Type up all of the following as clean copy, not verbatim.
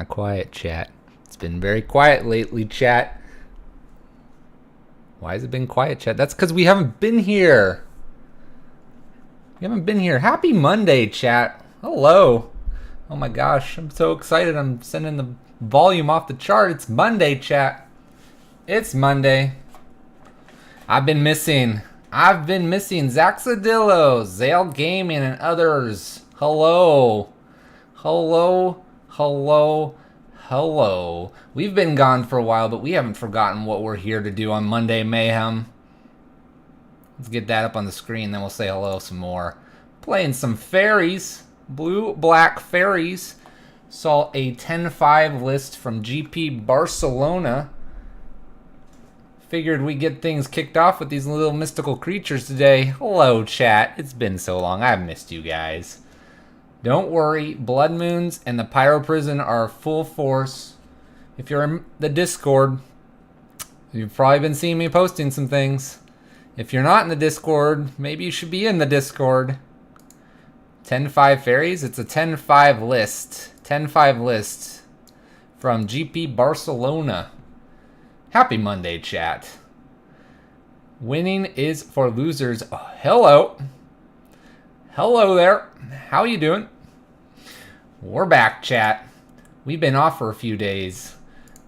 of quiet, chat. It's been very quiet lately, chat. Why has it been quiet, chat? That's because we haven't been here. We haven't been here. Happy Monday, chat. Hello. Oh my gosh, I'm so excited. I'm sending the volume off the chart. It's Monday, chat. It's Monday. I've been missing Zaxadillo, Zale Gaming, and others. Hello. Hello. Hello. Hello. We've been gone for a while, but we haven't forgotten what we're here to do on Monday Mayhem. Let's get that up on the screen, then we'll say hello some more. Playing some fairies. Blue-black fairies. Saw a 10-5 list from GP Barcelona. Figured we'd get things kicked off with these little mystical creatures today. Hello, chat. It's been so long. I've missed you guys. Don't worry. Blood Moons and the Pyro Prison are full force. If you're in the Discord, you've probably been seeing me posting some things. If you're not in the Discord, maybe you should be in the Discord. 10-5 fairies. It's a 10-5 list. 10-5 list from GP Barcelona. Happy Monday, chat. Winning is for losers. Oh, hello. Hello there. How you doing? We're back, chat. We've been off for a few days.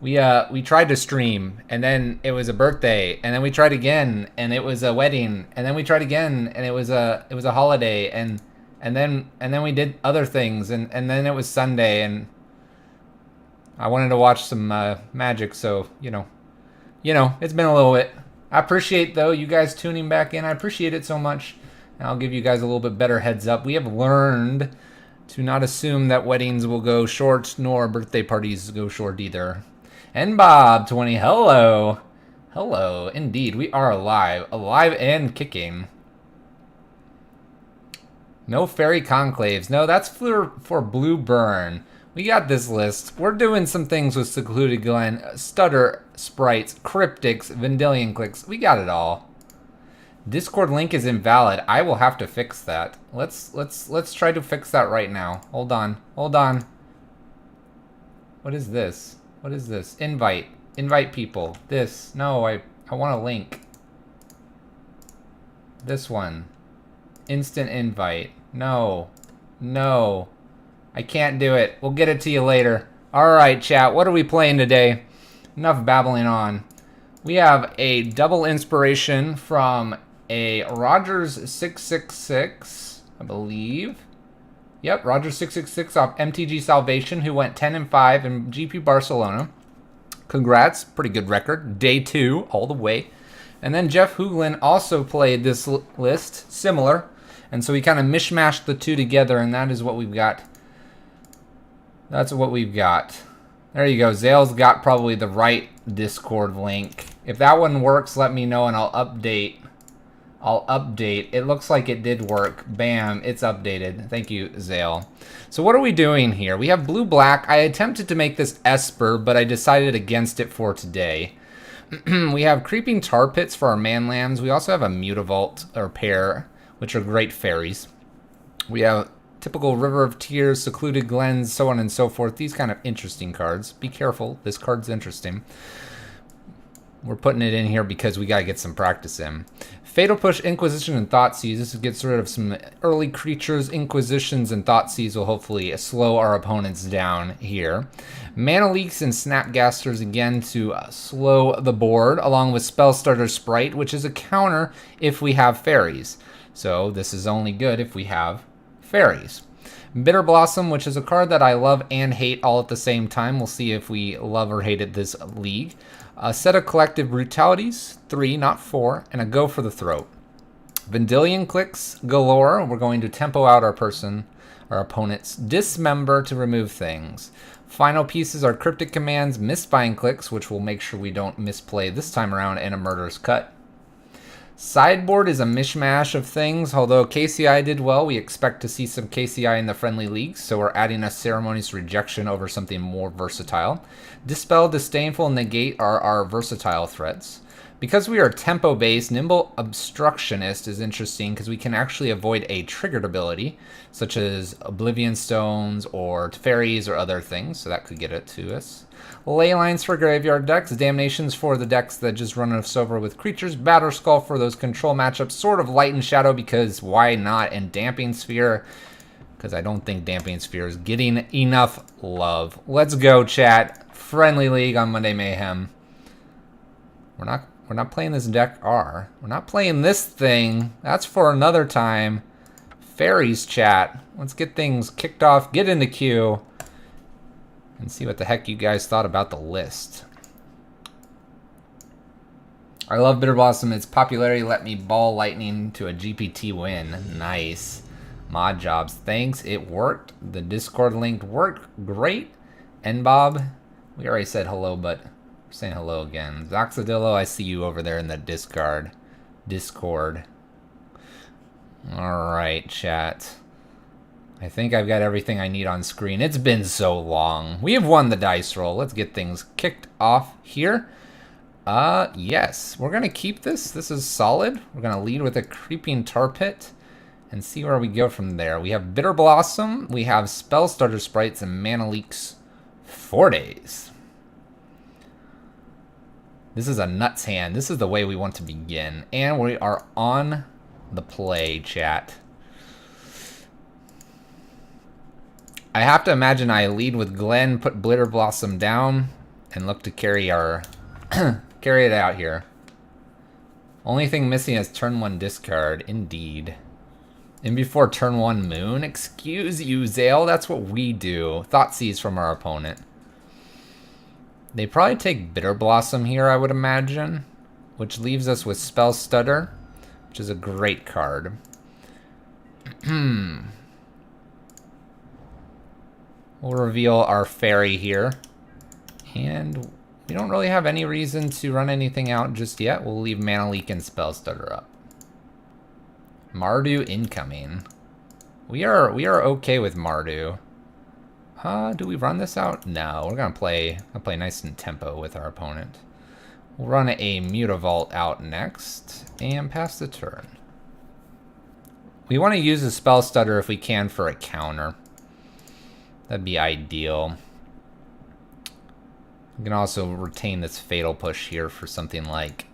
We tried to stream, and then it was a birthday, and then we tried again, and it was a wedding, and then we tried again, and it was a holiday, and then we did other things, and then it was Sunday, and I wanted to watch some Magic, so you know, it's been a little bit. I appreciate though you guys tuning back in. I appreciate it so much. And I'll give you guys a little bit better heads up. We have learned to not assume that weddings will go short, nor birthday parties go short either. And Bob20, hello. Hello, indeed, we are alive. Alive and kicking. No fairy conclaves. No, that's for Blue Burn. We got this list. We're doing some things with Secluded Glen, Stutter, Sprites, Cryptics, Vendilion Clicks. We got it all. Discord link is invalid. I will have to fix that. Let's try to fix that right now. Hold on. Hold on. What is this? What is this? Invite. Invite people. This. No, I want a link. This one. Instant invite. No. No. I can't do it. We'll get it to you later. Alright, chat. What are we playing today? Enough babbling on. We have a double inspiration from a Rogers 666, I believe. Yep, Rogers 666 off MTG Salvation, who went 10-5 in GP Barcelona. Congrats, pretty good record. Day 2, all the way. And then Jeff Hooglin also played this list, similar. And so we kind of mishmashed the two together, and that is what we've got. That's what we've got. There you go. Zale's got probably the right Discord link. If that one works, let me know and I'll update. It looks like it did work. Bam, it's updated. Thank you, Zale. So what are we doing here? We have blue-black. I attempted to make this Esper, but I decided against it for today. We have Creeping Tar Pits for our manlands. We also have a Mutavault or pair, which are great fairies. We have typical River of Tears, Secluded Glens, so on and so forth. These kind of interesting cards. Be careful. This card's interesting. We're putting it in here because we got to get some practice in. Fatal Push, Inquisition, and Thoughtseize. This gets rid of some early creatures. Inquisitions and Thoughtseize will hopefully slow our opponents down here. Mana Leaks and Snapgasters again to slow the board, along with Spellstarter Sprite, which is a counter if we have fairies. So this is only good if we have fairies. Bitter Blossom, which is a card that I love and hate all at the same time. We'll see if we love or hate it this league. A set of Collective Brutalities, 3, not 4, and a Go for the Throat. Vendilion Clicks galore. We're going to tempo out our opponent's Dismember to remove things. Final pieces are Cryptic Commands, Misspine Clicks, which will make sure we don't misplay this time around, and a Murderous Cut. Sideboard is a mishmash of things. Although KCI did well, we expect to see some KCI in the friendly leagues, so we're adding a Ceremonious Rejection over something more versatile. Dispel, Disdainful, Negate are our versatile threats. Because we are tempo-based, Nimble Obstructionist is interesting because we can actually avoid a triggered ability, such as Oblivion Stones or Fairies or other things, so that could get it to us. Ley Lines for graveyard decks, Damnations for the decks that just run us over with creatures, Batterskull for those control matchups, Sword of Light and Shadow because why not, and Damping Sphere, because I don't think Damping Sphere is getting enough love. Let's go, chat. Friendly League on Monday Mayhem. We're not playing this deck R. We're not playing this thing. That's for another time. Fairies, chat. Let's get things kicked off, get into queue, and see what the heck you guys thought about the list. I love Bitter Blossom. Its popularity let me ball lightning to a GPT win. Nice. Mod jobs. Thanks. It worked. The Discord link worked great. And Bob, we already said hello, but we're saying hello again. Zoxadillo, I see you over there in the Discord. Alright, chat. I think I've got everything I need on screen. It's been so long. We have won the dice roll. Let's get things kicked off here. Yes. We're going to keep this. This is solid. We're going to lead with a Creeping Tar Pit and see where we go from there. We have Bitter Blossom. We have Spell Starter Sprites and Mana Leaks 4 days. This is a nuts hand. This is the way we want to begin. And we are on the play, chat. I have to imagine I lead with Glenn, put Bitter Blossom down, and look to carry our carry it out here. Only thing missing is turn 1 discard, indeed. And before turn 1 moon, excuse you, Zale, that's what we do. Thoughtseize from our opponent. They probably take Bitter Blossom here, I would imagine, which leaves us with Spell Stutter, which is a great card. We'll reveal our fairy here. And we don't really have any reason to run anything out just yet. We'll leave Mana Leak and Spell Stutter up. Mardu incoming. We are okay with Mardu. Do we run this out? No, we're gonna play nice and tempo with our opponent. We'll run a Mutavault out next and pass the turn. We want to use a Spell Stutter if we can for a counter. That'd be ideal. We can also retain this Fatal Push here for something like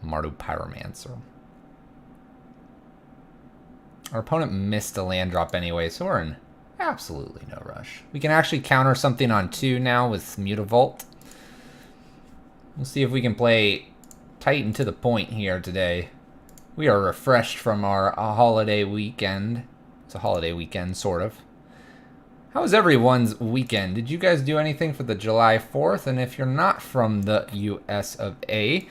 Mardu Pyromancer. Our opponent missed a land drop anyway, so we're in absolutely no rush. We can actually counter something on 2 now with Mutavault. We'll see if we can play tight and to the point here today. We are refreshed from our holiday weekend. It's a holiday weekend, sort of. How was everyone's weekend? Did you guys do anything for the July 4th? And if you're not from the US of A,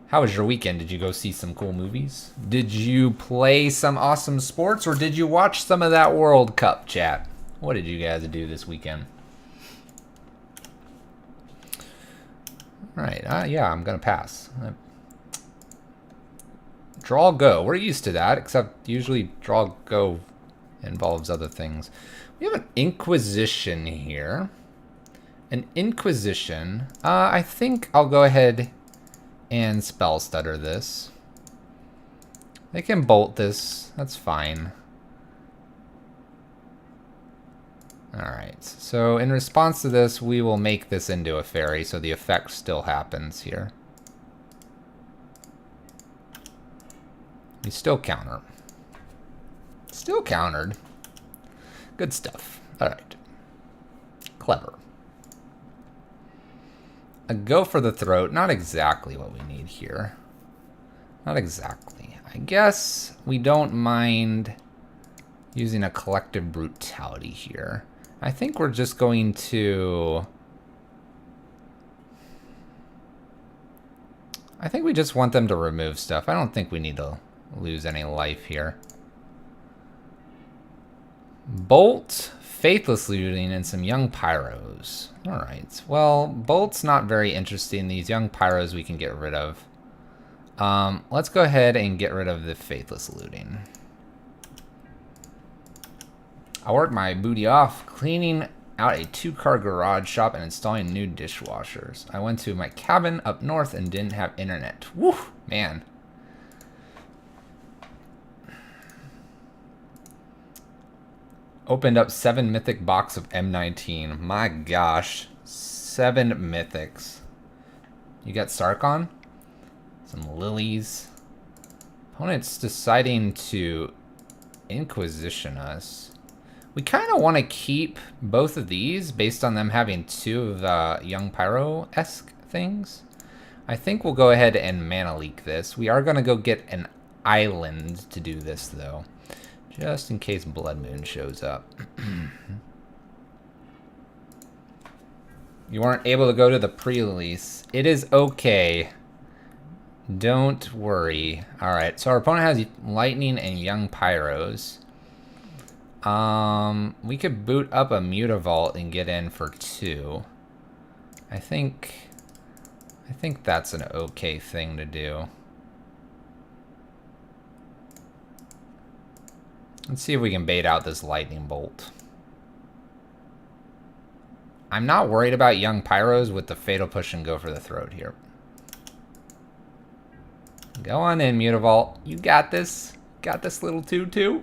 how was your weekend? Did you go see some cool movies? Did you play some awesome sports? Or did you watch some of that World Cup, chat? What did you guys do this weekend? All right, yeah, I'm gonna pass. Draw go. We're used to that, except usually draw go involves other things. We have an Inquisition here. An Inquisition. I think I'll go ahead and Spell Stutter this. They can bolt this. That's fine. Alright, so in response to this, we will make this into a fairy, so the effect still happens here. We still counter. Still countered. Good stuff. Alright. Clever. A go for the throat. Not exactly what we need here. Not exactly. I guess we don't mind using a collective brutality here. I think we're just going to... I think we just want them to remove stuff. I don't think we need to lose any life here. Bolt, Faithless Looting, and some Young Pyros. Alright, well, Bolt's not very interesting. These Young Pyros we can get rid of. Let's go ahead and get rid of the Faithless Looting. I worked my booty off cleaning out a 2-car garage shop and installing new dishwashers. I went to my cabin up north and didn't have internet. Woo, man. Opened up 7 mythic box of M19. My gosh. 7 mythics. You got Sarkon? Some lilies. Opponent's deciding to Inquisition us. We kind of want to keep both of these based on them having 2 of the young Pyro-esque things. I think we'll go ahead and mana leak this. We are going to go get an island to do this, though. Just in case Blood Moon shows up. You weren't able to go to the pre-release. It is okay. Don't worry. Alright, so our opponent has lightning and young pyros. We could boot up a Mutavault and get in for 2. I think that's an okay thing to do. Let's see if we can bait out this lightning bolt. I'm not worried about young pyros with the fatal push and go for the throat here. Go on in, Mutavault. You got this. Got this little 2-2. You're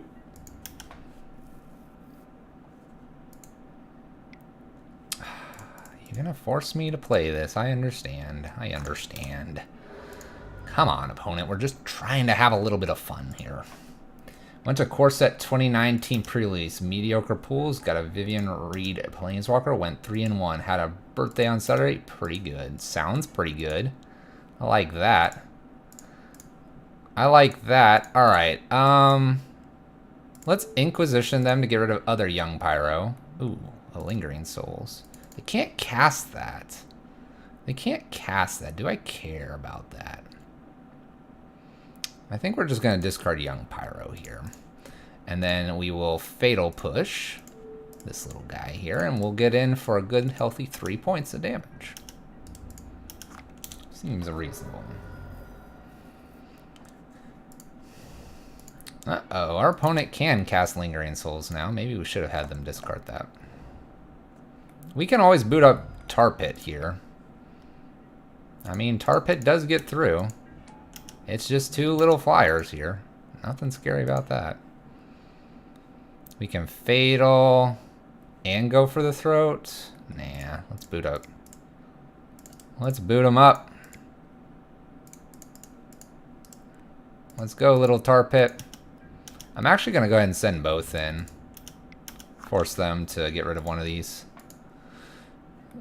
gonna force me to play this. I understand. I understand. Come on, opponent. We're just trying to have a little bit of fun here. Went to Corset 2019 pre-release. Mediocre pools. Got a Vivian Reed Planeswalker. Went 3-1. Had a birthday on Saturday. Pretty good. Sounds pretty good. I like that. I like that. Alright. Let's Inquisition them to get rid of other young Pyro. Ooh, a Lingering Souls. They can't cast that. They can't cast that. Do I care about that? I think we're just going to discard young Pyro here. And then we will Fatal Push this little guy here, and we'll get in for a good, healthy 3 points of damage. Seems reasonable. Uh-oh, our opponent can cast Lingering Souls now. Maybe we should have had them discard that. We can always boot up Tar Pit here. I mean, Tar Pit does get through. It's just 2 little flyers here. Nothing scary about that. We can Fatal and go for the throat. Nah, let's boot up. Let's boot them up. Let's go, little Tar Pit. I'm actually going to go ahead and send both in. Force them to get rid of one of these.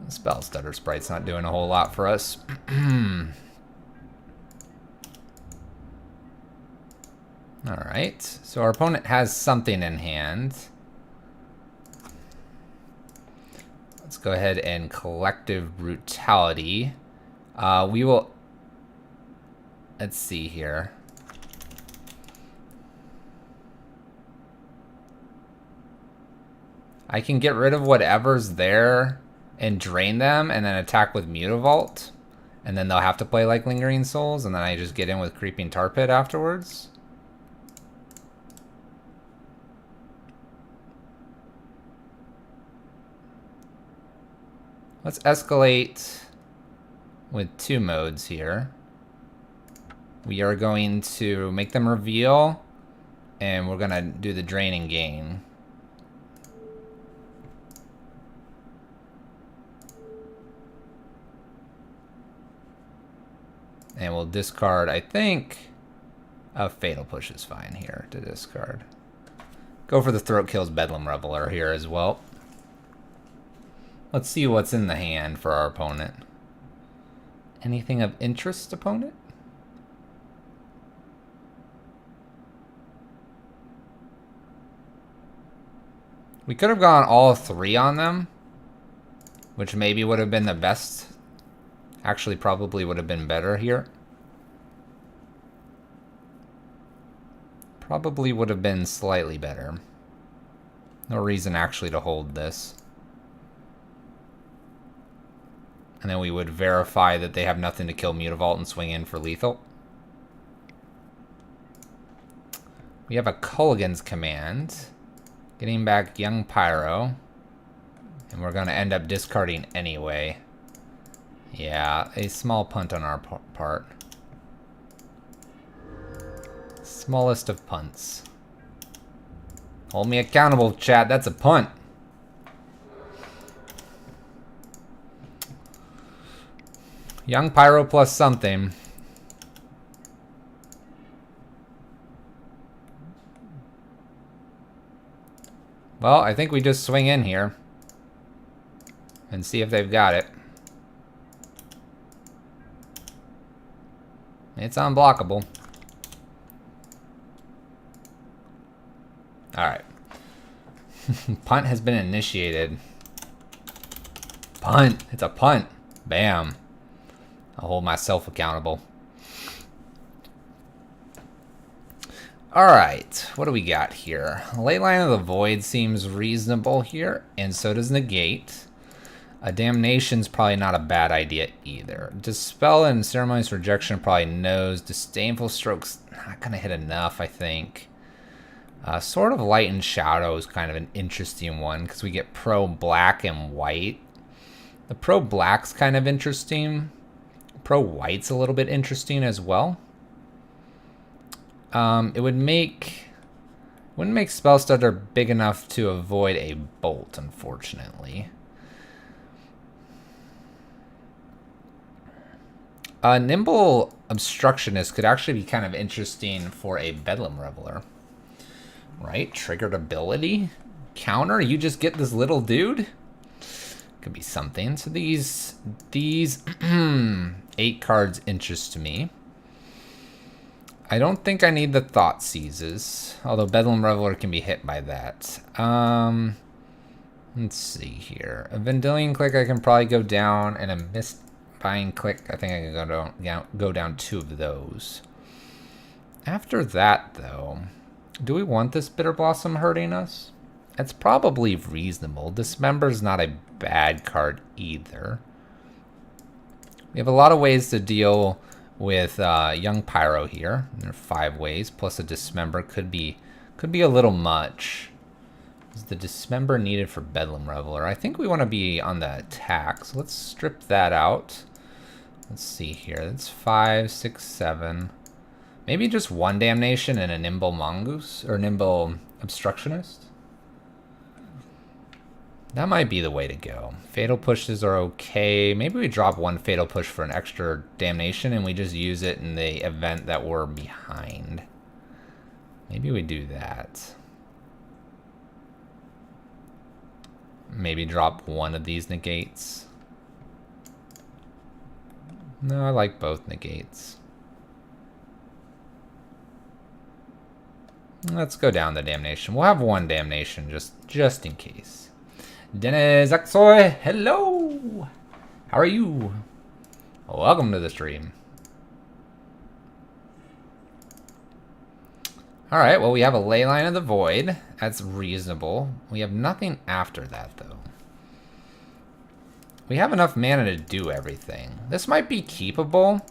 Spell Stutter Sprite's not doing a whole lot for us. Alright, so our opponent has something in hand. Let's go ahead and Collective Brutality. We will... Let's see here. I can get rid of whatever's there and drain them and then attack with Mutavault. And then they'll have to play like Lingering Souls, and then I just get in with Creeping Tar Pit afterwards. Let's escalate with 2 modes here. We are going to make them reveal, and we're going to do the drain and gain. And we'll discard, I think, a Fatal Push is fine here to discard. Go for the Throat Kills Bedlam Reveler here as well. Let's see what's in the hand for our opponent. Anything of interest, opponent? We could have gone all 3 on them, which maybe would have been the best. Actually, probably would have been better here. Probably would have been slightly better. No reason actually to hold this. And then we would verify that they have nothing to kill Mutavault and swing in for lethal. We have a Culligan's Command. Getting back young Pyro. And we're going to end up discarding anyway. Yeah, a small punt on our part. Smallest of punts. Hold me accountable, chat. That's a punt. Young Pyro plus something. Well, I think we just swing in here and see if they've got it. It's unblockable. Alright. Punt has been initiated. Punt. It's a punt. Bam. I'll hold myself accountable. Alright. What do we got here? Leyline of the Void seems reasonable here, and so does Negate. A Damnation's probably not a bad idea either. Dispel and Ceremonious Rejection probably knows. Disdainful Stroke's not going to hit enough, I think. Sword of Light and Shadow is kind of an interesting one because we get pro black and white. The pro black's kind of interesting. Pro white's a little bit interesting as well. It wouldn't make Spell Stutter big enough to avoid a bolt, unfortunately. Nimble Obstructionist could actually be kind of interesting for a Bedlam Reveler. Right? Triggered ability? Counter? You just get this little dude? Could be something. So these 8 cards interest me. I don't think I need the Thought Seizes, although Bedlam Reveler can be hit by that. Let's see here. A Vendilion Click I can probably go down, and a Mistbuying Click I think I can go down 2 of those. After that, though, do we want this Bitter Blossom hurting us? It's probably reasonable. Dismember's not a bad card either. We have a lot of ways to deal with Young Pyro here. There are 5 ways, plus a Dismember could be a little much. Is the Dismember needed for Bedlam Reveler? I think we want to be on the attack, so let's strip that out. Let's see here. That's 5, 6, 7. Maybe just 1 Damnation and a Nimble Mongoose, or Nimble Obstructionist. That might be the way to go. Fatal Pushes are okay. Maybe we drop 1 Fatal Push for an extra Damnation and we just use it in the event that we're behind. Maybe we do that. Maybe drop 1 of these Negates. No, I like both Negates. Let's go down the Damnation. We'll have 1 Damnation just in case. Dennis Axoy, hello! How are you? Welcome to the stream. Alright, well we have a Leyline of the Void. That's reasonable. We have nothing after that, though. We have enough mana to do everything. This might be keepable,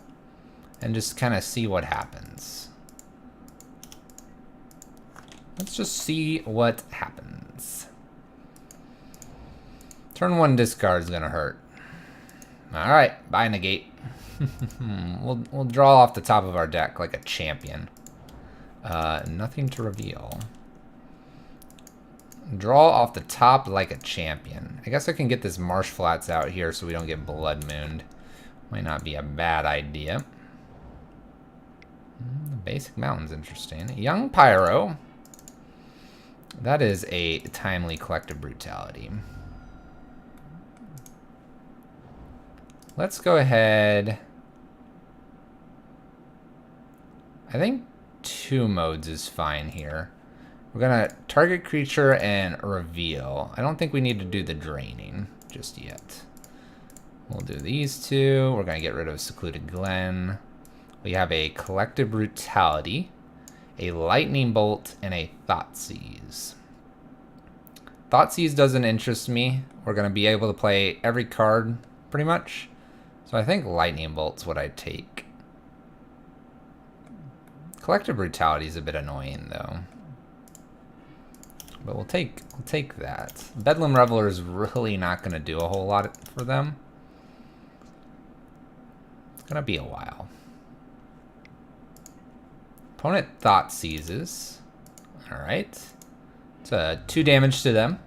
and just kind of see what happens. Let's just see what happens. Turn 1 discard is gonna hurt. Alright, bye Negate. We'll draw off the top of our deck like a champion. Nothing to reveal. Draw off the top like a champion. I guess I can get this Marsh Flats out here so we don't get Blood Mooned. Might not be a bad idea. The Basic Mountain's interesting. Young Pyro. That is a timely Collective Brutality. Let's go ahead. I think 2 modes is fine here. We're gonna target creature and reveal. I don't think we need to do the draining just yet. We'll do these 2. We're gonna get rid of Secluded Glen. We have a Collective Brutality, a Lightning Bolt, and a Thoughtseize. Thoughtseize doesn't interest me. We're gonna be able to play every card pretty much. So I think Lightning Bolt's what I'd take. Collective Brutality is a bit annoying, though. But we'll take that. Bedlam Reveler is really not going to do a whole lot for them. It's going to be a while. Opponent Thought Seizes. Alright. It's 2 damage to them.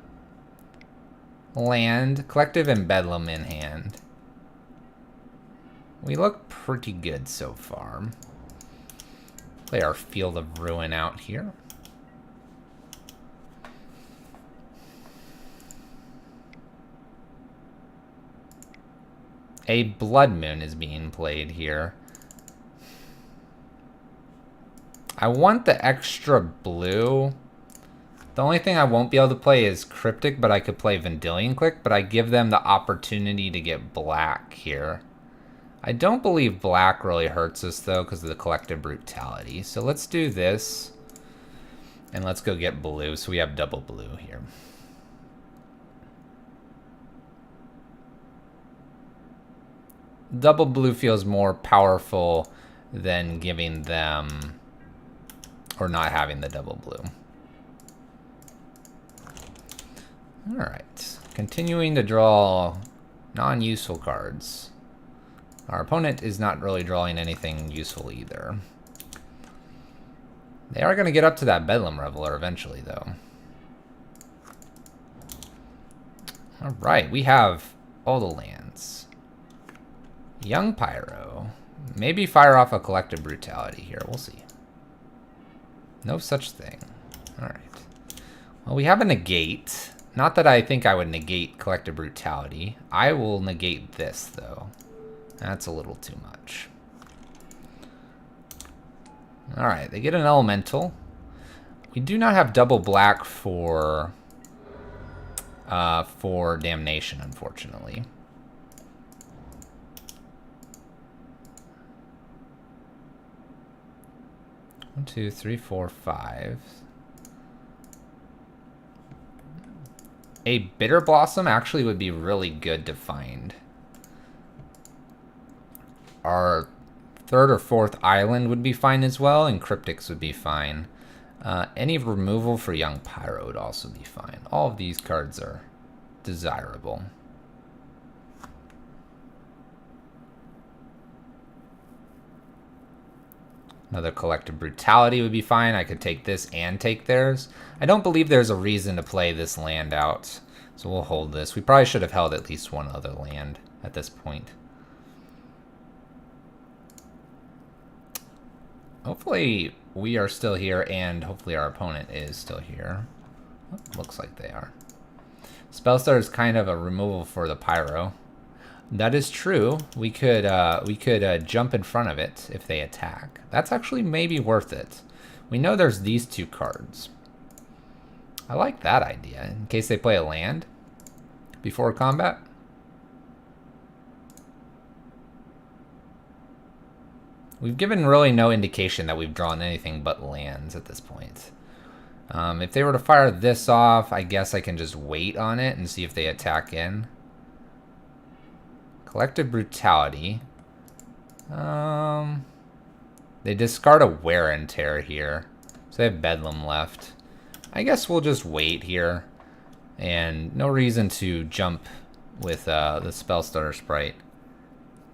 Land, Collective, and Bedlam in hand. We look pretty good so far. Play our Field of Ruin out here. A Blood Moon is being played here. I want the extra blue. The only thing I won't be able to play is Cryptic, but I could play Vendilion Click, but I give them the opportunity to get black here. I don't believe black really hurts us, though, because of the Collective Brutality. So let's do this, and let's go get blue, so we have double blue here. Double blue feels more powerful than giving them, or not having the double blue. Alright, continuing to draw non-useful cards. Our opponent is not really drawing anything useful either. They are going to get up to that Bedlam Reveler eventually, though. Alright, we have all the lands. Young Pyro. Maybe fire off a Collective Brutality here. We'll see. No such thing. Alright. Well, we have a negate. Not that I think I would negate Collective Brutality. I will negate this, though. That's a little too much. Alright, they get an Elemental. We do not have double black for Damnation, unfortunately. One, two, three, four, five. A Bitter Blossom actually would be really good to find. Our 3rd or 4th island would be fine as well, and Cryptics would be fine. Any removal for Young Pyro would also be fine. All of these cards are desirable. Another Collective Brutality would be fine. I could take this and take theirs. I don't believe there's a reason to play this land out, so we'll hold this. We probably should have held at least one other land at this point. Hopefully we are still here, and hopefully our opponent is still here. Oh, looks like they are. Spellstar is kind of a removal for the Pyro. That is true. We could jump in front of it if they attack. That's actually maybe worth it. We know there's these 2 cards. I like that idea, in case they play a land before combat. We've given really no indication that we've drawn anything but lands at this point. If they were to fire this off, I guess I can just wait on it and see if they attack in. Collective Brutality. They discard a Wear and Tear here, so they have Bedlam left. I guess we'll just wait here, and no reason to jump with the Spellstarter Sprite.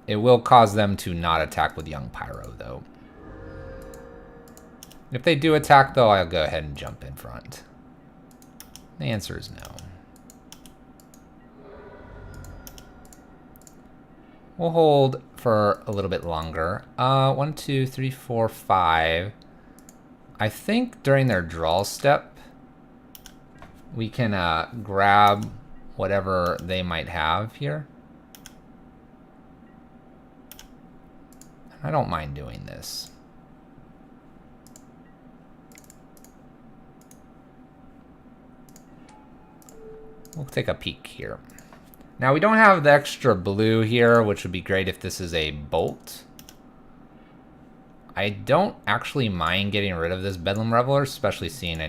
It will cause them to not attack with Young Pyro, though. If they do attack, though, I'll go ahead and jump in front. The answer is no. We'll hold for a little bit longer. 1, 2, 3, 4, 5. I think during their draw step, we can grab whatever they might have here. I don't mind doing this. We'll take a peek here. Now, we don't have the extra blue here, which would be great if this is a bolt. I don't actually mind getting rid of this Bedlam Reveler, especially seeing a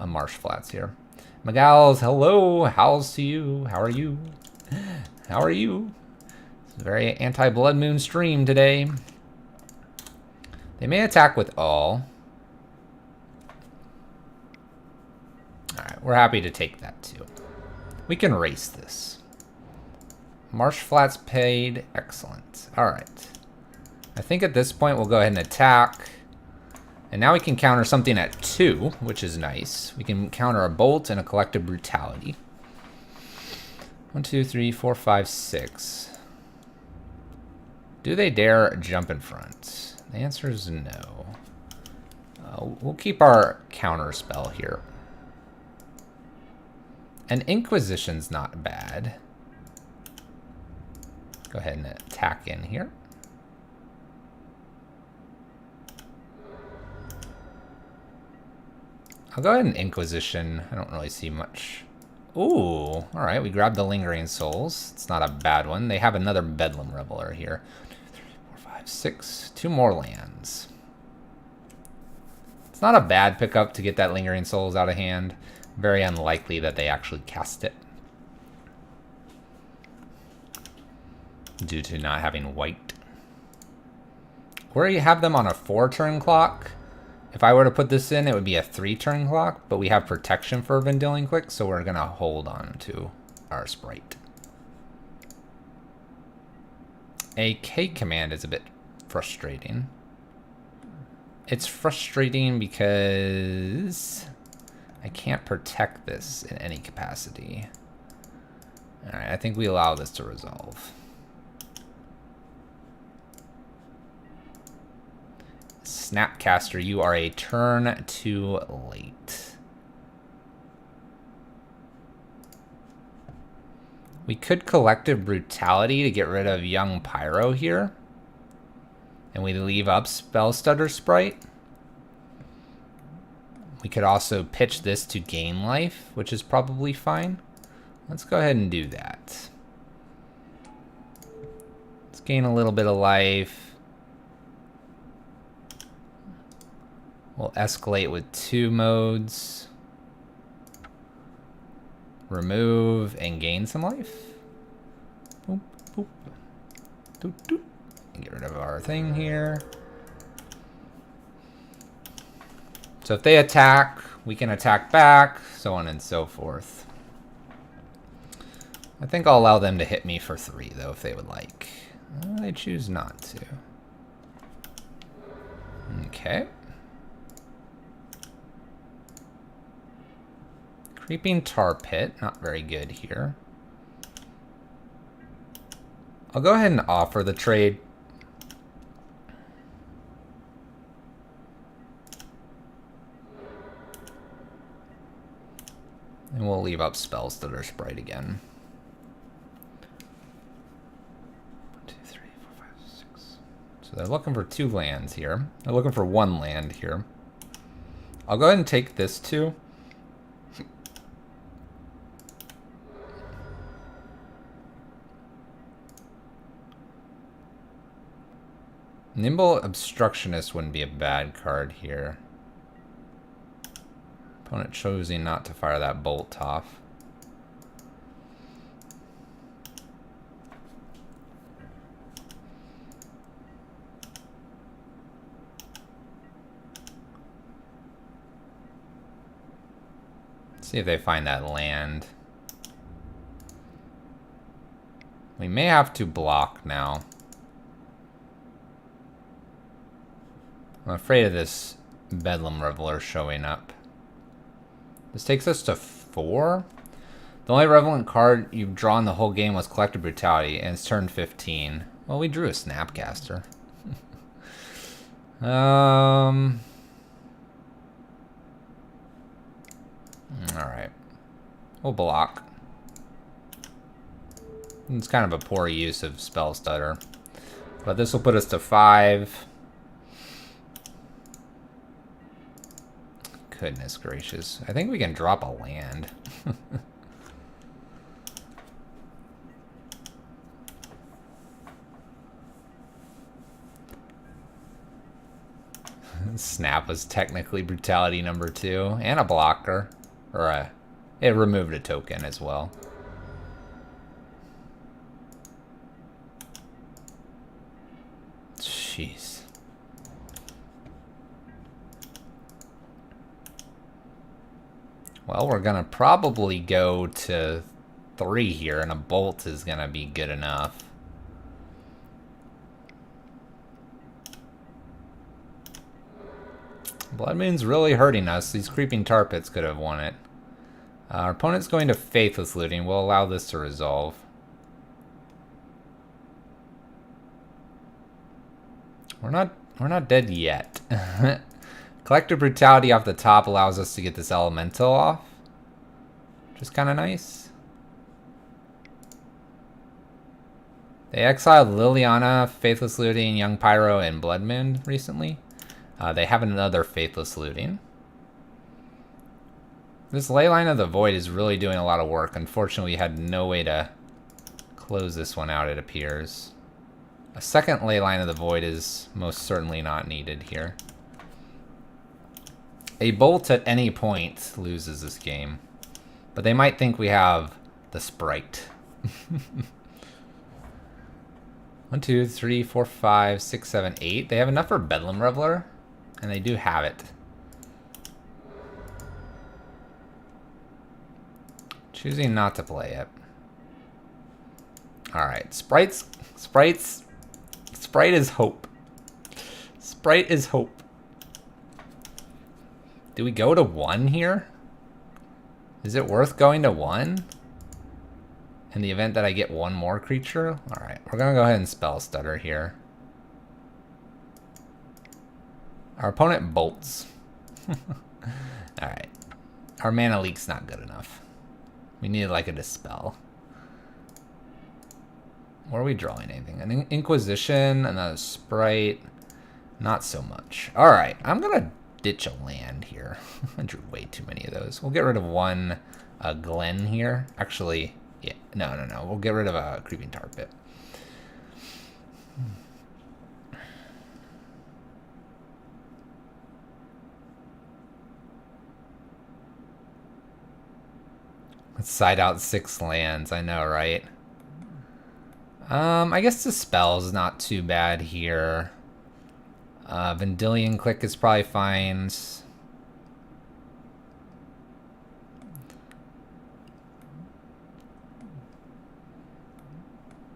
Marsh Flats here. Magals, hello. How's to you? How are you? How are you? It's a very anti-Blood Moon stream today. They may attack with all. We're happy to take that too. We can race this. Marsh flats paid. Excellent. All right. I think at this point we'll go ahead and attack. And now we can counter something at 2, which is nice. We can counter a bolt and a collective brutality. 1, 2, 3, 4, 5, 6. Do they dare jump in front? The answer is no. We'll keep our counter spell here. And Inquisition's not bad. Go ahead and attack in here. I'll go ahead and Inquisition. I don't really see much. Ooh, all right. We grabbed the Lingering Souls. It's not a bad one. They have another Bedlam Reveler here. 1, 2, 3, 4, 5, 6. 2 more lands. It's not a bad pickup to get that Lingering Souls out of hand. Very unlikely that they actually cast it, due to not having white. Where you have them on a 4-turn clock, if I were to put this in, it would be a 3-turn clock, but we have protection for Vendilion Click, so we're going to hold on to our Sprite. A K command is a bit frustrating. It's frustrating because I can't protect this in any capacity. All right, I think we allow this to resolve. Snapcaster, you are a turn too late. We could Collective Brutality to get rid of young Pyro here. And we leave up Spellstutter Sprite. We could also pitch this to gain life, which is probably fine. Let's go ahead and do that. Let's gain a little bit of life. We'll escalate with 2 modes. Remove and gain some life. Boop, boop. Doot, doot. Get rid of our thing here. So if they attack, we can attack back, so on and so forth. I think I'll allow them to hit me for 3, though, if they would like. They choose not to. Okay. Creeping Tar Pit, not very good here. I'll go ahead and offer the trade. And we'll leave up Spellstutter Sprite again. 1, 2, 3, 4, 5, 6. So they're looking for 2 lands here. They're looking for 1 land here. I'll go ahead and take this 2. Nimble Obstructionist wouldn't be a bad card here. Opponent choosing not to fire that bolt off. Let's see if they find that land. We may have to block now. I'm afraid of this Bedlam Reveler showing up. This takes us to 4. The only relevant card you've drawn the whole game was Collective Brutality, and it's turn 15. Well, we drew a Snapcaster. Alright. We'll block. It's kind of a poor use of Spell Stutter. But this will put us to 5. Goodness gracious. I think we can drop a land. Snap was technically Brutality number 2. And a blocker. Or it removed a token as well. Jeez. Well, we're gonna probably go to 3 here, and a bolt is gonna be good enough. Blood Moon's really hurting us. These creeping tar pits could have won it. Our opponent's going to Faithless Looting. We'll allow this to resolve. We're not dead yet. Collective Brutality off the top allows us to get this elemental off, which is kind of nice. They exiled Liliana, Faithless Looting, Young Pyro, and Blood Moon recently. They have another Faithless Looting. This Leyline of the Void is really doing a lot of work. Unfortunately, we had no way to close this one out, it appears. A second Leyline of the Void is most certainly not needed here. A bolt at any point loses this game. But they might think we have the Sprite. 1, 2, 3, 4, 5, 6, 7, 8. They have enough for Bedlam Reveler, and they do have it. Choosing not to play it. Alright, Sprite is hope. Sprite is hope. Do we go to 1 here? Is it worth going to 1? In the event that I get 1 more creature? Alright, we're gonna go ahead and Spell Stutter here. Our opponent bolts. Alright. Our mana leak's not good enough. We need like a Dispel. Where are we drawing anything? An Inquisition, another Sprite. Not so much. Alright, I'm gonna ditch a land here. I drew way too many of those. We'll get rid of 1 Glen here. Actually, yeah, no. We'll get rid of a Creeping Tar Pit. Let's side out 6 lands. I know, right? I guess the spell's not too bad here. Vendilion Click is probably fine.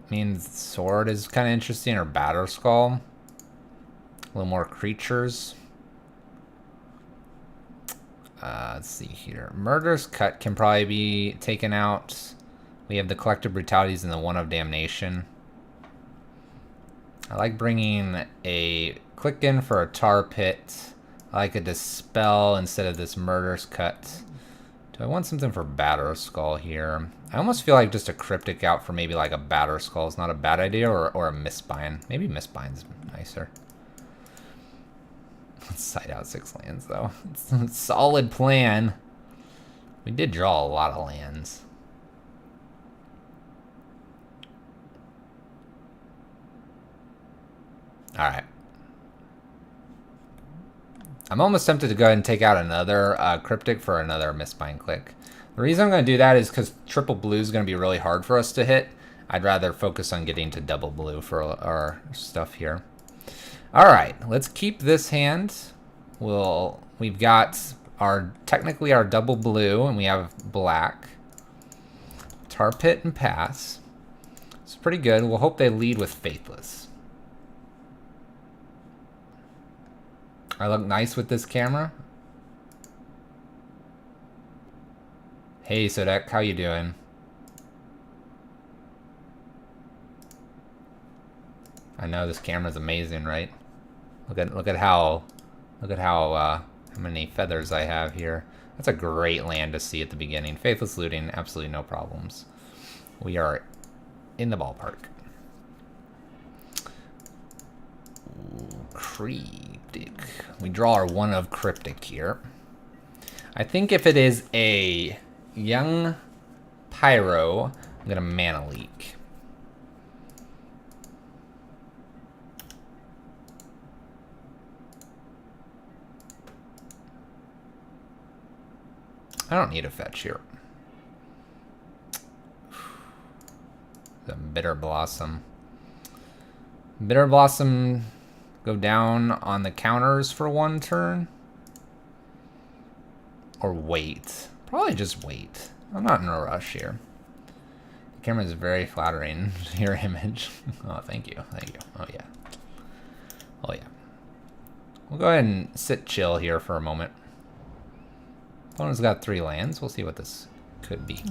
I mean, Sword is kind of interesting, or Batter Skull. A little more creatures. Let's see here. Murder's Cut can probably be taken out. We have the Collective Brutalities and the One of Damnation. I like bringing a Click in for a Tar Pit. I like a Dispel instead of this Murder's Cut. Do I want something for Batter Skull here? I almost feel like just a Cryptic out for maybe like a Batter Skull is not a bad idea, or a Mistbind. Maybe Mistbind's nicer. Let's side out 6 lands though. It's a solid plan. We did draw a lot of lands. Alright. I'm almost tempted to go ahead and take out another Cryptic for another Mistbind Click. The reason I'm going to do that is because triple blue is going to be really hard for us to hit. I'd rather focus on getting to double blue for our stuff here. Alright, let's keep this hand. We've got technically our double blue, and we have black. Tar Pit and pass. It's pretty good. We'll hope they lead with Faithless. I look nice with this camera. Hey Sodek, how you doing? I know this camera's amazing, right? Look at how many feathers I have here. That's a great land to see at the beginning. Faithless Looting, absolutely no problems. We are in the ballpark. Ooh, Cryptic. We draw our one of Cryptic here. I think if it is a Young Pyro, I'm gonna Mana Leak. I don't need a fetch here. The Bitter Blossom. Bitter Blossom go down on the counters for 1 turn. Or wait. Probably just wait. I'm not in a rush here. The camera is very flattering to your image. Oh, thank you. Thank you. Oh, yeah. Oh, yeah. We'll go ahead and sit chill here for a moment. Opponent's got 3 lands. We'll see what this could be.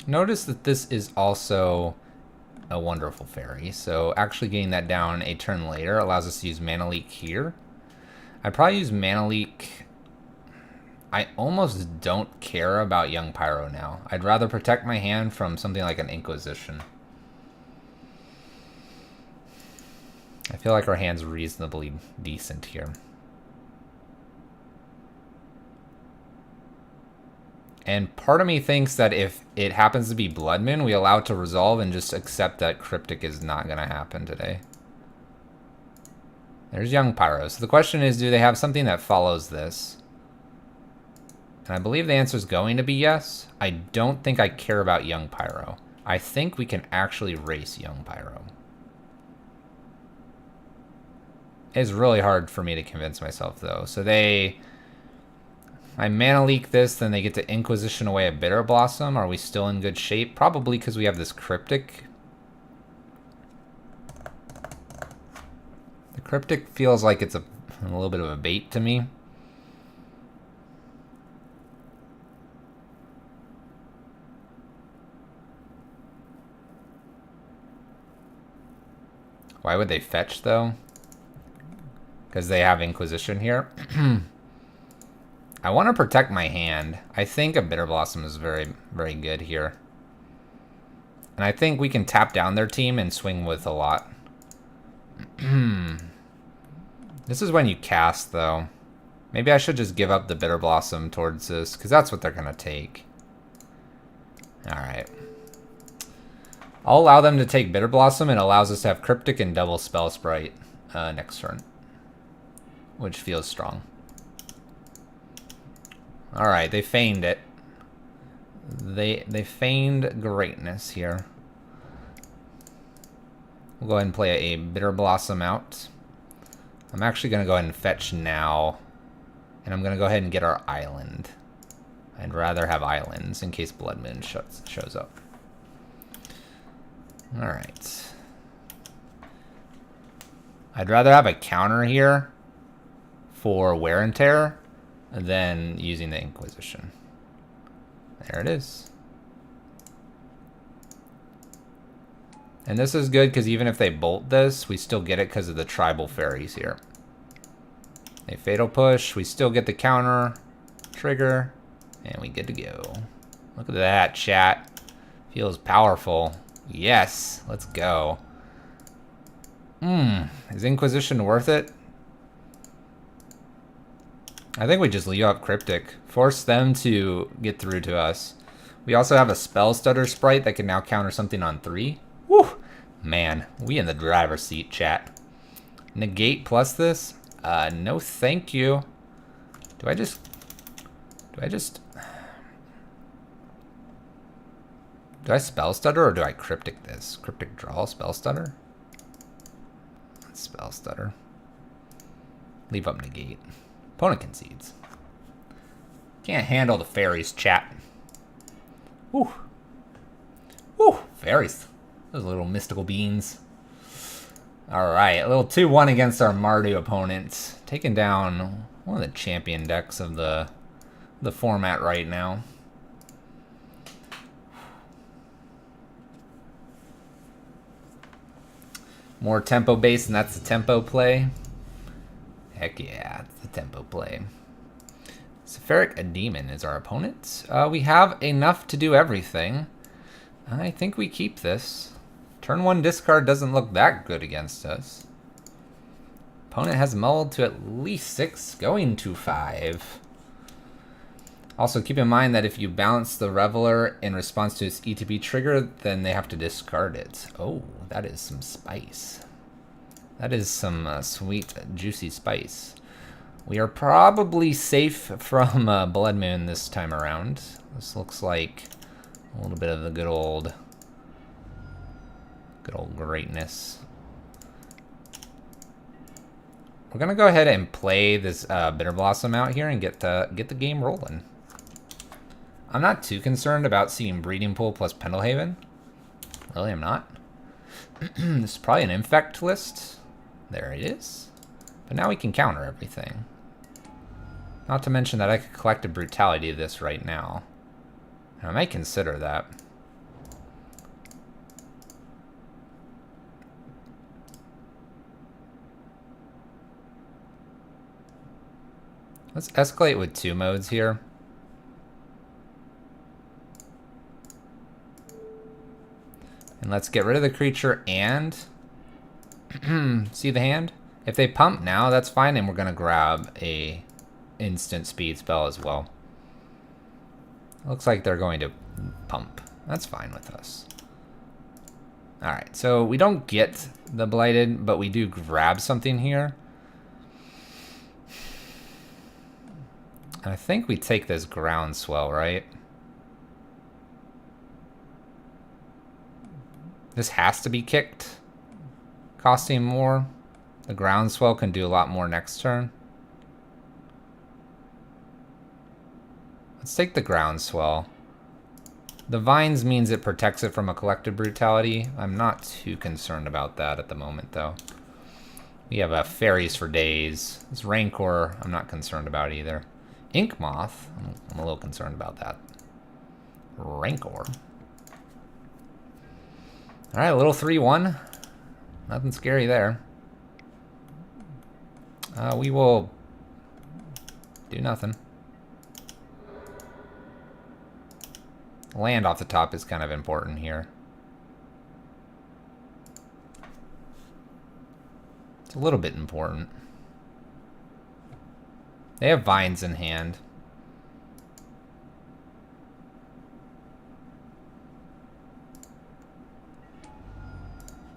Notice that this is also a wonderful fairy, so actually getting that down a turn later allows us to use Mana Leak here. I'd probably use Mana Leak. I almost don't care about Young Pyro now. I'd rather protect my hand from something like an Inquisition. I feel like our hand's reasonably decent here. And part of me thinks that if it happens to be Blood Moon, we allow it to resolve and just accept that Cryptic is not going to happen today. There's Young Pyro. So the question is, do they have something that follows this? And I believe the answer is going to be yes. I don't think I care about Young Pyro. I think we can actually race Young Pyro. It's really hard for me to convince myself, though. So I Mana Leak this, then they get to Inquisition away a Bitter Blossom. Are we still in good shape? Probably because we have this Cryptic. The Cryptic feels like it's a little bit of a bait to me. Why would they fetch, though? Because they have Inquisition here. I want to protect my hand. I think a Bitter Blossom is very, very good here. And I think we can tap down their team and swing with a lot. This is when you cast, though. Maybe I should just give up the Bitter Blossom towards this, because that's what they're going to take. Alright. I'll allow them to take Bitter Blossom, and it allows us to have Cryptic and double Spell Sprite next turn. Which feels strong. Alright, they feigned it. They feigned greatness here. We'll go ahead and play a Bitter Blossom out. I'm actually going to go ahead and fetch now. And I'm going to go ahead and get our island. I'd rather have islands in case Blood Moon shows up. Alright. I'd rather have a counter here for Wear and Tear than using the Inquisition. There it is. And this is good because even if they bolt this, we still get it because of the tribal fairies here. They Fatal Push, we still get the counter, trigger, and we good to go. Look at that, chat. Feels powerful. Yes, let's go. Is Inquisition worth it? I think we just leave up Cryptic. Force them to get through to us. We also have a Spell Stutter sprite that can now counter something on 3. Woo! Man, we in the driver's seat, chat. Negate plus this? No thank you. Do I Spell Stutter or do I Cryptic this? Cryptic draw, Spell Stutter? Let's Spell Stutter. Leave up Negate. Opponent concedes. Can't handle the fairies, chat. Woo. Woo, fairies. Those little mystical beings. Alright, a little 2-1 against our Mardu opponent. Taking down one of the champion decks of the format right now. More tempo based, and that's the tempo play. Heck yeah, it's the tempo play. Sephiric Demon is our opponent. We have enough to do everything. I think we keep this. Turn 1 discard doesn't look that good against us. Opponent has mulled to at least 6, going to 5. Also, keep in mind that if you bounce the Reveler in response to its ETB trigger, then they have to discard it. Oh, that is some spice. That is some sweet, juicy spice. We are probably safe from Blood Moon this time around. This looks like a little bit of the good old greatness. we're gonna go ahead and play this Bitter Blossom out here and get the game rolling. I'm not too concerned about seeing Breeding Pool plus Pendlehaven. Really, I'm not. This is probably an Infect list. There it is. But now we can counter everything. Not to mention that I could collect a Brutality of this right now. I might consider that. Let's escalate with 2 modes here. And let's get rid of the creature and see the hand? If they pump now, that's fine, and we're gonna grab a instant speed spell as well. Looks like they're going to pump. That's fine with us. Alright, so we don't get the Blighted, but we do grab something here. And I think we take this Groundswell, right? This has to be kicked, costing more. The Groundswell can do a lot more next turn. Let's take the Groundswell. The Vines means it protects it from a collective Brutality. I'm not too concerned about that at the moment, though. We have a Fairies for days. This Rancor, I'm not concerned about either. Ink Moth, I'm a little concerned about that. Rancor. Alright, a little 3-1. Nothing scary there. We will do nothing. Land off the top is kind of important here. It's a little bit important. They have Vines in hand.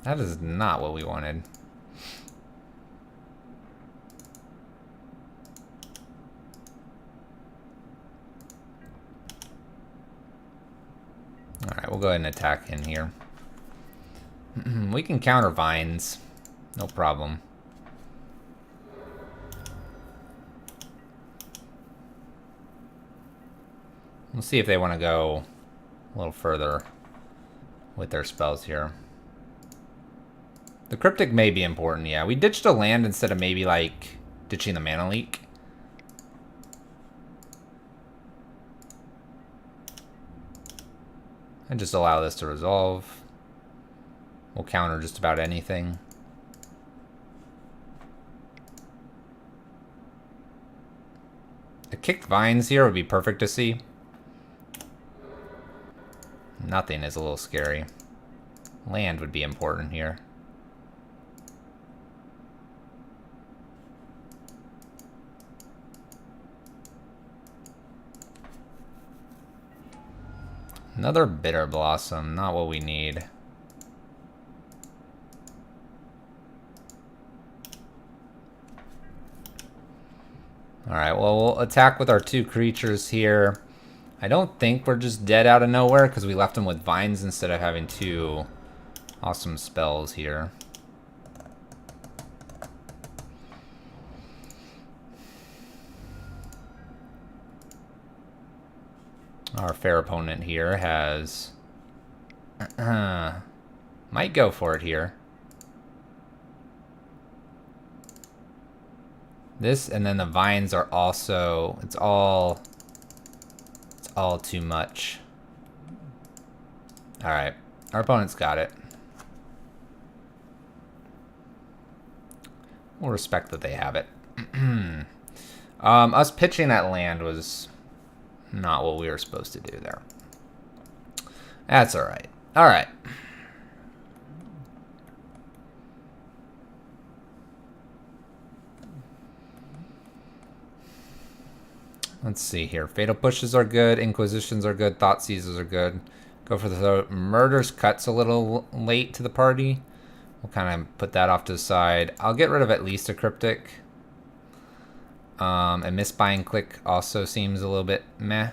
That is not what we wanted. Alright, we'll go ahead and attack in here. We can counter Vines. No problem. We'll see if they want to go a little further with their spells here. The Cryptic may be important, yeah. We ditched a land instead of maybe, like, ditching the Mana Leak. And just allow this to resolve. We'll counter just about anything. The kicked Vines here would be perfect to see. Nothing is a little scary. Land would be important here. Another Bitter Blossom, not what we need. Alright, well, we'll attack with our 2 creatures here. I don't think we're just dead out of nowhere because we left them with Vines instead of having 2 awesome spells here. Our fair opponent here has... might go for it here. This and then the Vines are also... It's all too much. Alright. Our opponent's got it. We'll respect that they have it. Us pitching that land was... not what we were supposed to do there. That's alright. Alright. Let's see here. Fatal Pushes are good. Inquisitions are good. Thought Seizes are good. Go for the Murder's Cut's a little late to the party. We'll kind of put that off to the side. I'll get rid of at least a Cryptic. And Misbuying Click also seems a little bit meh.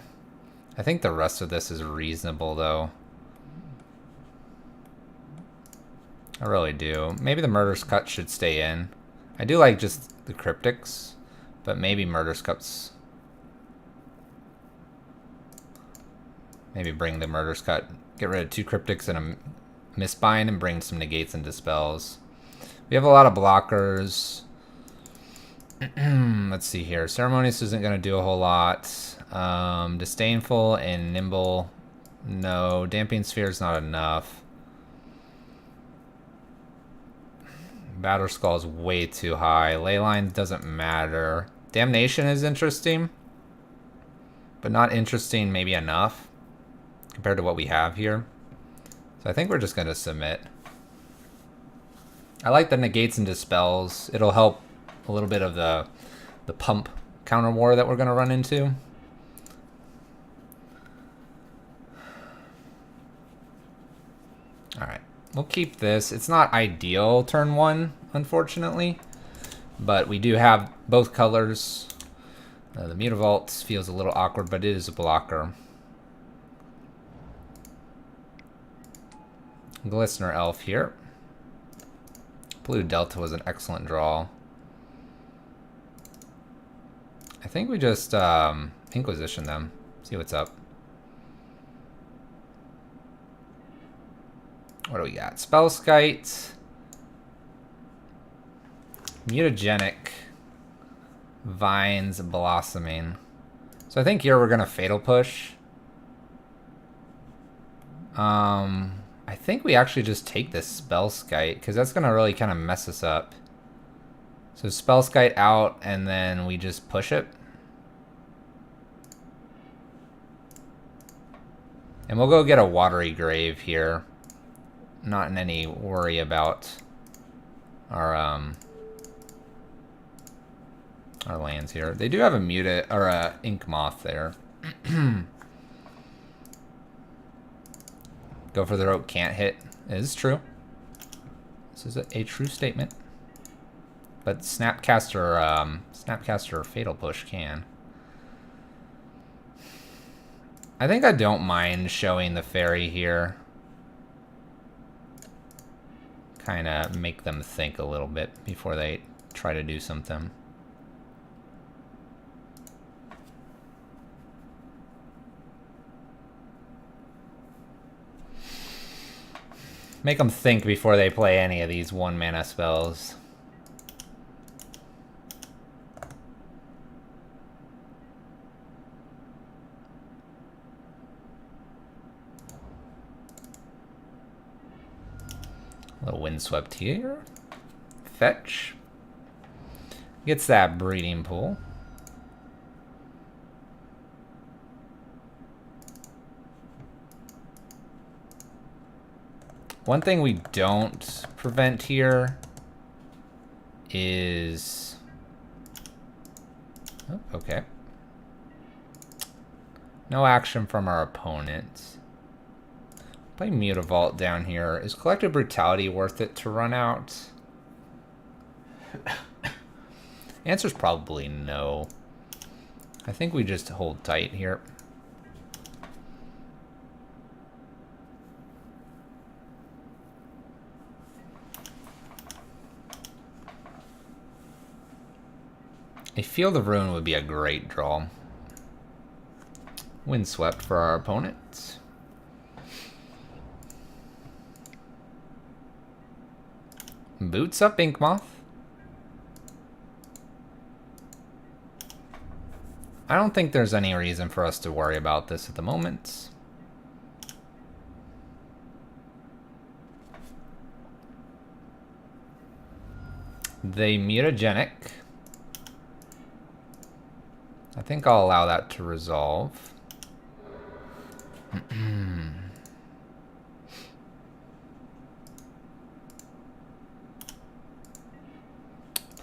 I think the rest of this is reasonable, though. I really do. Maybe the Murder's Cut should stay in. I do like just the cryptics, but maybe Murder's Cups. Maybe bring the Murder's Cut. Get rid of 2 cryptics and a Mistbind and bring some negates and dispels. We have a lot of blockers. Let's see here. Ceremonious isn't going to do a whole lot. Disdainful and Nimble. No. Damping Sphere is not enough. Batter Skull is way too high. Leyline doesn't matter. Damnation is interesting, but not interesting maybe enough compared to what we have here. So I think we're just going to submit. I like the negates and dispels. It'll help a little bit of the pump counter war that we're going to run into. All right. We'll keep this. It's not ideal turn 1, unfortunately, but we do have both colors. The Mutavault feels a little awkward, but it is a blocker. Glistener Elf here. Blue Delta was an excellent draw. I think we just Inquisition them. See what's up. What do we got? Spellskite. Mutagenic. Vines Blossoming. So I think here we're going to Fatal Push. I think we actually just take this Spellskite, because that's going to really kind of mess us up. So Spellskite out, and then we just push it. And we'll go get a Watery Grave here. Not in any worry about our lands here. They do have a Muta or a Ink Moth there. Go for the rope can't hit. It is true. This is a true statement. But Snapcaster or Fatal Push can. I think I don't mind showing the fairy here. Kind of make them think a little bit before they try to do something. Make them think before they play any of these 1-mana spells. A little Windswept here. Fetch. Gets that Breeding Pool. One thing we don't prevent here is... Oh, okay. No action from our opponent. Play Mutavault down here. Is Collective Brutality worth it to run out? Answer's probably no. I think we just hold tight here. A Field of Ruin would be a great draw. Windswept for our opponent. Boots up Inkmoth. I don't think there's any reason for us to worry about this at the moment. The Mutagenic. I think I'll allow that to resolve.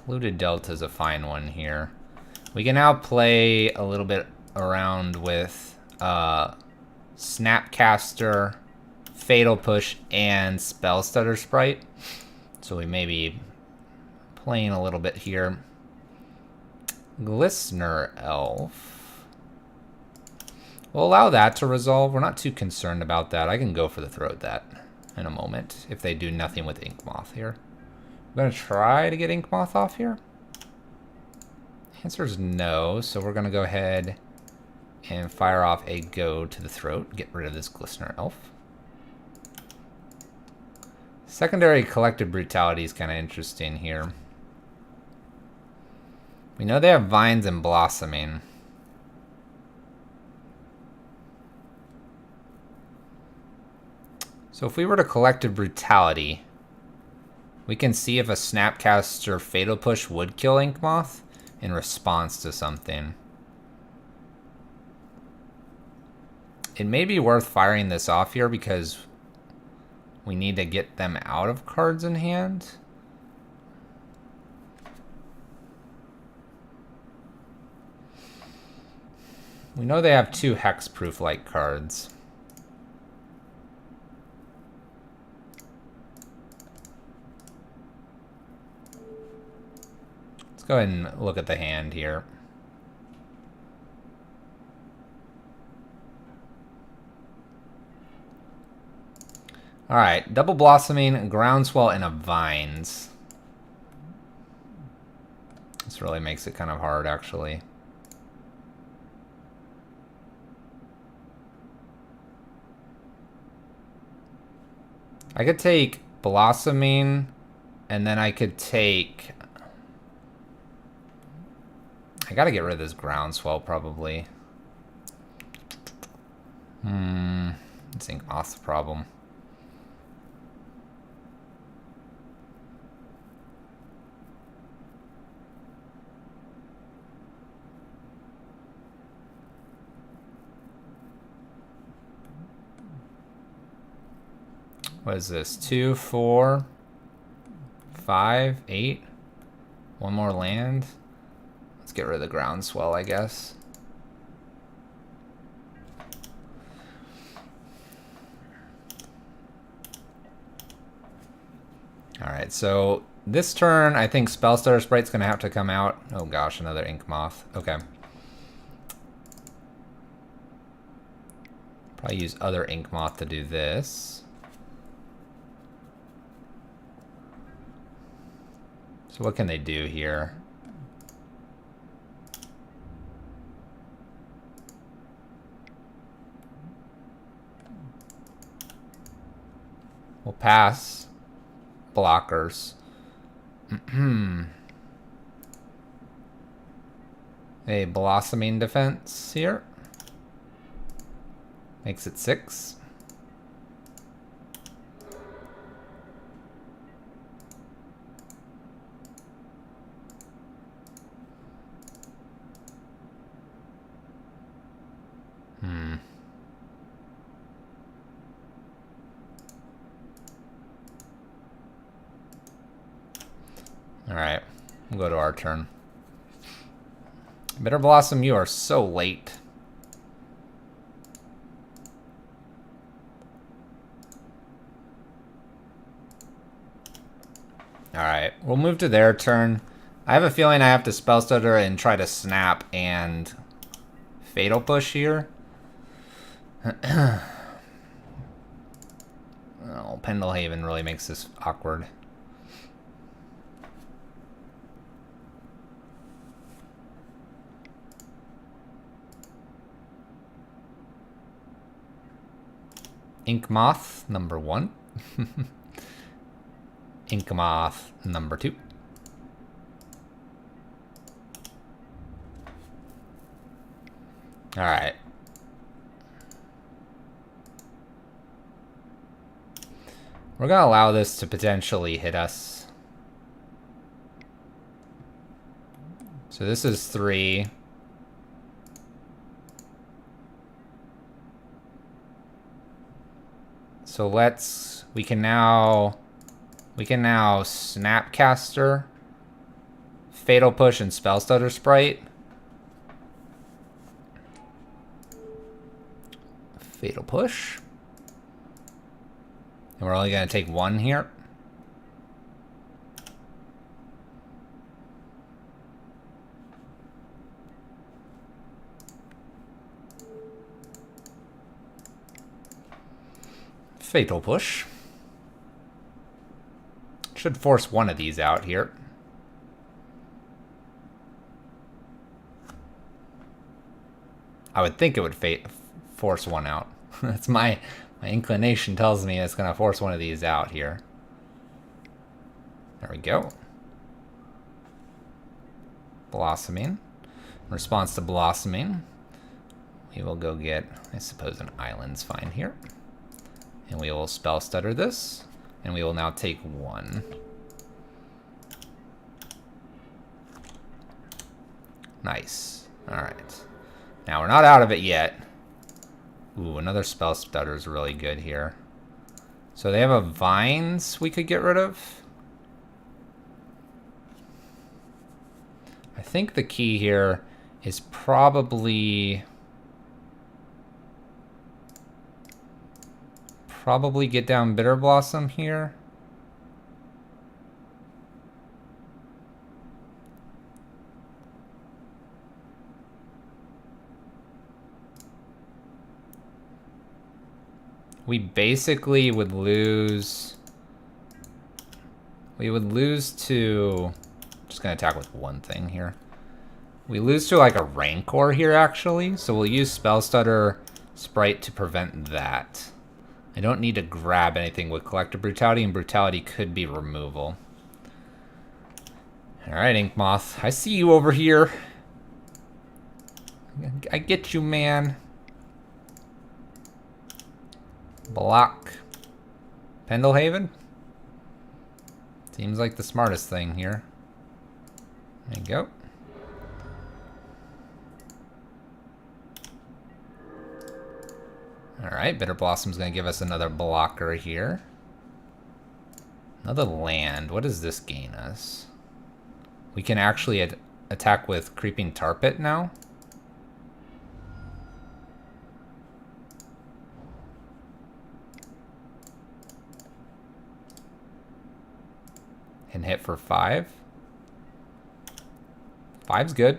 Polluted Delta is a fine one here. We can now play a little bit around with Snapcaster, Fatal Push, and Spellstutter Sprite. So we may be playing a little bit here. Glistener Elf. We'll allow that to resolve. We're not too concerned about that. I can go for the throat that in a moment if they do nothing with Inkmoth here. I'm gonna try to get Ink Moth off here. Answer is no, so we're gonna go ahead and fire off a Go to the Throat, get rid of this Glistener Elf. Secondary Collective Brutality is kind of interesting here. We know they have Vines and Blossoming. So if we were to Collective Brutality, we can see if a Snapcaster Fatal Push would kill Ink Moth in response to something. It may be worth firing this off here because we need to get them out of cards in hand. We know they have 2 hexproof-like cards. Let's go ahead and look at the hand here. Alright, Double Blossoming, Groundswell, and a Vines. This really makes it kind of hard, actually. I could take Blossoming, and then I could take... I gotta get rid of this Groundswell, probably. It's Ink Moth's the problem. What is this? 2, 4, 5, 8. One more land. Let's get rid of the Groundswell, I guess. Alright, so this turn, I think Spellstutter Sprite's going to have to come out. Oh gosh, another Ink Moth. Okay. Probably use other Ink Moth to do this. So what can they do here? We'll pass. Blockers. A Blossoming Defense here. Makes it 6. Alright, we'll go to our turn. Bitter Blossom, you are so late. Alright, we'll move to their turn. I have a feeling I have to Spellstutter and try to Snap and Fatal Push here. Oh, Pendlehaven really makes this awkward. Ink Moth, number 1. Ink Moth, number 2. Alright. We're going to allow this to potentially hit us. So this is 3. So we can now Snapcaster, Fatal Push, and Spellstutter Sprite. Fatal Push. And we're only going to take 1 here. Fatal Push. Should force one of these out here. I would think it would force one out. That's my inclination tells me it's going to force one of these out here. There we go. Blossoming. In response to blossoming, we will go get, I suppose, an island's fine here. And we will spell stutter this. And we will now take one. Nice. Alright. Now we're not out of it yet. Ooh, another spell stutter is really good here. So they have a vines we could get rid of. I think the key here is probably get down Bitter Blossom here. We basically would lose. We would lose to. Just gonna attack with one thing here. We lose to like a Rancor here actually, so we'll use Spell Stutter Sprite to prevent that. I don't need to grab anything with Collective Brutality, and Brutality could be removal. Alright, Ink Moth. I see you over here. I get you, man. Block. Pendelhaven? Seems like the smartest thing here. There you go. Alright, Bitter Blossom's gonna give us another blocker here. Another land. What does this gain us? We can actually attack with Creeping Tar Pit now. And hit for 5. 5's good.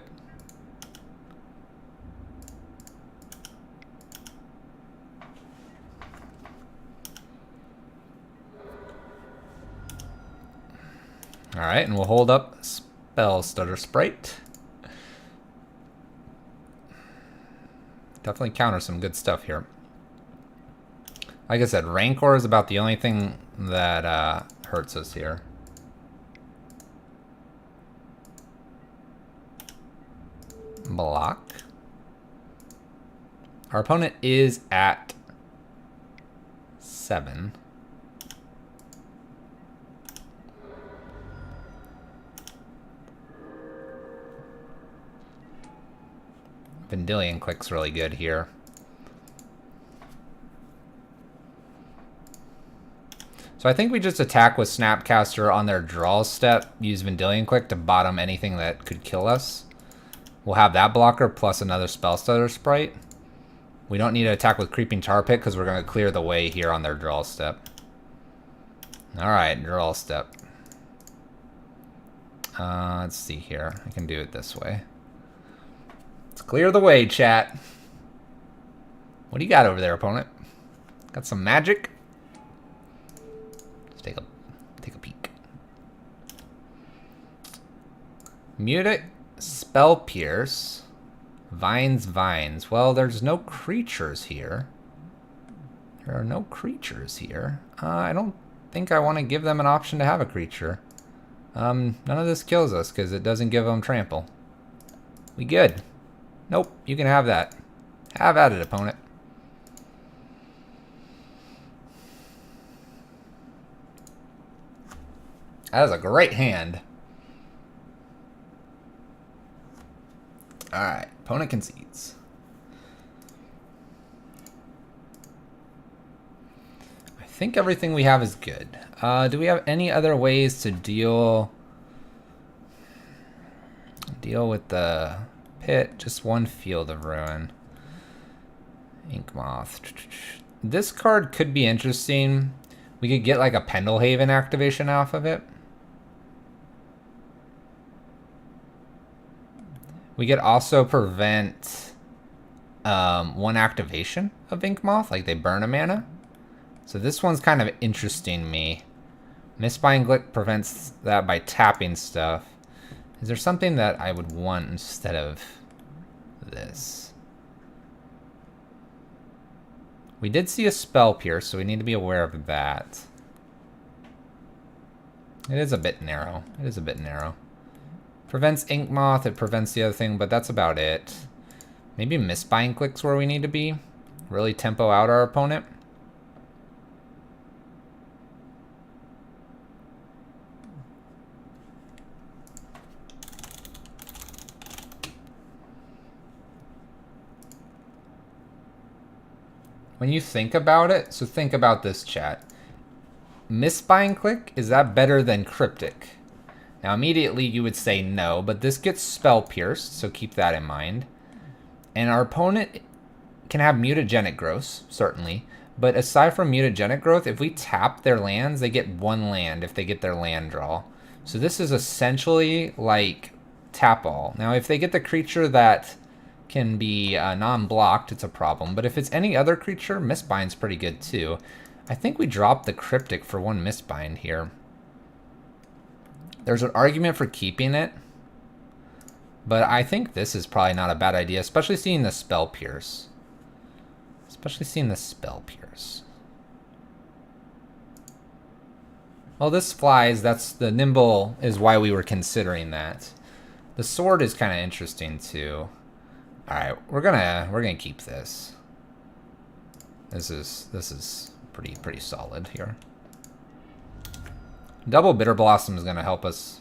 Alright, and we'll hold up Spell Stutter Sprite. Definitely counter some good stuff here. Like I said, Rancor is about the only thing that hurts us here. Block. Our opponent is at 7. Vendilion Click's really good here. So I think we just attack with Snapcaster on their draw step, use Vendilion Click to bottom anything that could kill us. We'll have that blocker plus another Spell Stutter Sprite. We don't need to attack with Creeping Tar Pit because we're going to clear the way here on their draw step. Alright, draw step. Let's see here. I can do it this way. Let's clear the way, chat. What do you got over there, opponent? Got some magic? Let's take a peek. Mutic, Spell Pierce, Vines. Well, there's no creatures here. There are no creatures here. I don't think I want to give them an option to have a creature. None of this kills us because it doesn't give them trample. We good. Nope, you can have that. Have at it, opponent. That is a great hand. Alright, opponent concedes. I think everything we have is good. Do we have any other ways to deal with the pit? Just one Field of Ruin. Ink Moth. This card could be interesting. We could get like a Pendelhaven activation off of it. We could also prevent one activation of Ink Moth, like they burn a mana. So this one's kind of interesting me. Mistbind Glick prevents that by tapping stuff. Is there something that I would want instead of this? We did see a spell pierce, so we need to be aware of that. It is a bit narrow. It is a bit narrow. Prevents Ink Moth, it prevents the other thing, but that's about it. Maybe Mistbind Glick's where we need to be. Really tempo out our opponent. When you think about it, so think about this, chat. Mistbind Glick, is that better than Cryptic? Now immediately you would say no, but this gets spell pierced, so keep that in mind. And our opponent can have mutagenic growth, certainly. But aside from mutagenic growth, if we tap their lands, they get 1 land if they get their land draw. So this is essentially like tap all. Now if they get the creature that can be non-blocked, it's a problem. But if it's any other creature, Mistbind's pretty good too. I think we dropped the Cryptic for 1 Mistbind here. There's an argument for keeping it, but I think this is probably not a bad idea, especially seeing the Spell Pierce. Especially seeing the Spell Pierce. Well, this flies. That's the Nimble is why we were considering that. The Sword is kind of interesting too. All right, we're gonna keep this. This is pretty solid here. Double Bitter Blossom is gonna help us.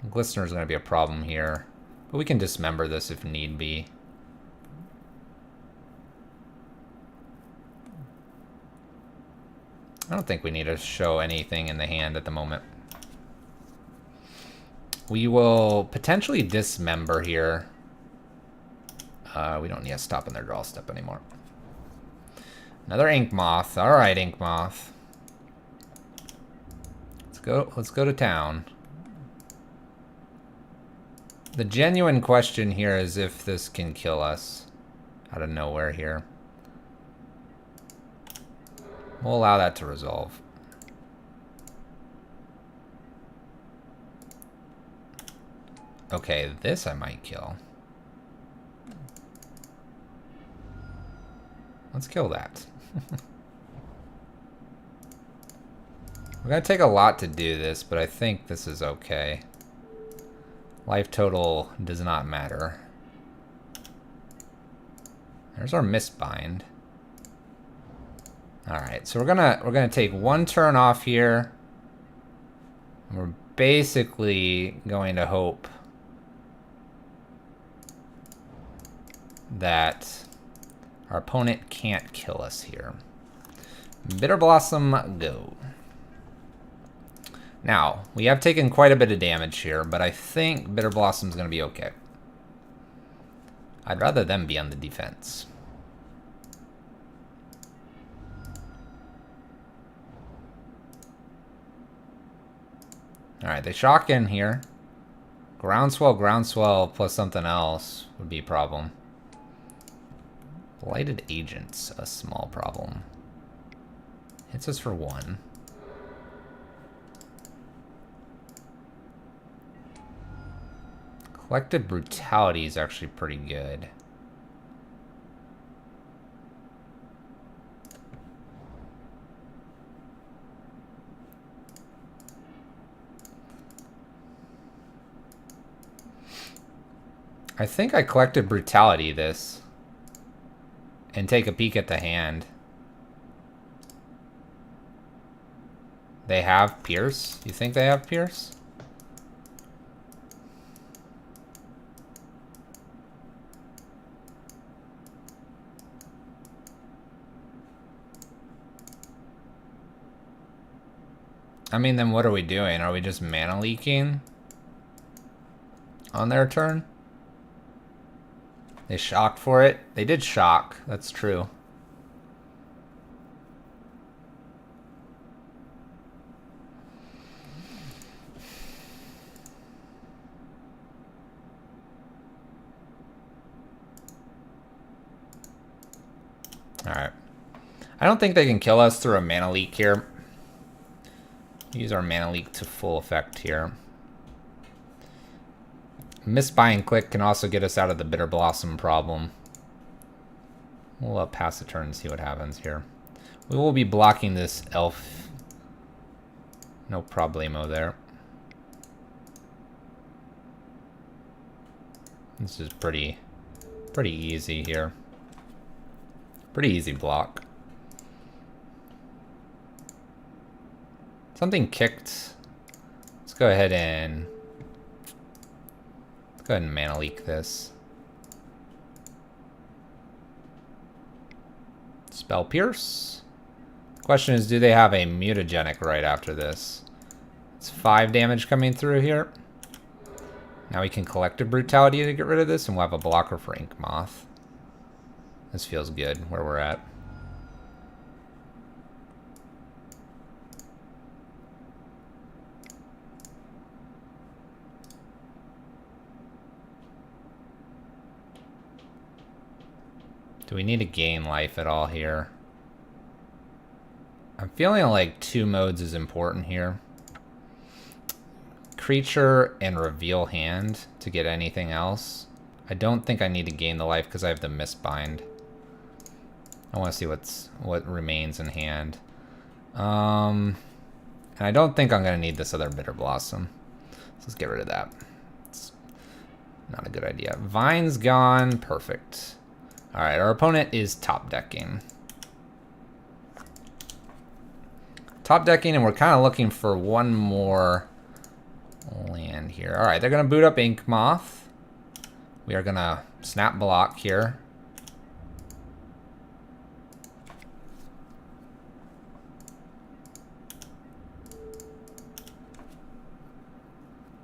Glistener is gonna be a problem here, but we can dismember this if need be. I don't think we need to show anything in the hand at the moment. We will potentially dismember here. We don't need to stop in their draw step anymore. Another Ink Moth. All right, Ink Moth. Let's go to town. The genuine question here is if this can kill us out of nowhere here. We'll allow that to resolve. Okay, this I might kill. Let's kill that. We're gonna take a lot to do this, but I think this is okay. Life total does not matter. There's our Mistbind. All right, so we're gonna take 1 turn off here. And we're basically going to hope that our opponent can't kill us here. Bitter Blossom, go. Now, we have taken quite a bit of damage here, but I think Bitter Blossom's gonna be okay. I'd rather them be on the defense. All right, they shock in here. Groundswell plus something else would be a problem. Blighted Agent's a small problem. Hits us for 1. Collective Brutality is actually pretty good. I think I Collective Brutality this. And take a peek at the hand. They have Pierce? You think they have Pierce? I mean, then what are we doing? Are we just mana leaking on their turn? They shocked for it. They did shock. That's true. All right. I don't think they can kill us through a mana leak here. Use our mana leak to full effect here. Misbuying click can also get us out of the Bitter Blossom problem. We'll pass the turn and see what happens here. We will be blocking this elf. No problemo there. This is pretty easy here. Pretty easy block. Something kicked. Let's go ahead and mana leak this. Spell Pierce. The question is, do they have a mutagenic right after this? It's 5 damage coming through here. Now we can Collective Brutality to get rid of this, and we'll have a blocker for Ink Moth. This feels good where we're at. Do we need to gain life at all here? I'm feeling like 2 modes is important here. Creature and reveal hand to get anything else. I don't think I need to gain the life because I have the Mistbind. I want to see what remains in hand. And I don't think I'm going to need this other Bitter Blossom. So let's get rid of that. It's not a good idea. Vine's gone. Perfect. Alright, our opponent is top decking. Top decking, and we're kind of looking for one more land here. Alright, they're going to boot up Ink Moth. We are going to snap block here.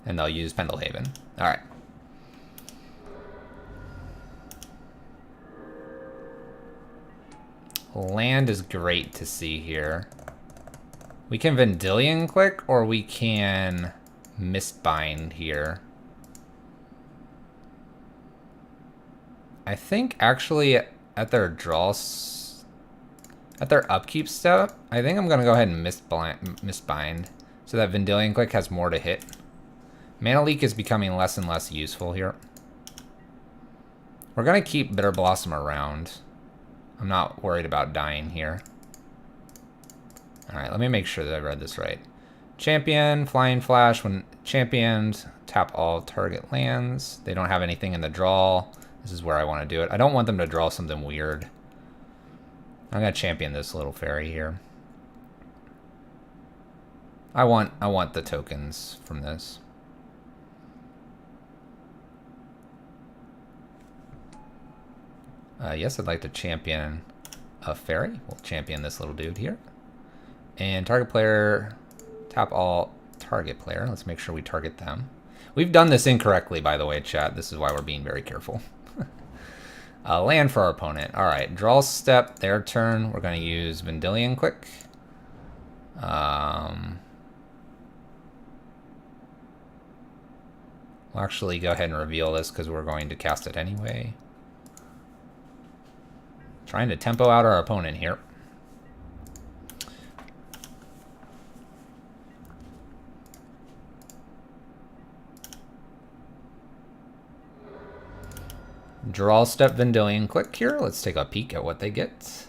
And they'll use Pendelhaven. Alright. Land is great to see here. We can Vendilion click, or we can Mistbind here. I think actually at their at their upkeep step, I think I'm gonna go ahead and Mistbind so that Vendilion click has more to hit. Mana leak is becoming less and less useful here. We're gonna keep Bitter Blossom around. I'm not worried about dying here. Alright, let me make sure that I read this right. Champion, Flying Flash. When championed, tap all target lands. They don't have anything in the draw. This is where I want to do it. I don't want them to draw something weird. I'm going to champion this little fairy here. I want the tokens from this. Yes, I'd like to champion a fairy. We'll champion this little dude here. And target player, tap all target player. Let's make sure we target them. We've done this incorrectly, by the way, chat. This is why we're being very careful. Land for our opponent. All right, draw step, their turn. We're going to use Vendilion click. We'll actually go ahead and reveal this because we're going to cast it anyway. Trying to tempo out our opponent here. Draw step Vendilion click here. Let's take a peek at what they get.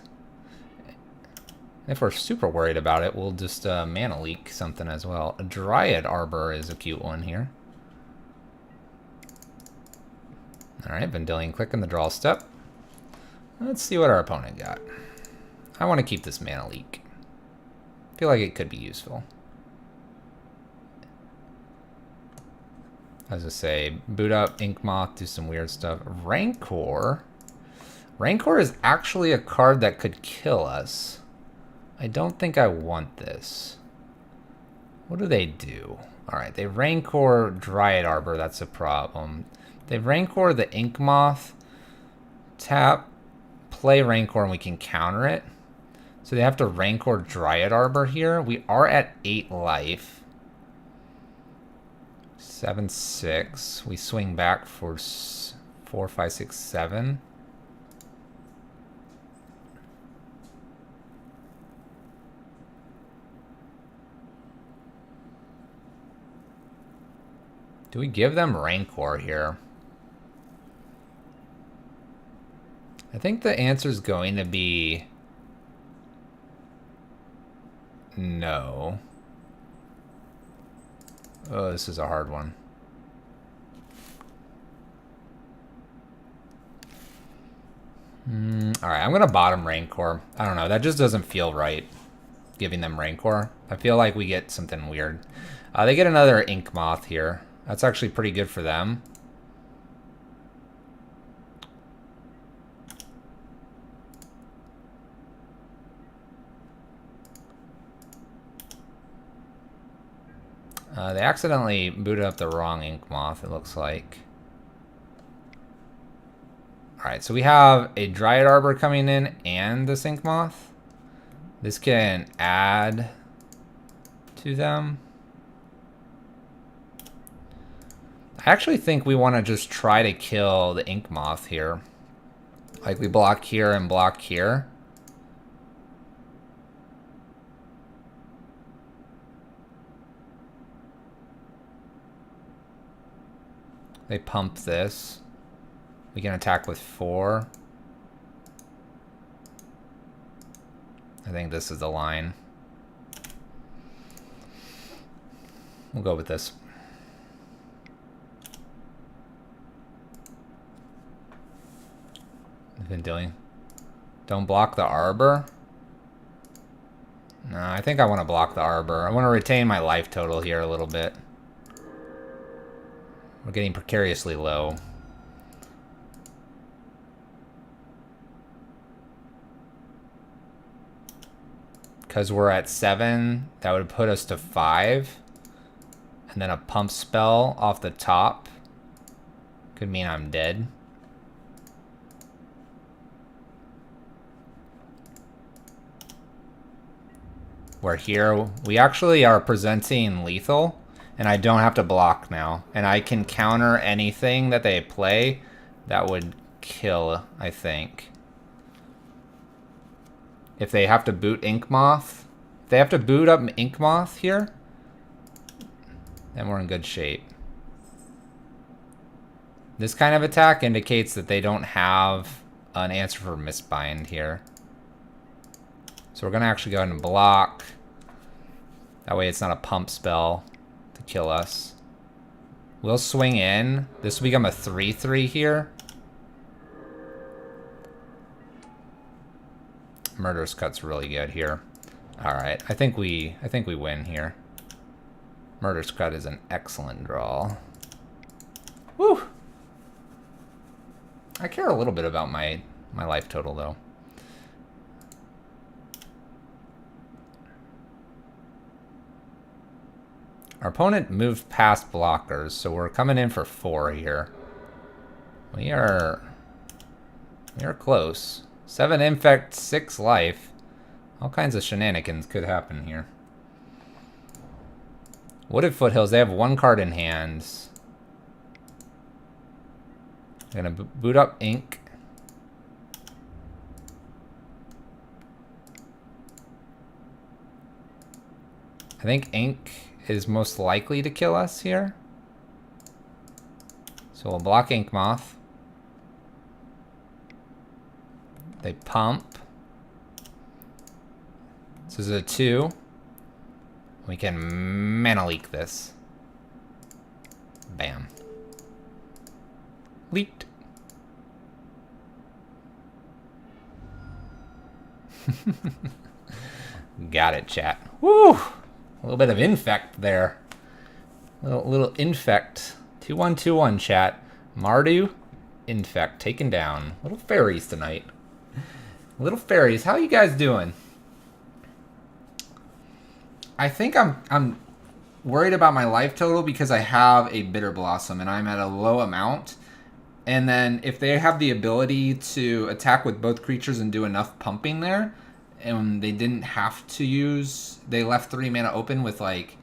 If we're super worried about it, we'll just mana leak something as well. A Dryad Arbor is a cute one here. Alright, Vendilion click in the draw step. Let's see what our opponent got. I want to keep this mana leak. I feel like it could be useful. As I say, boot up Ink Moth, do some weird stuff. Rancor. Rancor is actually a card that could kill us. I don't think I want this. What do they do? Alright, they Rancor Dryad Arbor, that's a problem. They Rancor the Ink Moth, tap, play Rancor, and we can counter it. So they have to Rancor Dryad Arbor here. We are at 8 life. 7/6. We swing back for 4, 5, 6, 7. Do we give them Rancor here? I think the answer is going to be no. Oh, this is a hard one. Alright, I'm going to bottom Rancor. I don't know, that just doesn't feel right, giving them Rancor. I feel like we get something weird. They get another Ink Moth here. That's actually pretty good for them. They accidentally booted up the wrong Ink Moth, it looks like. Alright, so we have a Dryad Arbor coming in and this Ink Moth. This can add to them. I actually think we want to just try to kill the Ink Moth here. Like we block here and block here. They pump this. We can attack with 4. I think this is the line. We'll go with this. Been doing. Don't block the Arbor. No, I think I want to block the Arbor. I want to retain my life total here a little bit. We're getting precariously low. Because we're at 7, that would put us to 5. And then a pump spell off the top could mean I'm dead. We're here. We actually are presenting lethal, and I don't have to block now. And I can counter anything that they play that would kill, I think. If they have to boot Ink Moth, if they have to boot up Ink Moth here, then we're in good shape. This kind of attack indicates that they don't have an answer for Mistbind here. So we're going to actually go ahead and block. That way it's not a pump spell to kill us. We'll swing in. This will become a 3/3 here. Murderous Cut's really good here. Alright, I think we win here. Murderous Cut is an excellent draw. Woo! I care a little bit about my life total though. Our opponent moved past blockers, so we're coming in for 4 here. We are close. 7 Infect, 6 life. All kinds of shenanigans could happen here. Wooded Foothills, they have 1 card in hand. I'm gonna boot up Ink. I think Ink is most likely to kill us here. So we'll block Ink Moth. They pump. This is a 2. We can mana leak this. Bam. Leaked. Got it, chat. Woo! A little bit of Infect there. Little Infect. 2-1-2-1, chat. Mardu, Infect, taken down. Little Faeries tonight. Little Faeries, how you guys doing? I think I'm worried about my life total because I have a Bitter Blossom and I'm at a low amount. And then if they have the ability to attack with both creatures and do enough pumping there, and they didn't have to use, they left 3 mana open with like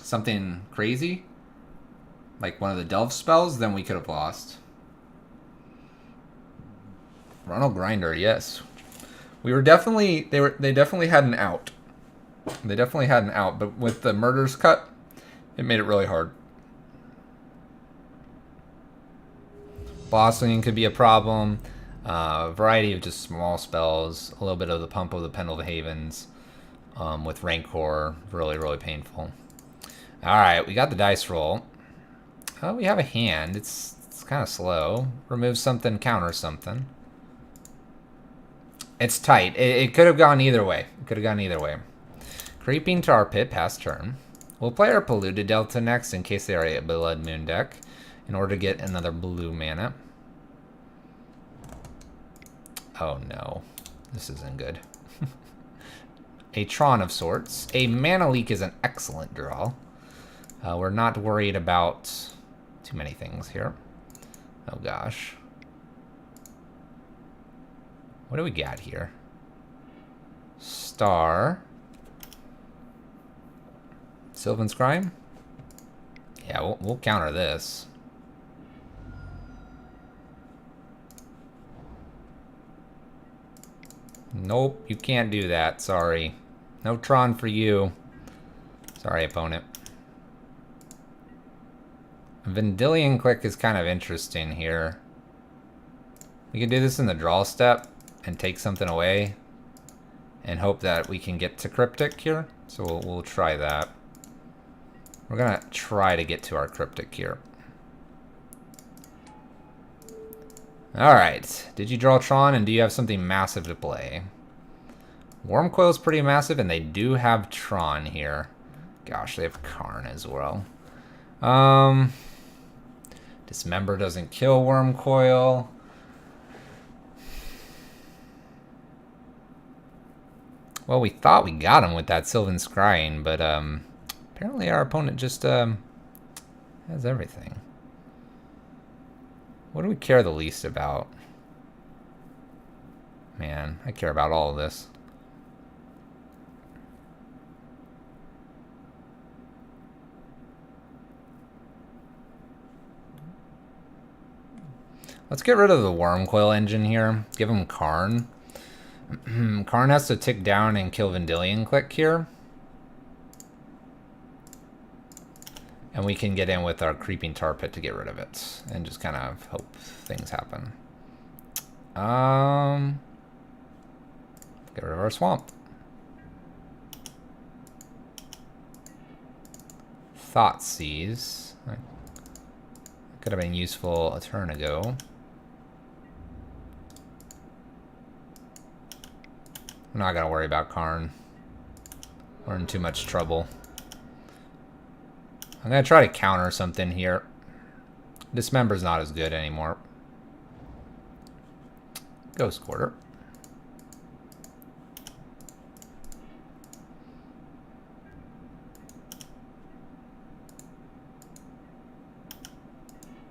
something crazy, like one of the Delve spells, then we could have lost. Ronald Grinder, yes. We were definitely, they definitely had an out. They definitely had an out, but with the Murderous Cut, it made it really hard. Blossoming could be a problem. A variety of just small spells. A little bit of the Pump of the Pendled Havens. With Rancor. Really, really painful. Alright, we got the dice roll. Oh, we have a hand. It's kind of slow. Remove something, counter something. It's tight. It could have gone either way. It could have gone either way. Creeping Tar Pit, pass turn. We'll play our Polluted Delta next in case they are a Blood Moon deck in order to get another blue mana. Oh no. This isn't good. A Tron of sorts. A Mana Leak is an excellent draw. We're not worried about too many things here. Oh gosh. What do we got here? Star. Sylvan Scrying? Yeah, we'll counter this. Nope, you can't do that. Sorry. No Tron for you. Sorry, opponent. Vendilion Click is kind of interesting here. We can do this in the draw step and take something away and hope that we can get to Cryptic here. So we'll try that. We're gonna try to get to our Cryptic here. Alright, did you draw Tron and do you have something massive to play? Wormcoil's pretty massive and they do have Tron here. Gosh, they have Karn as well. Dismember doesn't kill Wormcoil. Well, we thought we got him with that Sylvan Scrying, but apparently our opponent just has everything. What do we care the least about? Man, I care about all of this. Let's get rid of the Wormcoil engine here. Give him Karn. Karn has to tick down and kill Vendilion Click here. And we can get in with our Creeping Tar Pit to get rid of it. And just kind of hope things happen. Get rid of our Swamp. Thoughtseize. Could have been useful a turn ago. I'm not gonna worry about Karn. We're in too much trouble. I'm gonna try to counter something here. Dismember's not as good anymore. Ghost Quarter.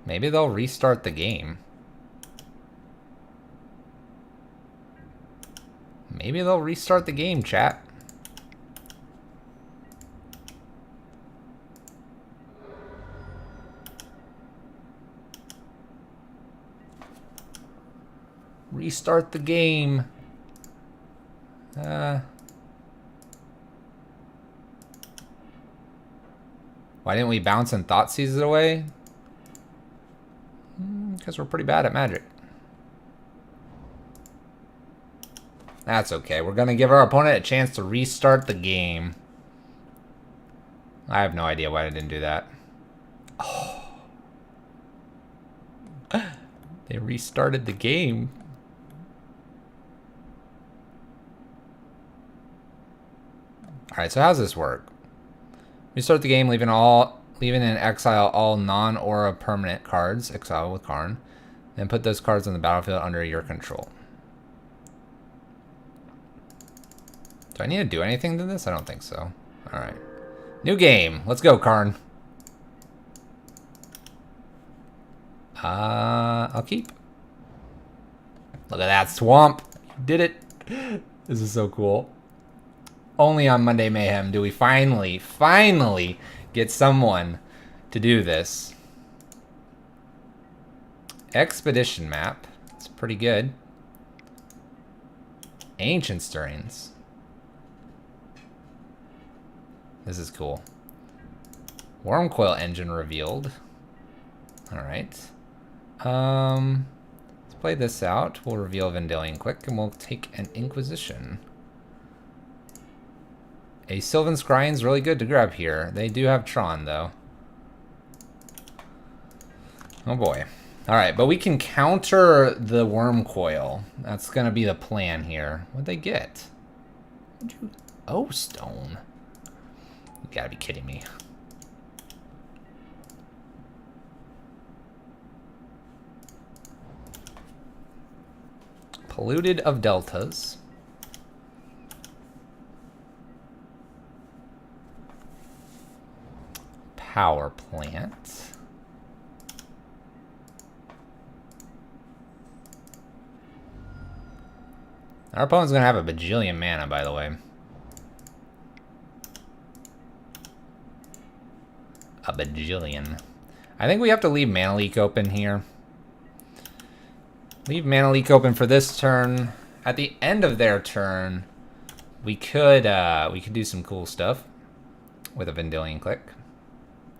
Maybe they'll restart the game. Maybe they'll restart the game, chat. Restart the game. Why didn't we bounce and Thoughtseize it away? Because we're pretty bad at Magic. That's okay. We're going to give our opponent a chance to restart the game. I have no idea why I didn't do that. Oh. They restarted the game. Alright, so how's this work? Restart the game, leaving in exile all non-aura permanent cards, exile with Karn, then put those cards on the battlefield under your control. Do I need to do anything to this? I don't think so. Alright. New game. Let's go, Karn. I'll keep. Look at that swamp. You did it. This is so cool. Only on Monday Mayhem do we finally get someone to do this. Expedition map. It's pretty good. Ancient Stirrings. This is cool. Wormcoil engine revealed. Alright. Let's play this out. We'll reveal Vendilion Click, and we'll take an Inquisition. A Sylvan Scrying's really good to grab here. They do have Tron, though. Oh boy. Alright, but we can counter the Worm Coil. That's gonna be the plan here. What'd they get? Oh, stone. You gotta be kidding me. Polluted of Deltas. Power Plant. Our opponent's gonna have a bajillion mana, by the way. A bajillion. I think we have to leave Mana Leak open here. Leave Mana Leak open for this turn. At the end of their turn, we could do some cool stuff with a Vendilion Click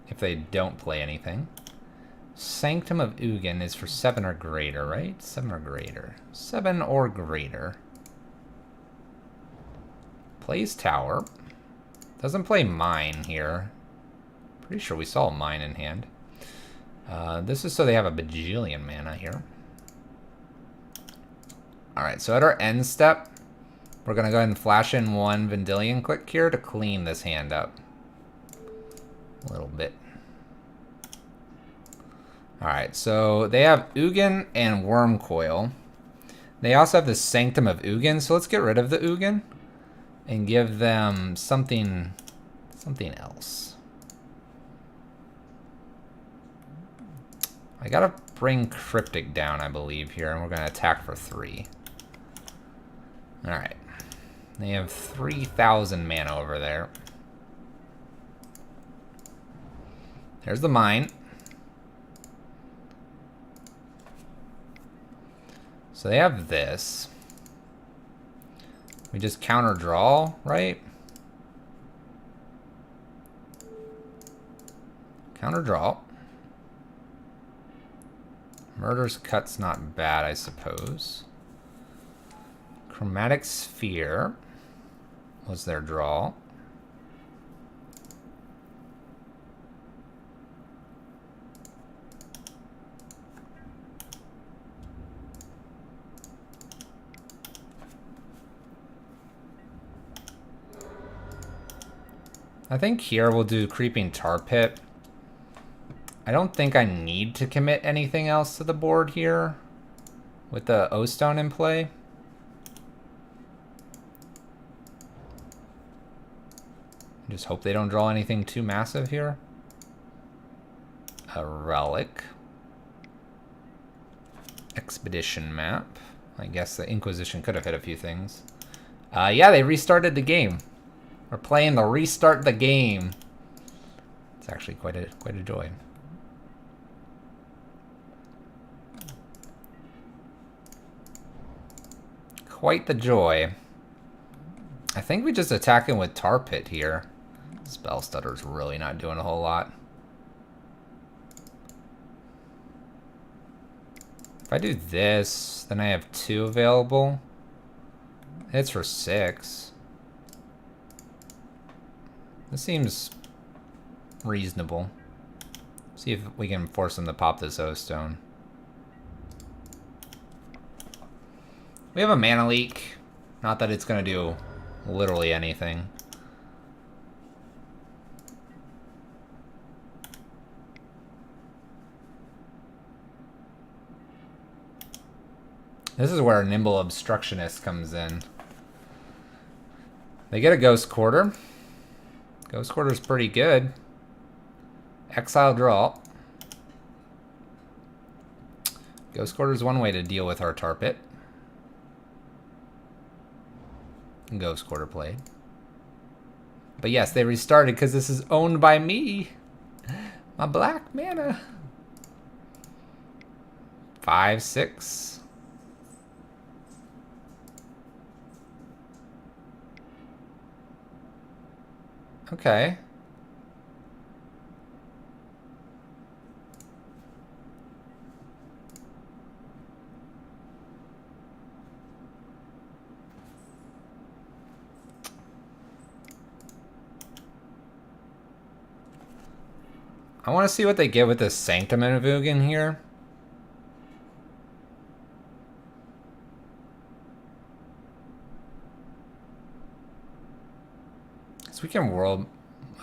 if they don't play anything. Sanctum of Ugin is for 7 or greater, right? 7 or greater. 7 or greater. Plays Tower. Doesn't play Mine here. Pretty sure we saw a Mine in hand. This is so they have a bajillion mana here. Alright, so at our end step, we're going to go ahead and flash in 1 Vendilion Click here to clean this hand up. A little bit. Alright, so they have Ugin and Worm Coil. They also have the Sanctum of Ugin, so let's get rid of the Ugin and give them something else. I gotta bring Cryptic down, I believe, here, and we're gonna attack for 3. Alright. They have 3,000 mana over there. There's the Mine. So they have this. We just counter draw, right? Counter draw. Murder's Cut's not bad, I suppose. Chromatic Sphere was their draw. I think here we'll do Creeping Tar Pit. I don't think I need to commit anything else to the board here with the O-Stone in play. Just hope they don't draw anything too massive here. A Relic. Expedition Map. I guess the Inquisition could have hit a few things. Yeah, they restarted the game. We're playing the Restart the Game. It's actually quite a joy. Quite the joy. I think we just attack him with Tar Pit here. Spell Stutter's really not doing a whole lot. If I do this, then I have 2 available. It's for 6. This seems reasonable. See if we can force him to pop this O-Stone. We have a Mana Leak. Not that it's going to do literally anything. This is where Nimble Obstructionist comes in. They get a Ghost Quarter. Ghost Quarter's pretty good. Exile draw. Ghost Quarter's one way to deal with our Tar Pit. Ghost Quarter played. But yes, they restarted because this is owned by me. My black mana. 5, 6. Okay. I want to see what they get with this Sanctum Invogan here. So we can world...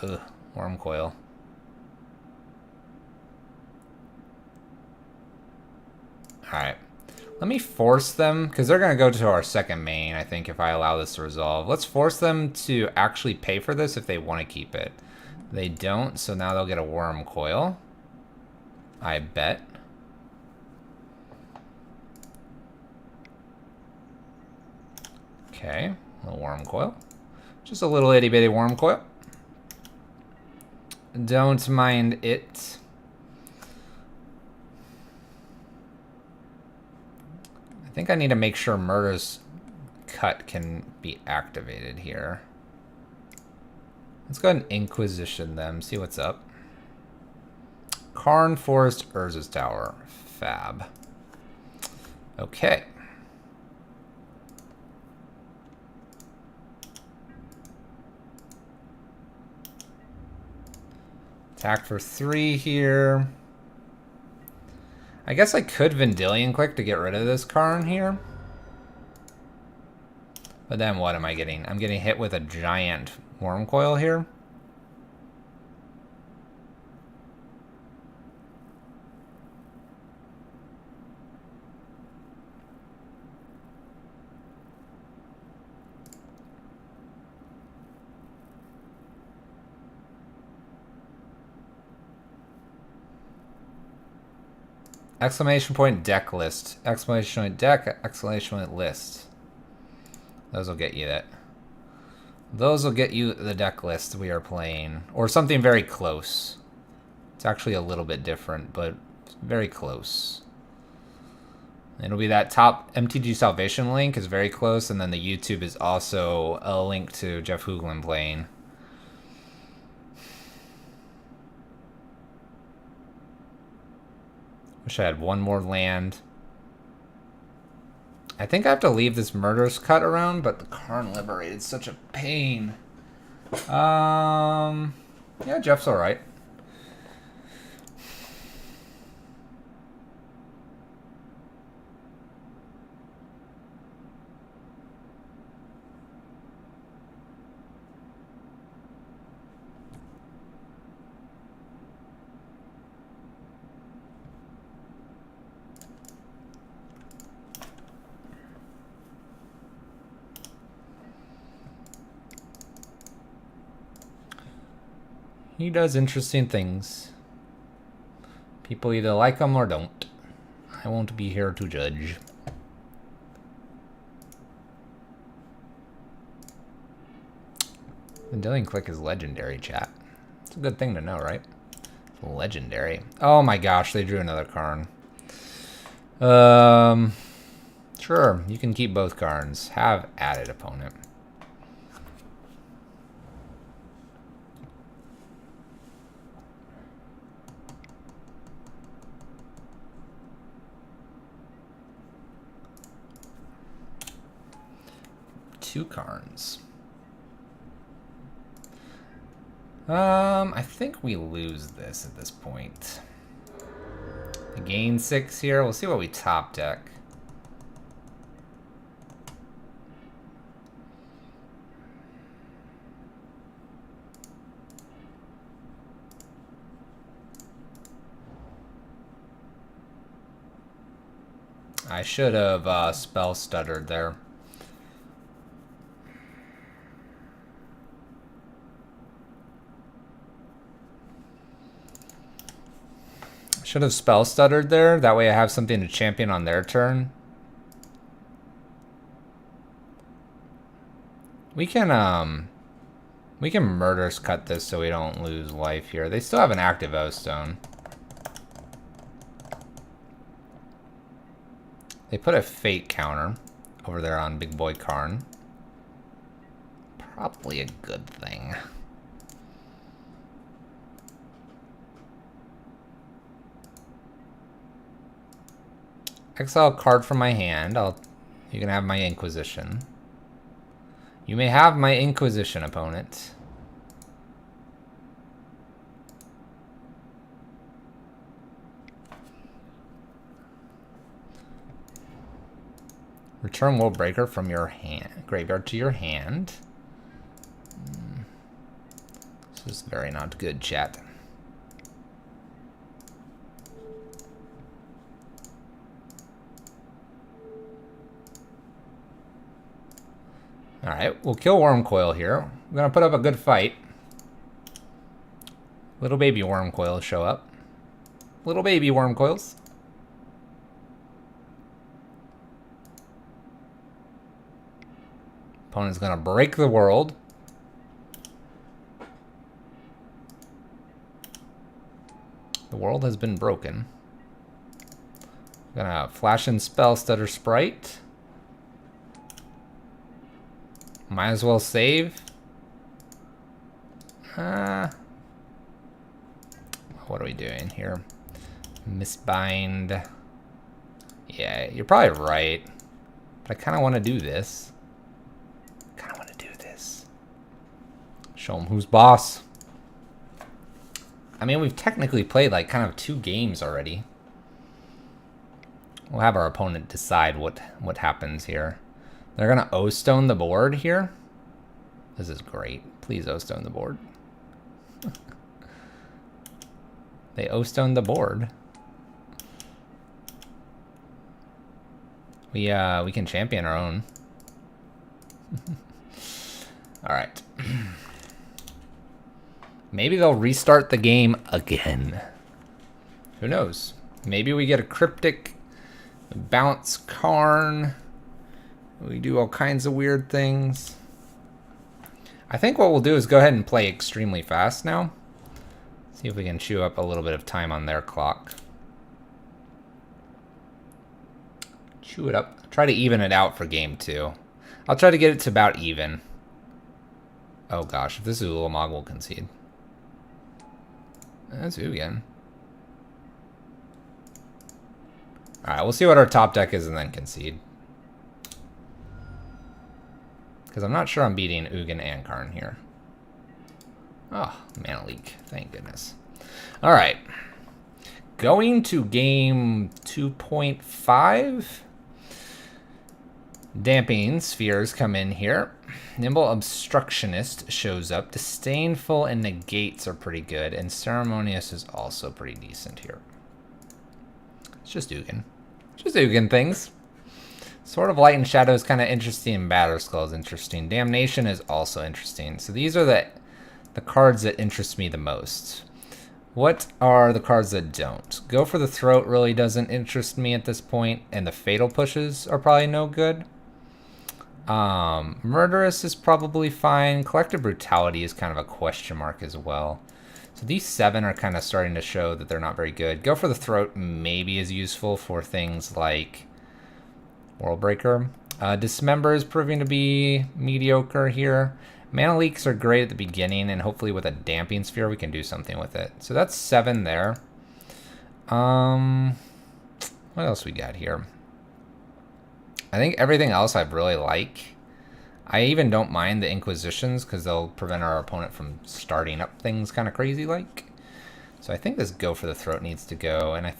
Ugh, Worm Coil. Alright. Let me force them, because they're going to go to our second main, I think, if I allow this to resolve. Let's force them to actually pay for this if they want to keep it. They don't, so now they'll get a Worm Coil. I bet. Okay, a little Worm Coil. Just a little itty bitty Worm Coil. Don't mind it. I think I need to make sure Murder's Cut can be activated here. Let's go ahead and Inquisition them, see what's up. Karn Forest, Urza's Tower. Fab. Okay. Attack for 3 here. I guess I could Vendilion Click to get rid of this Karn here. But then what am I getting? I'm getting hit with a giant Worm Coil here. Exclamation point deck list. Exclamation point deck, exclamation point list. Those will get you that. Those will get you the deck list we are playing. Or something very close. It's actually a little bit different, but very close. It'll be that top MTG Salvation link is very close, and then the YouTube is also a link to Jeff Hoogland playing. Wish I had one more land. I think I have to leave this Murderous Cut around, but the Karn Liberated is such a pain. Yeah, Jeff's alright. He does interesting things. People either like him or don't. I won't be here to judge. Vendilion Click is legendary, chat. It's a good thing to know, right? Legendary. Oh my gosh, they drew another Karn. Sure, you can keep both Karns. Have at it, opponent. Two Karns. I think we lose this at this point. I gain 6 here. We'll see what we top deck. I should have spell stuttered there. Should have spell stuttered there. That way I have something to champion on their turn. We can Murderous Cut this so we don't lose life here. They still have an active O-Stone. They put a Fate counter over there on Big Boy Karn. Probably a good thing. Exile a card from my hand. You can have my Inquisition. You may have my Inquisition, opponent. Return World Breaker from your graveyard to your hand. This is very not good, chat. Alright, we'll kill Wormcoil here. We're gonna put up a good fight. Little baby Wormcoils show up. Little baby Wormcoils. Opponent's gonna break the world. The world has been broken. Gonna flash in spell Stutter Sprite. Might as well save. What are we doing here? Misbind. Yeah, you're probably right. But I kind of want to do this. Show them who's boss. I mean, we've technically played like kind of 2 games already. We'll have our opponent decide what happens here. They're gonna O-stone the board here. This is great. Please O-stone the board. They O-stone the board. We can champion our own. All right. Maybe they'll restart the game again. Who knows? Maybe we get a cryptic, bounce Karn. We do all kinds of weird things. I think what we'll do is go ahead and play extremely fast now. See if we can chew up a little bit of time on their clock. Chew it up. Try to even it out for game 2. I'll try to get it to about even. Oh gosh, if this is Ulamog, we'll concede. That's Ugin. Alright, we'll see what our top deck is and then concede. Because I'm not sure I'm beating Ugin and Karn here. Oh, mana leak. Thank goodness. Alright. Going to game 2.5. Damping spheres come in here. Nimble Obstructionist shows up. Disdainful and Negates are pretty good. And Ceremonious is also pretty decent here. It's just Ugin. Just Ugin things. Sword of Light and Shadow is kind of interesting. Batterskull is interesting. Damnation is also interesting. So these are the cards that interest me the most. What are the cards that don't? Go for the Throat really doesn't interest me at this point. And the Fatal Pushes are probably no good. Murderous is probably fine. Collective Brutality is kind of a question mark as well. So these 7 are kind of starting to show that they're not very good. Go for the Throat maybe is useful for things like World Breaker. Dismember is proving to be mediocre here. Mana Leaks are great at the beginning, and hopefully with a Damping Sphere we can do something with it. So that's 7 there. What else we got here? I think everything else I really like. I even don't mind the Inquisitions because they'll prevent our opponent from starting up things kind of crazy like. So I think this Go for the Throat needs to go, and I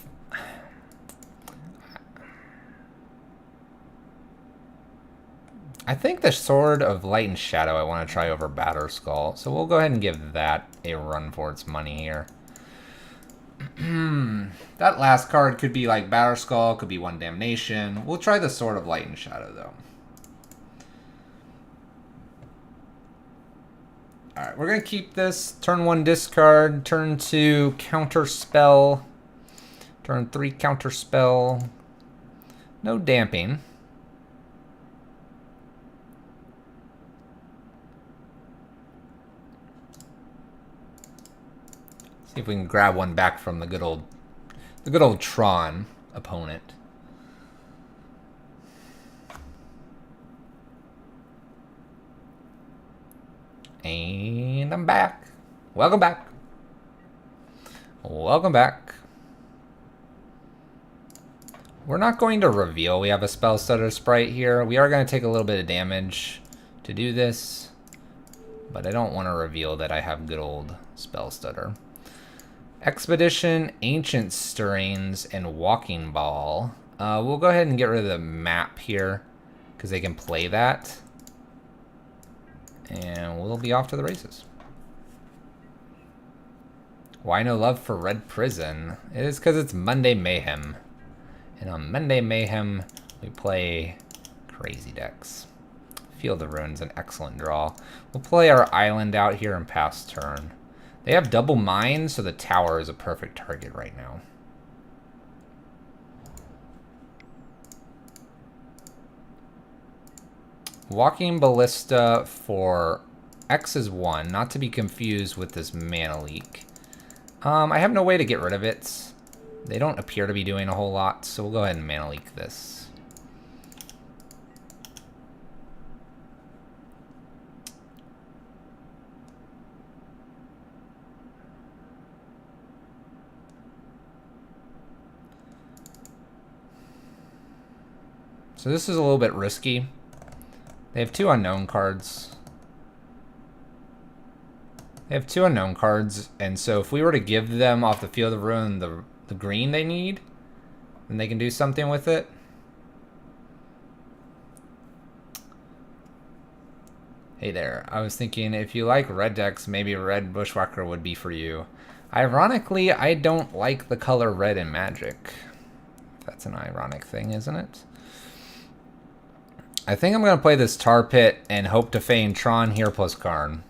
think the Sword of Light and Shadow I want to try over Batterskull. So we'll go ahead and give that a run for its money here. That last card could be like Batterskull, could be one Damnation. We'll try the Sword of Light and Shadow though. Alright, we're going to keep this. Turn 1 discard, turn 2 counter spell, turn 3 counter spell. No damping. See if we can grab one back from the good old Tron opponent. And I'm back. Welcome back. Welcome back. We're not going to reveal we have a Spell Stutter Sprite here. We are going to take a little bit of damage to do this, but I don't want to reveal that I have good old Spell Stutter. Expedition, Ancient Stirrings, and Walking Ball. We'll go ahead and get rid of the map here. because they can play that. And we'll be off to the races. Why no love for Red Prison? It is because it's Monday Mayhem. And on Monday Mayhem, we play crazy decks. Field of Ruin's an excellent draw. We'll play our island out here and pass turn. They have double mines, so the tower is a perfect target right now. Walking Ballista for X is 1, not to be confused with this mana leak. I have no way to get rid of it. They don't appear to be doing a whole lot, so we'll go ahead and mana leak this. So this is a little bit risky. They have 2 unknown cards. They have 2 unknown cards, and so if we were to give them off the Field of Ruin the green they need, then they can do something with it. Hey there, I was thinking if you like red decks, maybe Red Bushwhacker would be for you. Ironically, I don't like the color red in Magic. That's an ironic thing, isn't it? I think I'm going to play this Tar Pit and hope to feign Tron here plus Karn.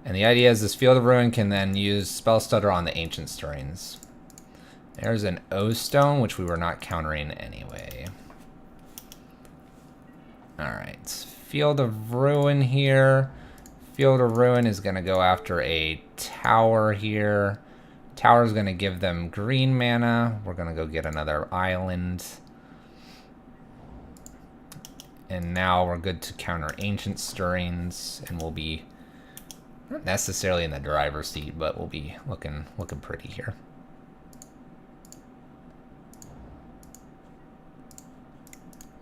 And the idea is this Field of Ruin can then use Spell Stutter on the Ancient Stirrings. There's an O-Stone, which we were not countering anyway. Alright, Field of Ruin here. Field of Ruin is going to go after a tower here. Tower is going to give them green mana. We're going to go get another island. And now we're good to counter Ancient Stirrings, and we'll be not necessarily in the driver's seat, but we'll be looking pretty here.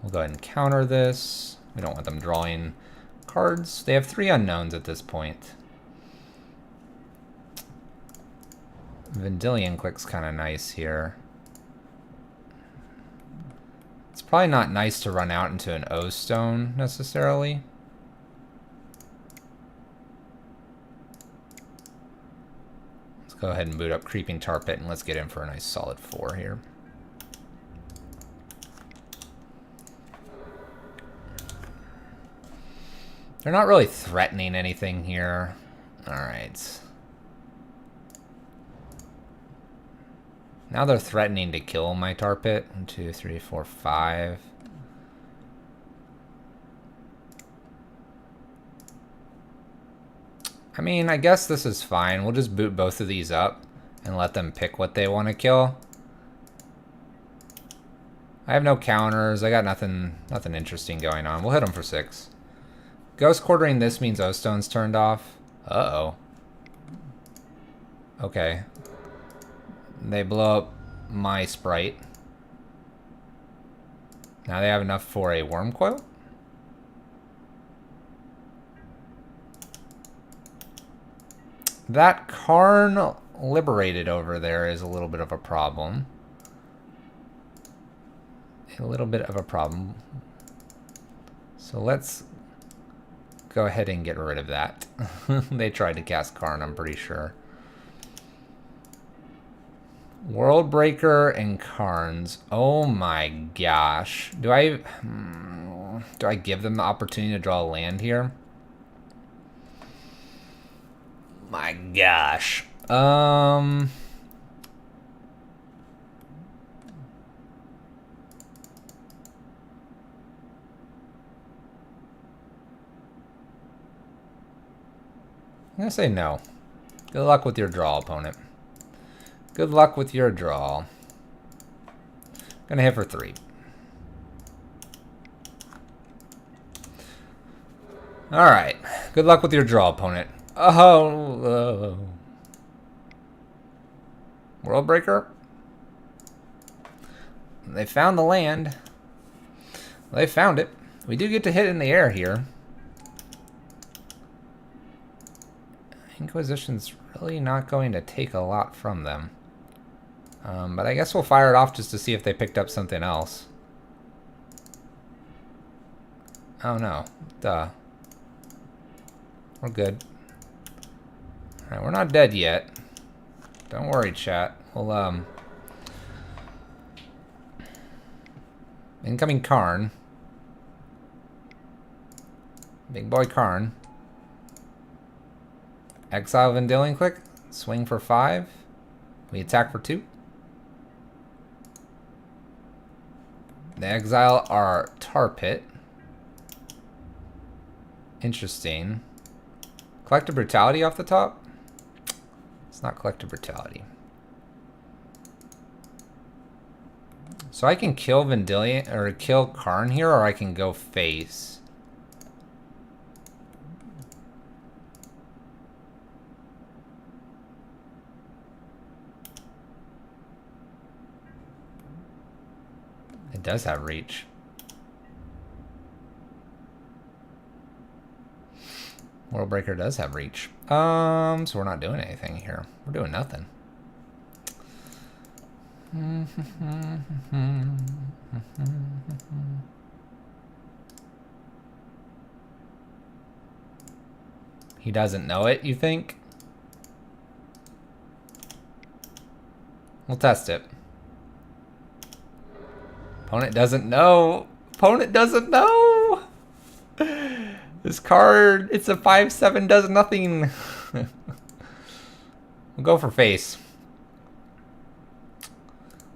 We'll go ahead and counter this. We don't want them drawing cards. They have 3 unknowns at this point. Vendilion Click's kind of nice here. It's probably not nice to run out into an O-Stone, necessarily. Let's go ahead and boot up Creeping Tar Pit, and let's get in for a nice solid 4 here. They're not really threatening anything here. Alright. Now they're threatening to kill my Tar Pit. 1, 2, 3, 4, 5. I mean, I guess this is fine. We'll just boot both of these up and let them pick what they want to kill. I have no counters. I got nothing interesting going on. We'll hit them for 6. Ghost Quartering this means O-Stone's turned off. Uh-oh. Okay. They blow up my Sprite. Now they have enough for a Worm Coil. That Karn Liberated over there is a little bit of a problem. A little bit of a problem. So let's go ahead and get rid of that. They tried to cast Karn, I'm pretty sure. World Breaker and Karns. Oh my gosh. Do I give them the opportunity to draw a land here? My gosh. I'm gonna say no. Good luck with your draw, opponent. Good luck with your draw. Gonna hit for 3. Alright. Good luck with your draw, opponent. Oh. World Breaker. They found the land. They found it. We do get to hit in the air here. Inquisition's really not going to take a lot from them. But I guess we'll fire it off just to see if they picked up something else. Oh no. Duh. We're good. Alright, we're not dead yet. Don't worry, chat. We'll, incoming Karn. Big boy Karn. Exile Vendilion Click. Swing for 5. We attack for 2. They exile our Tar Pit. Interesting. Collective Brutality off the top? It's not Collective Brutality. So I can kill Vendilion, or kill Karn here, or I can go face. It does have reach. World Breaker does have reach. So we're not doing anything here. We're doing nothing. He doesn't know it, you think? We'll test it. Opponent doesn't know. Opponent doesn't know. This card, it's a 5/7, does nothing. We'll go for face.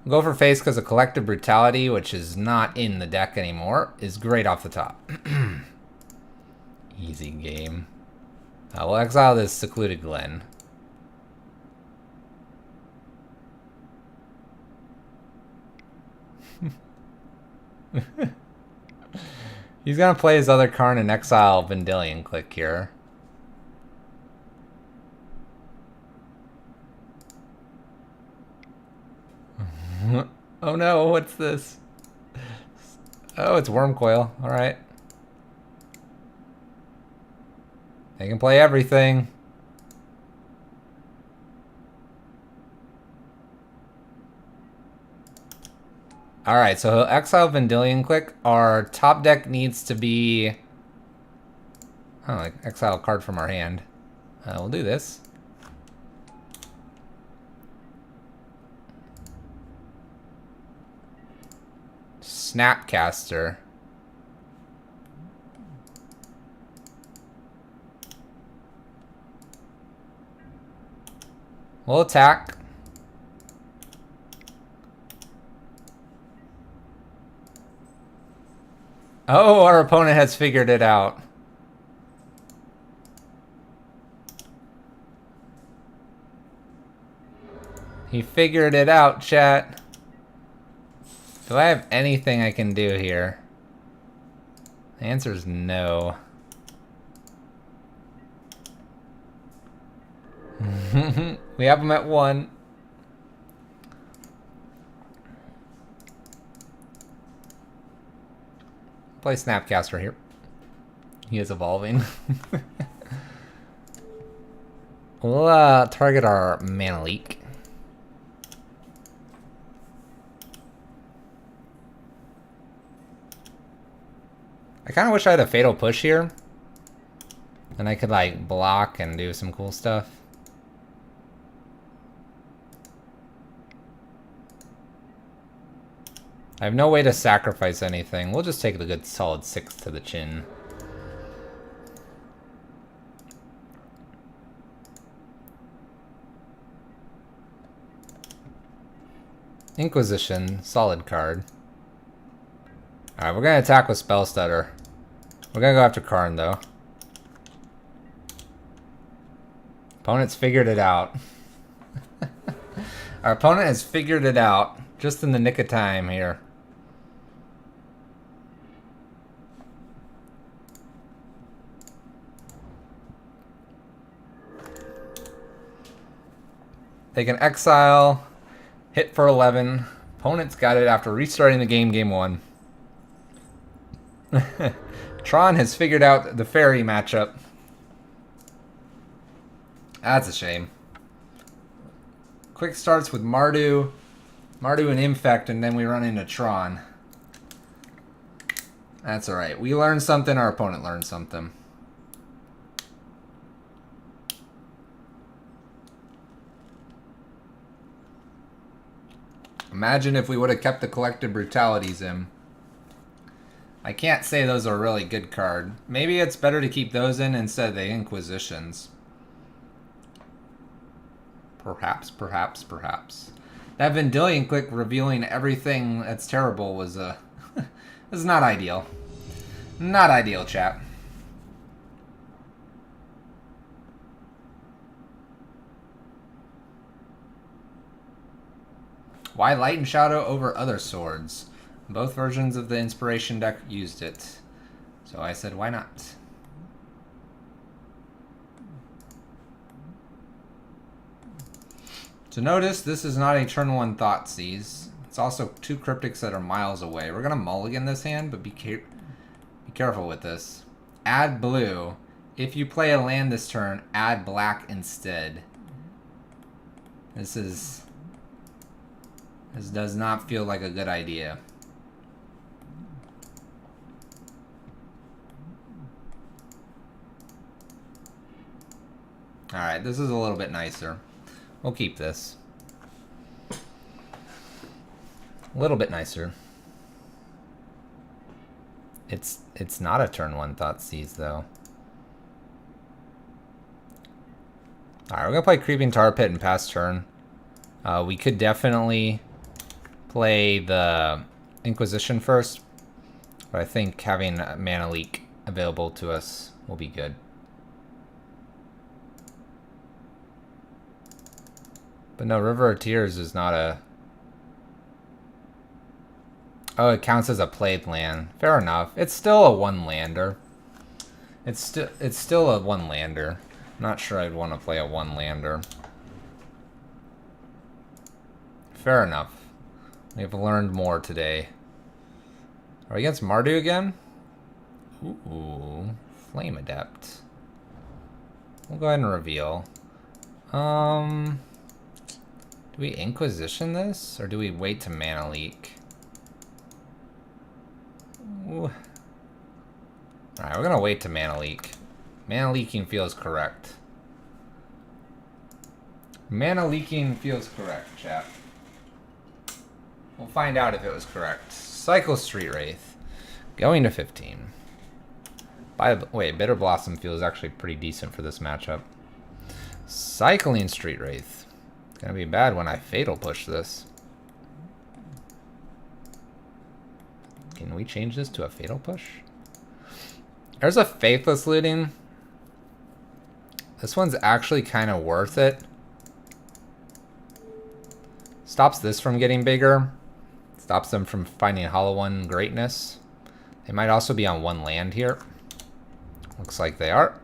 We'll go for face because of Collective Brutality, which is not in the deck anymore, is great off the top. Easy game. We'll exile this Secluded Glen. He's gonna play his other Karn and exile Vendilion Click here. Oh no, what's this? Oh, it's Worm Coil. Alright. They can play everything. Alright, so he'll exile Vendilion Click. Our top deck needs to be... Oh, like exile a card from our hand. We'll do this. Snapcaster. We'll attack. Oh, our opponent has figured it out. He figured it out, chat. Do I have anything I can do here? The answer is no. We have him at 1. Play Snapcaster here. He is evolving. We'll target our Mana Leak. I kind of wish I had a Fatal Push here. And I could like block and do some cool stuff. I have no way to sacrifice anything. We'll just take the good solid 6 to the chin. Inquisition, solid card. Alright, we're gonna attack with Spell Stutter. We're gonna go after Karn though. Opponent's figured it out. Our opponent has figured it out just in the nick of time here. They can exile, hit for 11. Opponent's got it after restarting the game 1. Tron has figured out the fairy matchup. That's a shame. Quick starts with Mardu and Infect, and then we run into Tron. That's alright. We learned something, our opponent learned something. Imagine if we would have kept the collective brutalities in. I can't say those are a really good card. Maybe it's better to keep those in instead of the Inquisitions. Perhaps, perhaps, perhaps. That Vendilion click revealing everything that's terrible was is not ideal. Not ideal, chat. Why Light and Shadow over other swords? Both versions of the Inspiration deck used it. So I said, why not? So notice, this is not a turn 1 Thoughtseize. It's also 2 cryptics that are miles away. We're going to mulligan this hand, but be careful with this. Add blue. If you play a land this turn, add black instead. This does not feel like a good idea. Alright, this is a little bit nicer. We'll keep this. A little bit nicer. It's not a turn 1 Thoughtseize though. Alright, we're gonna play Creeping Tar Pit and pass turn. We could definitely play the Inquisition first, but I think having a Mana Leak available to us will be good. But no, River of Tears is not a... Oh, it counts as a played land. Fair enough. It's still a 1-lander. It's still a 1-lander. I'm not sure I'd want to play a 1-lander. Fair enough. We've learned more today. Are we against Mardu again? Ooh, Flame Adept. We'll go ahead and reveal. Do we Inquisition this? Or do we wait to Mana Leak? Ooh. Alright, we're gonna wait to Mana Leak. Mana Leaking feels correct. Mana Leaking feels correct, chat. We'll find out if it was correct. Cycle Street Wraith. Going to 15. By the way, Bitter Blossom feels actually pretty decent for this matchup. Cycling Street Wraith. It's gonna be bad when I Fatal Push this. Can we change this to a Fatal Push? There's a Faithless Looting. This one's actually kind of worth it. Stops this from getting bigger. Stops them from finding Hollow One greatness. They might also be on 1 land here. Looks like they are.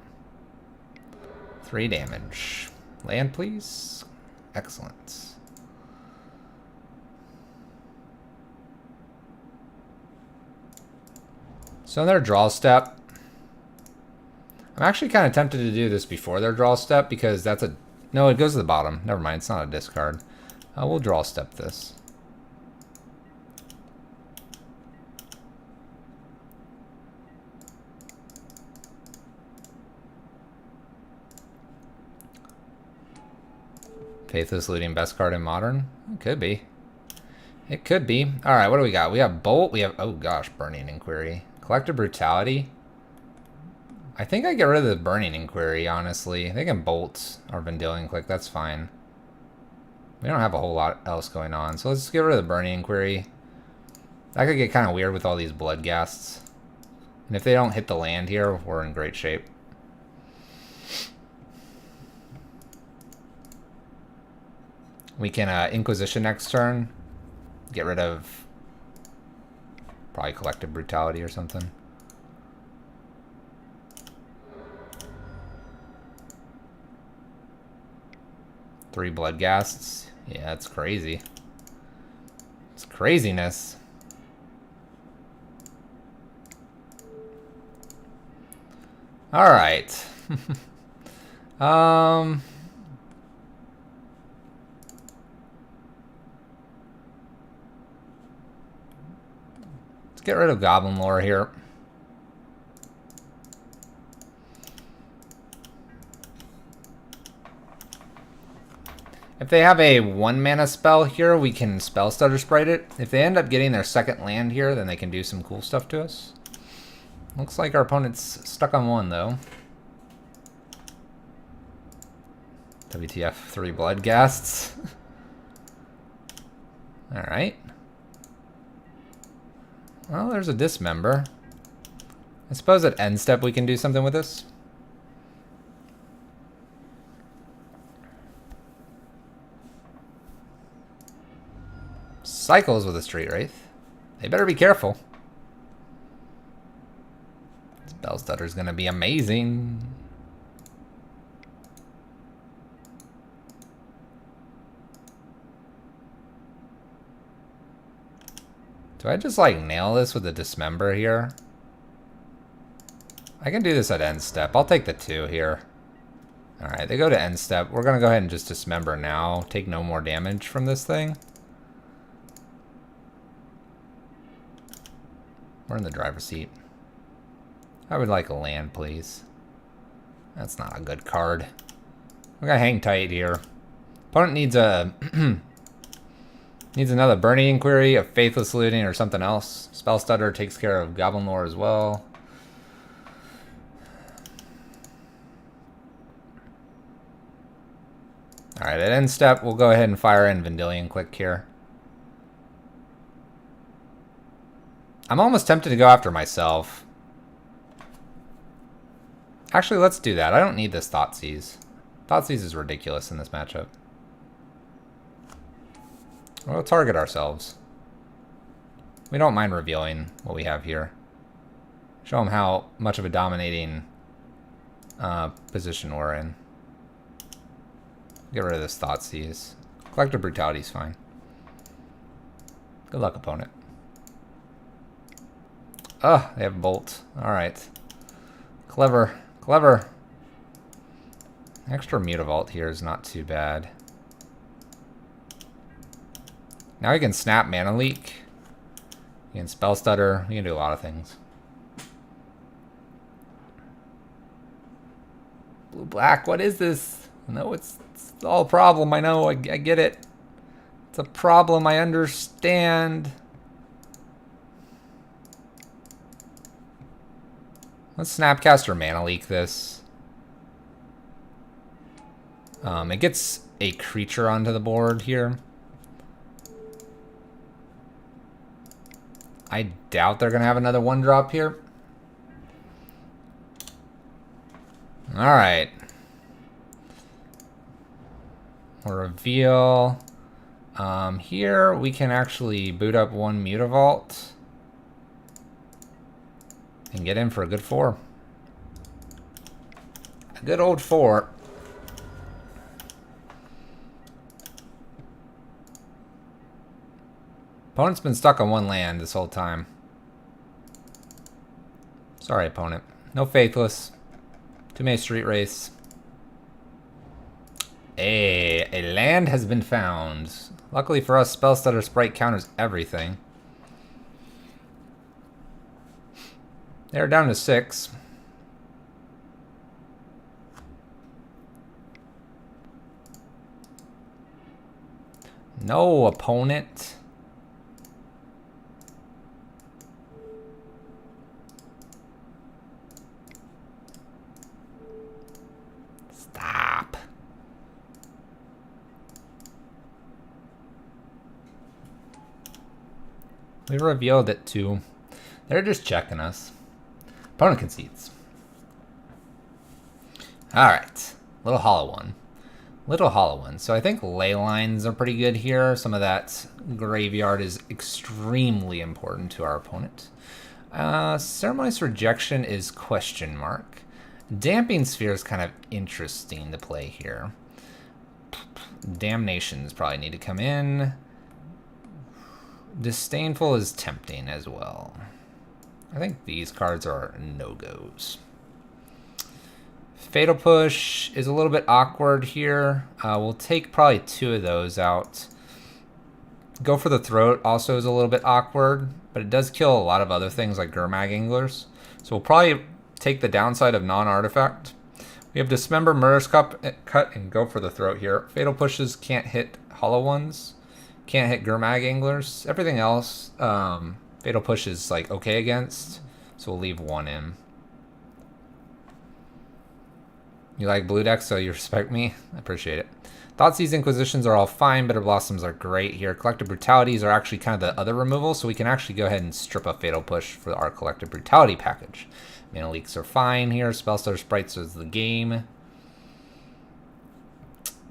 3 damage. Land, please. Excellent. So in their draw step, I'm actually kind of tempted to do this before their draw step because that's a... No, it goes to the bottom. Never mind, it's not a discard. We'll draw step this. Faithless Looting, best card in Modern? It could be. It could be. Alright, what do we got? We have Bolt. We have, oh gosh, Burning Inquiry. Collective Brutality. I think I get rid of the Burning Inquiry, honestly. They can Bolt or Vendilion Click, that's fine. We don't have a whole lot else going on, so let's just get rid of the Burning Inquiry. That could get kind of weird with all these Bloodghasts. And if they don't hit the land here, we're in great shape. We can Inquisition next turn. Get rid of probably Collective Brutality or something. Three Bloodghasts. Yeah, that's crazy. It's craziness. All right. Let's get rid of Goblin Lore here. If they have a 1 mana spell here, we can spell stutter sprite it. If they end up getting their second land here, then they can do some cool stuff to us. Looks like our opponent's stuck on 1 though. WTF, 3 blood ghasts. Alright. Well, there's a dismember. I suppose at end step we can do something with this. Cycles with a Street Wraith. They better be careful. Spell Stutter's gonna be amazing. Do I just like nail this with a dismember here? I can do this at end step. I'll take the 2 here. Alright, they go to end step. We're gonna go ahead and just dismember now. Take no more damage from this thing. We're in the driver's seat. I would like a land, please. That's not a good card. We're gonna hang tight here. Opponent needs a needs another Burning Inquiry, a Faithless Looting, or something else. Spell Stutter takes care of Goblin Lore as well. Alright, at end step, we'll go ahead and fire in Vendilion Click here. I'm almost tempted to go after myself. Actually, let's do that. I don't need this Thoughtseize. Thoughtseize is ridiculous in this matchup. We'll target ourselves. We don't mind revealing what we have here. Show them how much of a dominating position we're in. Get rid of this Thoughtseize. Collective Brutality is fine. Good luck, opponent. Oh, they have Bolt. Alright. Clever. Clever. Extra Mutavault here is not too bad. Now we can snap Mana Leak. You can Spell Stutter. You can do a lot of things. Blue-black, what is this? No, it's all a problem. I know, I get it. It's a problem, I understand. Let's Snapcaster Mana Leak this. It gets a creature onto the board here. I doubt they're going to have another 1-drop here. Alright. We'll reveal. Here we can actually boot up 1 Mutavault. And get in for a good 4. A good old 4. Opponent's been stuck on 1 land this whole time. Sorry, opponent. No Faithless. Too many Street Wraiths. A land has been found. Luckily for us, Spell Stutter Sprite counters everything. They're down to 6. No, opponent. Stop. We revealed it too. They're just checking us. Opponent concedes. Alright. Little hollow one. Little hollow one. So I think ley lines are pretty good here. Some of that graveyard is extremely important to our opponent. Ceremonious Rejection is question mark. Damping Sphere is kind of interesting to play here. Damnations probably need to come in. Disdainful is tempting as well. I think these cards are no-goes. Fatal Push is a little bit awkward here. We'll take probably 2 of those out. Go for the Throat also is a little bit awkward, but it does kill a lot of other things like Gurmag Anglers. So we'll probably take the downside of non-artifact. We have Dismember, Murderous Cut, and Go for the Throat here. Fatal Pushes can't hit Hollow Ones. Can't hit Gurmag Anglers. Everything else, Fatal Push is like okay against. So we'll leave one in. You like blue decks, so you respect me? I appreciate it. Thoughtseize Inquisitions are all fine. Bitter Blossoms are great here. Collective Brutalities are actually kind of the other removal, so we can actually go ahead and strip a Fatal Push for our Collective Brutality package. Mana Leaks are fine here. Spellstar Sprites is the game.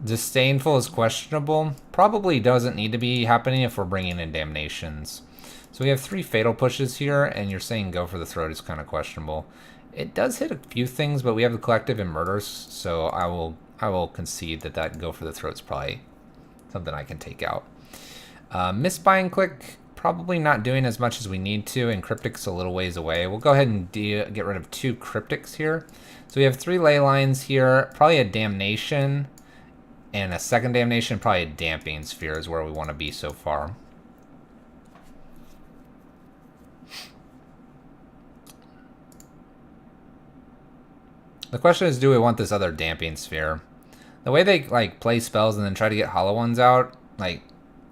Disdainful is questionable. Probably doesn't need to be happening if we're bringing in Damnations. So we have 3 Fatal Pushes here, and you're saying Go for the Throat is kind of questionable. It does hit a few things, but we have the Collective and Murders, so I will concede that Go for the Throat's probably something I can take out. Misbuying Click, probably not doing as much as we need to, and Cryptic's a little ways away. We'll go ahead and get rid of 2 Cryptics here. So we have 3 Ley Lines here, probably a Damnation, and a second Damnation, probably a Damping Sphere is where we want to be so far. The question is, do we want this other Damping Sphere? The way they like play spells and then try to get hollow ones out, like,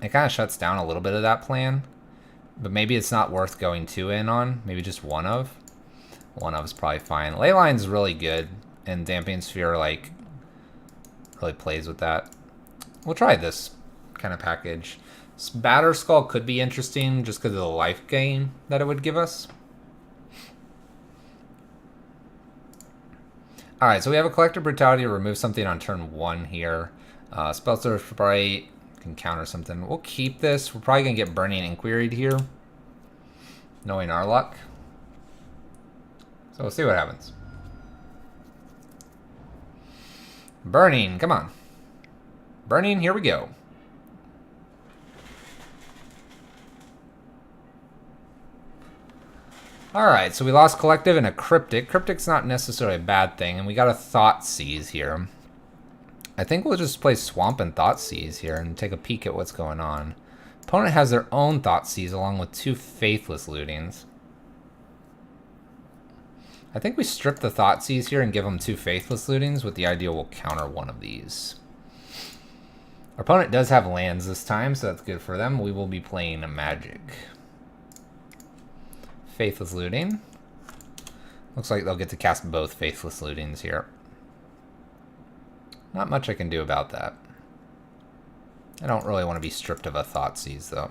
it kind of shuts down a little bit of that plan. But maybe it's not worth going 2 in on. Maybe just 1 of. 1 of is probably fine. Leyline's really good, and Damping Sphere, like, really plays with that. We'll try this kind of package. Batter Skull could be interesting just because of the life gain that it would give us. Alright, so we have a Collective Brutality to remove something on turn 1 here. Spellstar Sprite can counter something. We'll keep this. We're probably going to get Burning Inquiried here, knowing our luck. So we'll see what happens. Burning, come on. Burning, here we go. Alright, so we lost Collective and a Cryptic. Cryptic's not necessarily a bad thing, and we got a Thoughtseize here. I think we'll just play Swamp and Thoughtseize here and take a peek at what's going on. Opponent has their own Thoughtseize along with 2 Faithless Lootings. I think we strip the Thoughtseize here and give them 2 Faithless Lootings with the idea we'll counter one of these. Our opponent does have lands this time, so that's good for them. We will be playing a Magic. Faithless Looting. Looks like they'll get to cast both Faithless Lootings here. Not much I can do about that. I don't really want to be stripped of a Thoughtseize, though.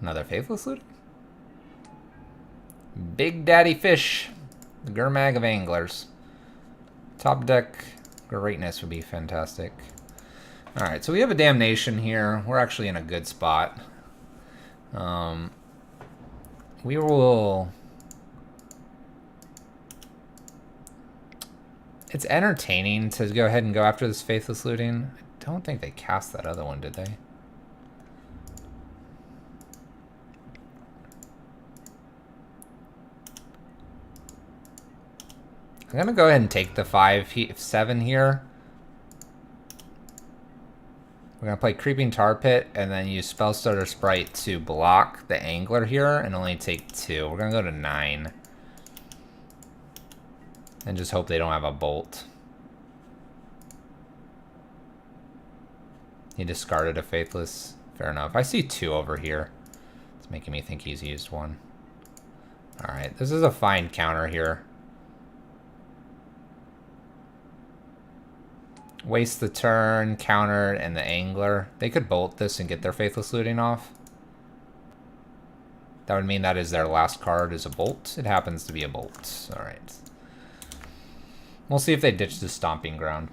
Another Faithless Looting? Big Daddy Fish. The Gurmag of Anglers. Top deck greatness would be fantastic. Alright, so we have a Damnation here. We're actually in a good spot. We will... It's entertaining to go ahead and go after this Faithless Looting. I don't think they cast that other one, did they? I'm going to go ahead and take the 5-7 here. We're going to play Creeping Tar Pit and then use Spellstarter Sprite to block the Angler here and only take 2. We're going to go to 9. And just hope they don't have a Bolt. He discarded a Faithless. Fair enough. I see 2 over here. It's making me think he's used 1. Alright, this is a fine counter here. Waste the turn, counter, and the Angler. They could bolt this and get their Faithless Looting off. That would mean that is their last card is a Bolt. It happens to be a Bolt. Alright. We'll see if they ditch the Stomping Ground.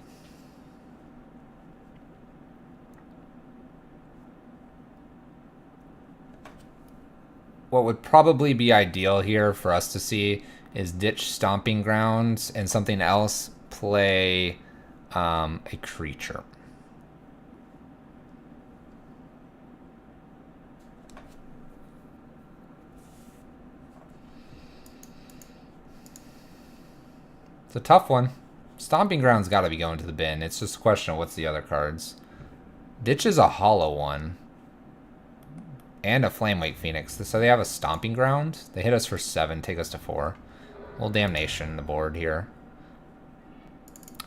What would probably be ideal here for us to see is ditch Stomping Grounds and something else, play... a creature. It's a tough one. Stomping Ground's got to be going to the bin. It's just a question of what's the other cards. Ditch is a hollow one. And a Flamewake Phoenix. So they have a Stomping Ground. They hit us for 7, take us to 4. Little Damnation on the board here.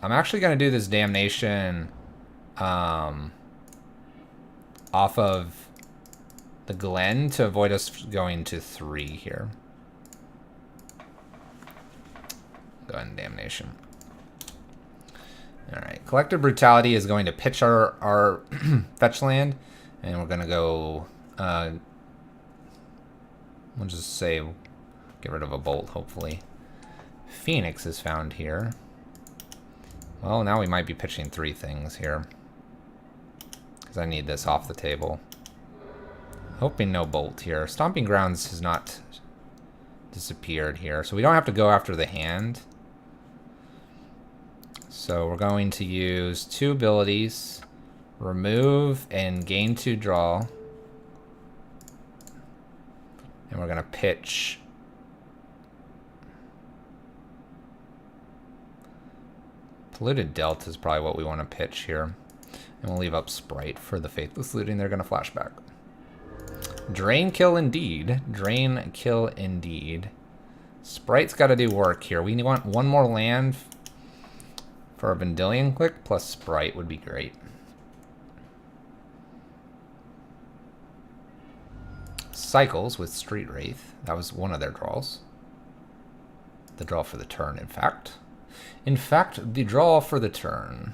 I'm actually going to do this Damnation off of the Glen to avoid us going to 3 here. Go ahead and Damnation. Alright, Collective Brutality is going to pitch our fetch land, and we're going to go, we'll just say, get rid of a bolt, hopefully. Phoenix is found here. Well, now we might be pitching 3 things here, because I need this off the table. Hoping no bolt here. Stomping Grounds has not disappeared here, so we don't have to go after the hand. So we're going to use 2 abilities, remove and gain 2 draw. And we're going to pitch Polluted Delta is probably what we want to pitch here. And we'll leave up Sprite for the Faithless Looting. They're going to flashback. Drain kill indeed. Drain kill indeed. Sprite's got to do work here. We want 1 more land for a Vendilion Click, plus Sprite would be great. Cycles with Street Wraith. That was one of their draws. The draw for the turn, in fact. In fact, the draw for the turn.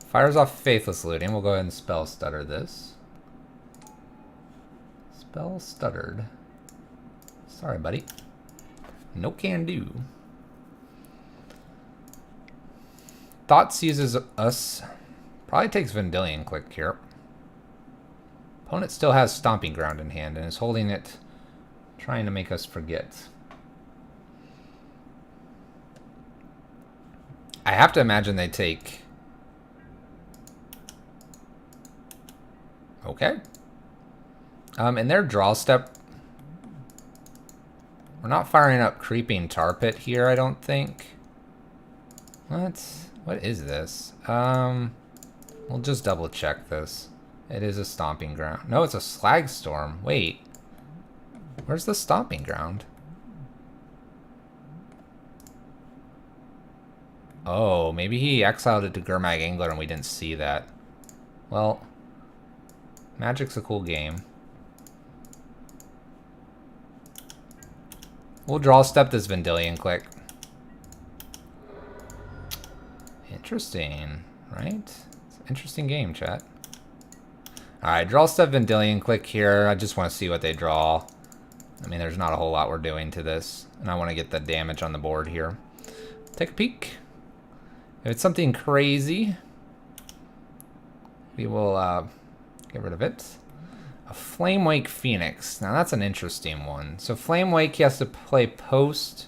Fires off Faithless Looting. We'll go ahead and Spell Stutter this. Spell Stuttered. Sorry, buddy. No can do. Thoughts uses us. Probably takes Vendilion Click here. Opponent still has Stomping Ground in hand and is holding it, trying to make us forget. I have to imagine they take... Okay. In their draw step, we're not firing up Creeping Tar Pit here, I don't think. What is this? We'll just double check this. It is a Stomping Ground. No, it's a Slag Storm. Wait. Where's the Stomping Ground? Oh, maybe he exiled it to Gurmag Angler and we didn't see that. Well, Magic's a cool game. We'll draw step this Vendilion Click. Interesting, right? It's an interesting game, chat. Alright, draw step Vendilion Click here. I just want to see what they draw. I mean, there's not a whole lot we're doing to this. And I want to get the damage on the board here. Take a peek. If it's something crazy, we will get rid of it. A Flamewake Phoenix. Now that's an interesting one. So Flamewake, he has to play post.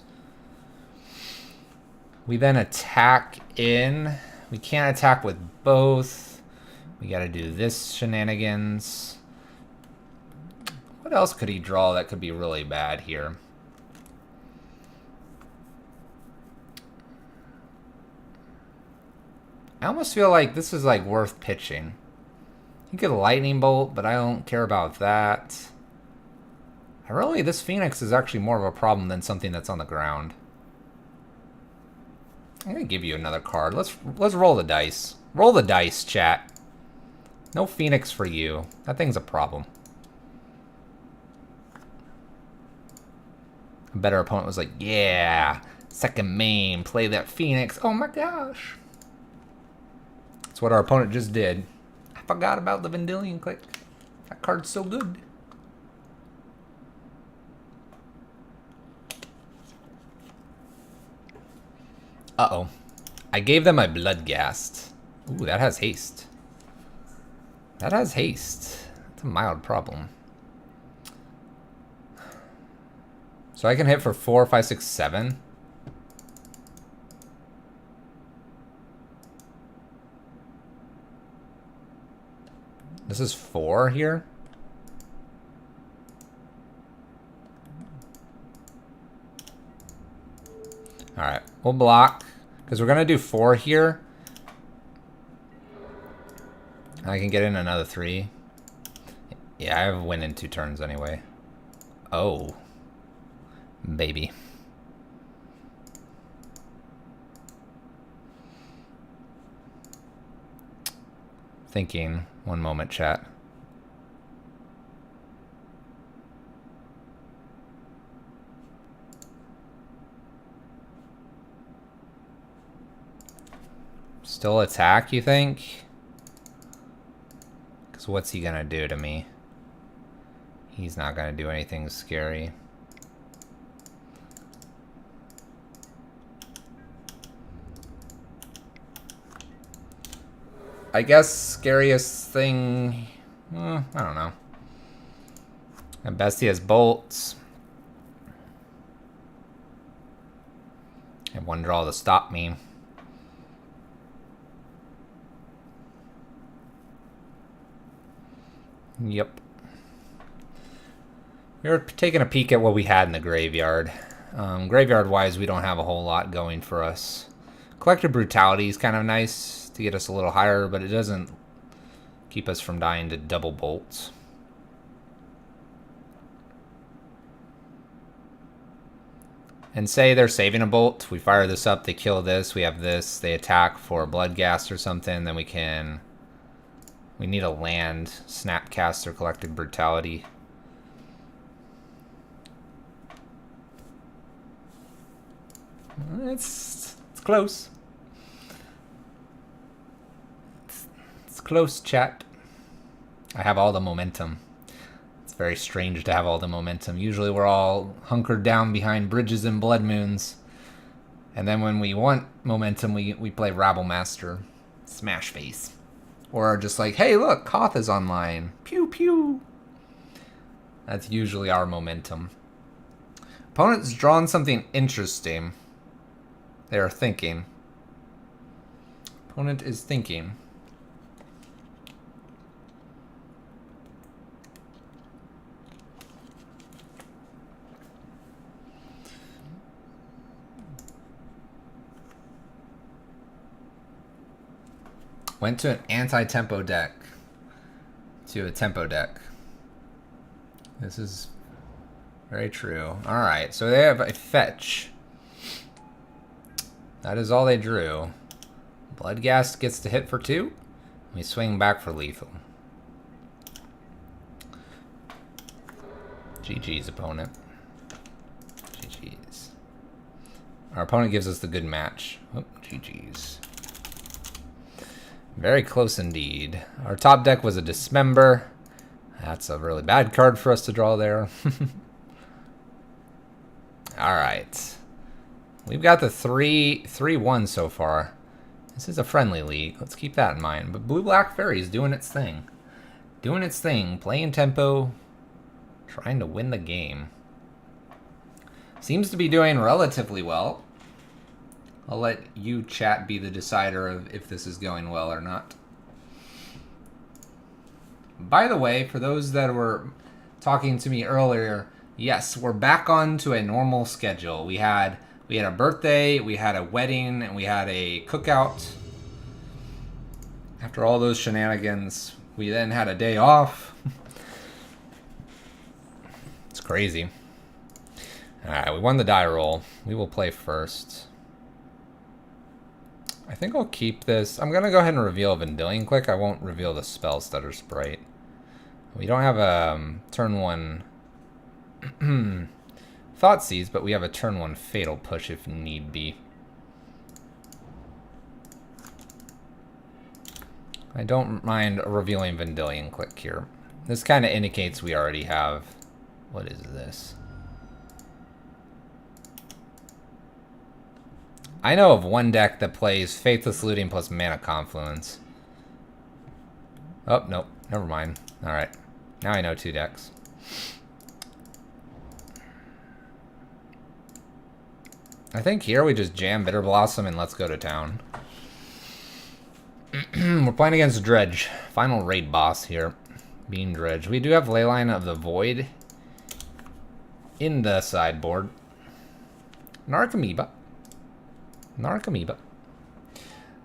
We then attack in. We can't attack with both. We gotta do this shenanigans. What else could he draw that could be really bad here? I almost feel like this is like worth pitching. You get a Lightning Bolt, but I don't care about that. This Phoenix is actually more of a problem than something that's on the ground. I'm gonna give you another card. Let's roll the dice. Roll the dice, chat. No Phoenix for you. That thing's a problem. A better opponent was like, yeah, second main, play that Phoenix. Oh my gosh. That's what our opponent just did. I forgot about the Vendilion Click. That card's so good. Uh-oh. I gave them a Bloodghast. Ooh, that has haste. That has haste. That's a mild problem. So I can hit for 4, 5, 6, 7. This is 4 here. Alright, we'll block. Because we're going to do 4 here. I can get in another 3. Yeah, I have a win in 2 turns anyway. Oh. Baby. Thinking. One moment, chat. Still attack, you think? Because what's he gonna do to me? He's not gonna do anything scary. I guess scariest thing... I don't know. At best he has bolts. I have one draw to stop me. Yep. We were taking a peek at what we had in the graveyard. Graveyard-wise, we don't have a whole lot going for us. Collective Brutality is kind of nice to get us a little higher, but it doesn't keep us from dying to double bolts. And say they're saving a bolt. We fire this up, they kill this, we have this, they attack for a Bloodghast or something, then we can... We need a land, Snapcast or Collective Brutality. It's close. It's close, chat. I have all the momentum. It's very strange to have all the momentum. Usually we're all hunkered down behind bridges and blood moons. And then when we want momentum, we play Rabble Master. Smash face. Or just like, hey, look, Koth is online. Pew, pew. That's usually our momentum. Opponent's drawn something interesting. They are thinking. Opponent is thinking. Went to an anti-tempo deck. To a tempo deck. This is very true. Alright, so they have a fetch. That is all they drew. Bloodghast gets to hit for 2. We swing back for lethal. GG's, opponent. GG's. Our opponent gives us the good match. Oh, GG's. Very close indeed. Our top deck was a Dismember. That's a really bad card for us to draw there. Alright. We've got the 3-1 so far. This is a friendly league. Let's keep that in mind. But Blue-Black Fairies doing its thing. Doing its thing. Playing tempo. Trying to win the game. Seems to be doing relatively well. I'll let you, chat, be the decider of if this is going well or not. By the way, for those that were talking to me earlier, yes, we're back on to a normal schedule. We had a birthday, we had a wedding, and we had a cookout. After all those shenanigans, we then had a day off. It's crazy. Alright, we won the die roll. We will play first. I think I'll keep this. I'm going to go ahead and reveal Vendilion Click. I won't reveal the Spell Stutter Sprite. We don't have a turn 1 Thoughtseize, but we have a turn 1 Fatal Push if need be. I don't mind revealing Vendilion Click here. This kind of indicates we already have... What is this? I know of one deck that plays Faithless Looting plus Mana Confluence. Oh, nope. Never mind. Alright. Now I know 2 decks. I think here we just jam Bitter Blossom and let's go to town. We're playing against Dredge. Final raid boss here. Being Dredge. We do have Leyline of the Void in the sideboard. Narcomoeba. Narcomoeba.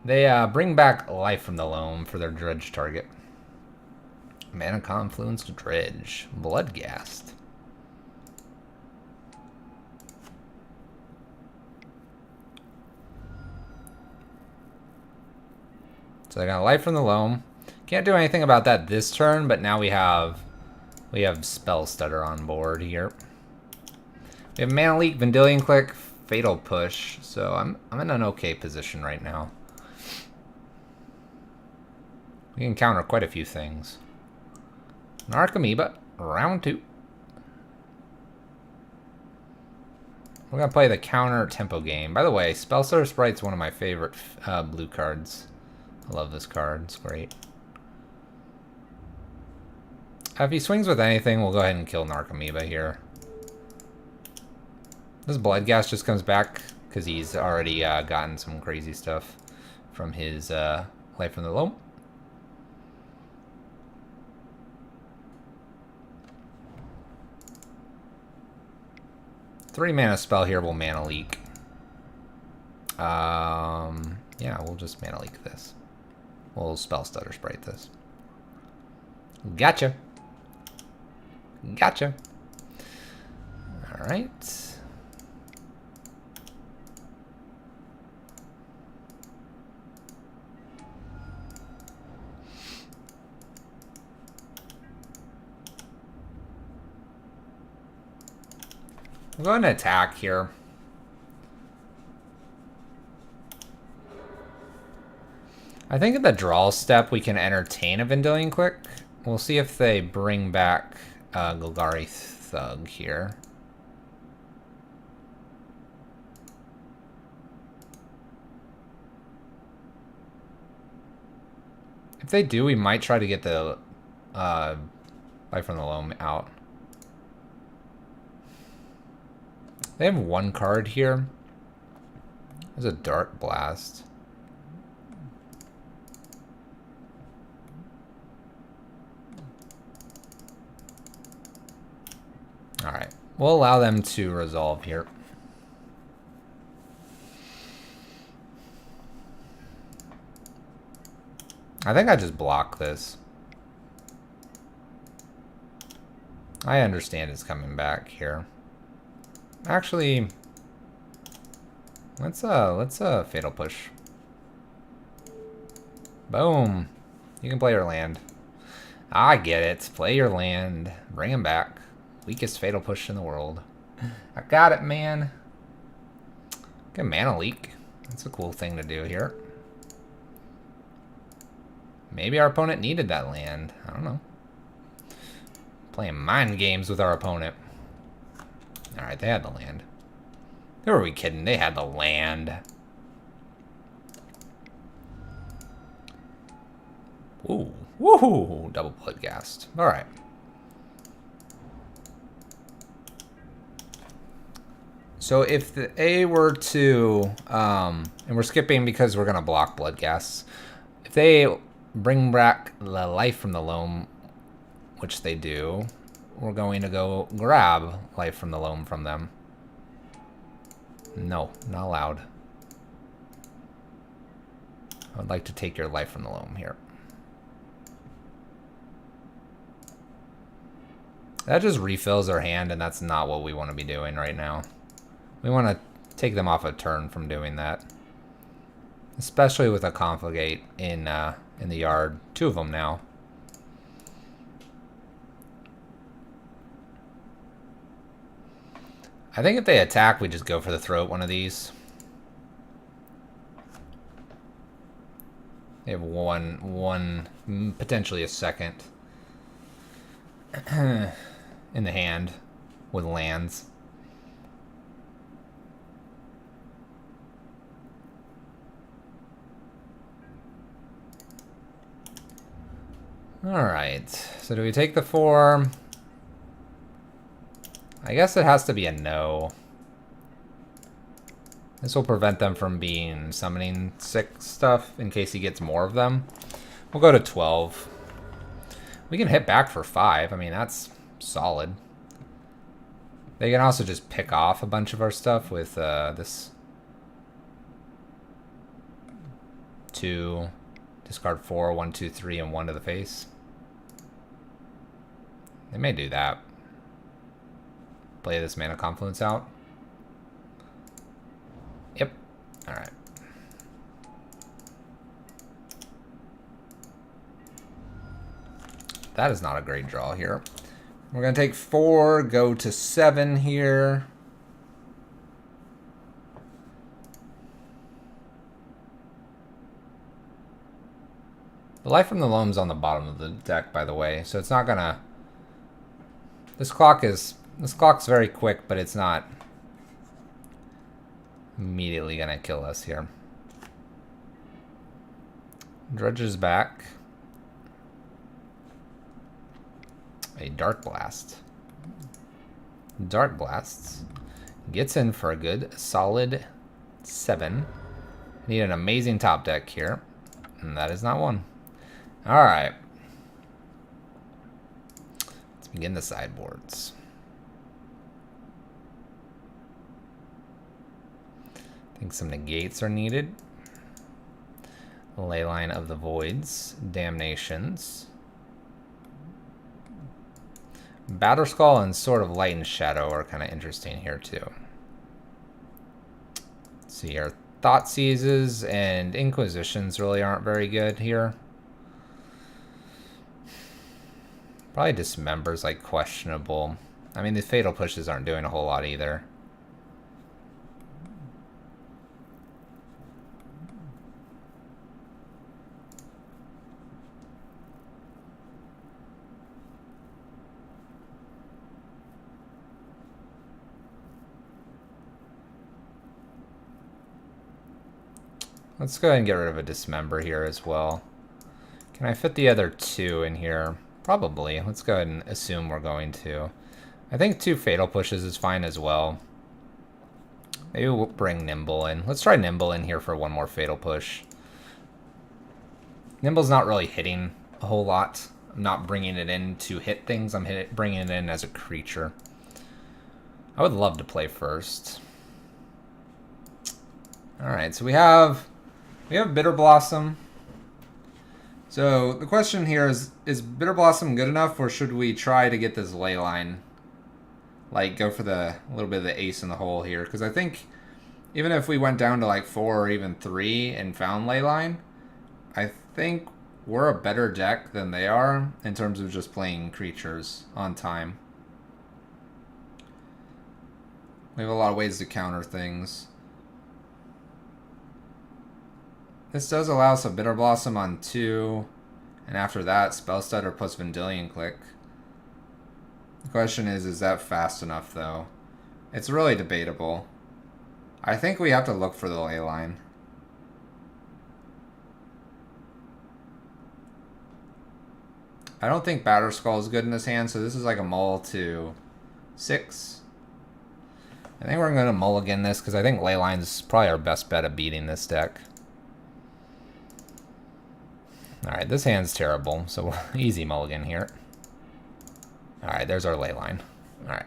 They bring back Life from the Loam for their Dredge target. Mana Confluence to Dredge. Bloodghast. So I got Life from the Loam. Can't do anything about that this turn, but now we have Spell Stutter on board here. We have Mana Leak, Vendilion Click, Fatal Push. So I'm in an okay position right now. We can counter quite a few things. Narc Amoeba, round 2. We're gonna play the counter tempo game. By the way, Spellstutter Sprite's one of my favorite blue cards. I love this card, it's great. If he swings with anything, we'll go ahead and kill Narc Amoeba here. This Bloodghast just comes back because he's already gotten some crazy stuff from his Life from the Loam. Three mana spell here will Mana Leak. Yeah, we'll just Mana Leak this. We'll Spell Stutter Sprite this. Gotcha. Gotcha. Alright. We'll go ahead and attack here. I think at the draw step we can entertain a Vendilion Click. We'll see if they bring back Golgari Thug here. If they do, we might try to get the Life from the Loam out. They have one card here. There's a Dark Blast. Alright, we'll allow them to resolve here. I think I just block this. I understand it's coming back here. Actually, let's Fatal Push. Boom. You can play your land. I get it. Play your land. Bring him back. Weakest Fatal Push in the world. I got it, man. Get Mana Leak. That's a cool thing to do here. Maybe our opponent needed that land. I don't know. Playing mind games with our opponent. Alright, they had the land. Who are we kidding? They had the land. Ooh. Woohoo! Double Bloodghast. Alright. So if the A were to, and we're skipping because we're going to block Bloodghasts. If they bring back the Life from the Loam, which they do, we're going to go grab Life from the Loam from them. No, not allowed. I would like to take your Life from the Loam here. That just refills our hand, and that's not what we want to be doing right now. We want to take them off a turn from doing that. Especially with a Confligate in the yard. Two of them now. I think if they attack, we just go for the throat one of these. They have one, potentially a second in the hand with lands. Alright, so do we take the 4? I guess it has to be a no. This will prevent them from being summoning 6 stuff in case he gets more of them. We'll go to 12. We can hit back for 5. I mean, that's solid. They can also just pick off a bunch of our stuff with this 2, discard 4, 1, 2, 3, and 1 to the face. They may do that. Play this Mana Confluence out. Yep. Alright. That is not a great draw here. We're going to take 4, go to 7 here. The Life from the Loam's on the bottom of the deck, by the way, so it's not gonna... This clock's very quick, but it's not immediately gonna kill us here. Dredge is back. A Dark Blast. Dark Blasts. Gets in for a good, solid 7. Need an amazing top deck here. And that is not one. Alright. Let's begin the sideboards. I think some negates are needed. Leyline of the Voids. Damnations. Batterskull and Sword of Light and Shadow are kind of interesting here too. Let's see here. Thoughtseizes and Inquisitions really aren't very good here. Probably Dismember's like questionable. I mean, the Fatal Pushes aren't doing a whole lot either. Let's go ahead and get rid of a Dismember here as well. Can I fit the other 2 in here? Probably. Let's go ahead and assume we're going to. I think 2 Fatal Pushes is fine as well. Maybe we'll bring Nimble in. Let's try Nimble in here for one more Fatal Push. Nimble's not really hitting a whole lot. I'm not bringing it in to hit things. I'm bringing it in as a creature. I would love to play first. Alright, so we have Bitter Blossom. So the question here is Bitter Blossom good enough, or should we try to get this Leyline? Like, go for a little bit of the ace in the hole here. Because I think even if we went down to like 4 or even 3 and found Leyline, I think we're a better deck than they are in terms of just playing creatures on time. We have a lot of ways to counter things. This does allow us a Bitter Blossom on 2, and after that, Spellstutter plus Vendilion Click. The question is that fast enough, though? It's really debatable. I think we have to look for the Leyline. I don't think Batterskull is good in this hand, so this is like a mull to 6. I think we're going to mulligan this, because I think Leyline's probably our best bet at beating this deck. Alright, this hand's terrible, so easy mulligan here. Alright, there's our Leyline. Alright.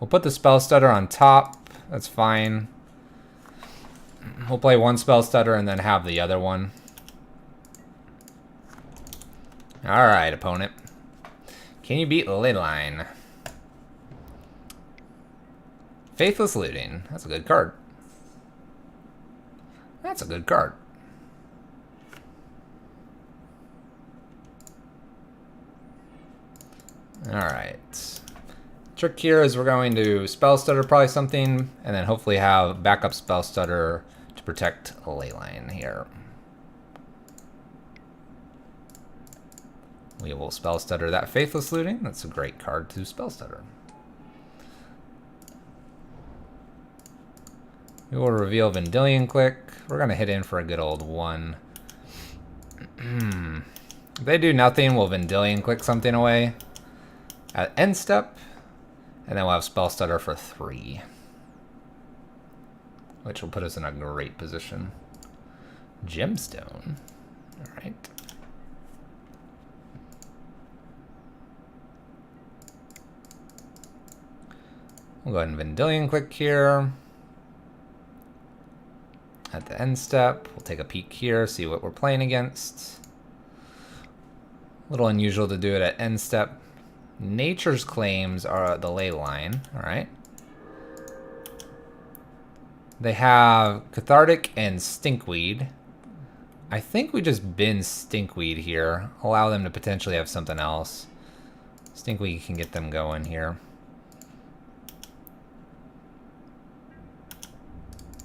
We'll put the Spellstutter on top. That's fine. We'll play one Spellstutter and then have the other one. Alright, opponent. Can you beat Leyline? Faithless Looting. That's a good card. That's a good card. Alright. Trick here is we're going to Spellstutter probably something, and then hopefully have backup Spellstutter to protect Leyline here. We will Spellstutter that Faithless Looting. That's a great card to Spellstutter. We will reveal Vendilion Click. We're going to hit in for a good old 1. If they do nothing, we'll Vendilion Click something away at end step, and then we'll have Spellstutter for 3, which will put us in a great position. Gemstone. Alright. We'll go ahead and Vendilion Click here. At the end step, we'll take a peek here, see what we're playing against. A little unusual to do it at end step. Nature's Claims are the ley line. Alright. They have Cathartic and Stinkweed. I think we just bin Stinkweed here. Allow them to potentially have something else. Stinkweed can get them going here.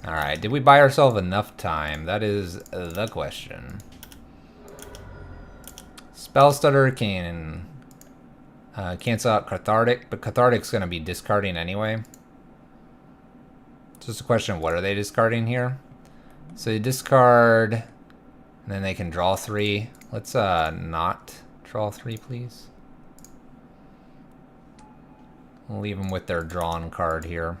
Alright, did we buy ourselves enough time? That is the question. Spell Stutter can cancel out Cathartic, but Cathartic's going to be discarding anyway. It's just a question of what are they discarding here. So you discard, and then they can draw 3. Let's not draw 3, please. We'll leave them with their drawn card here.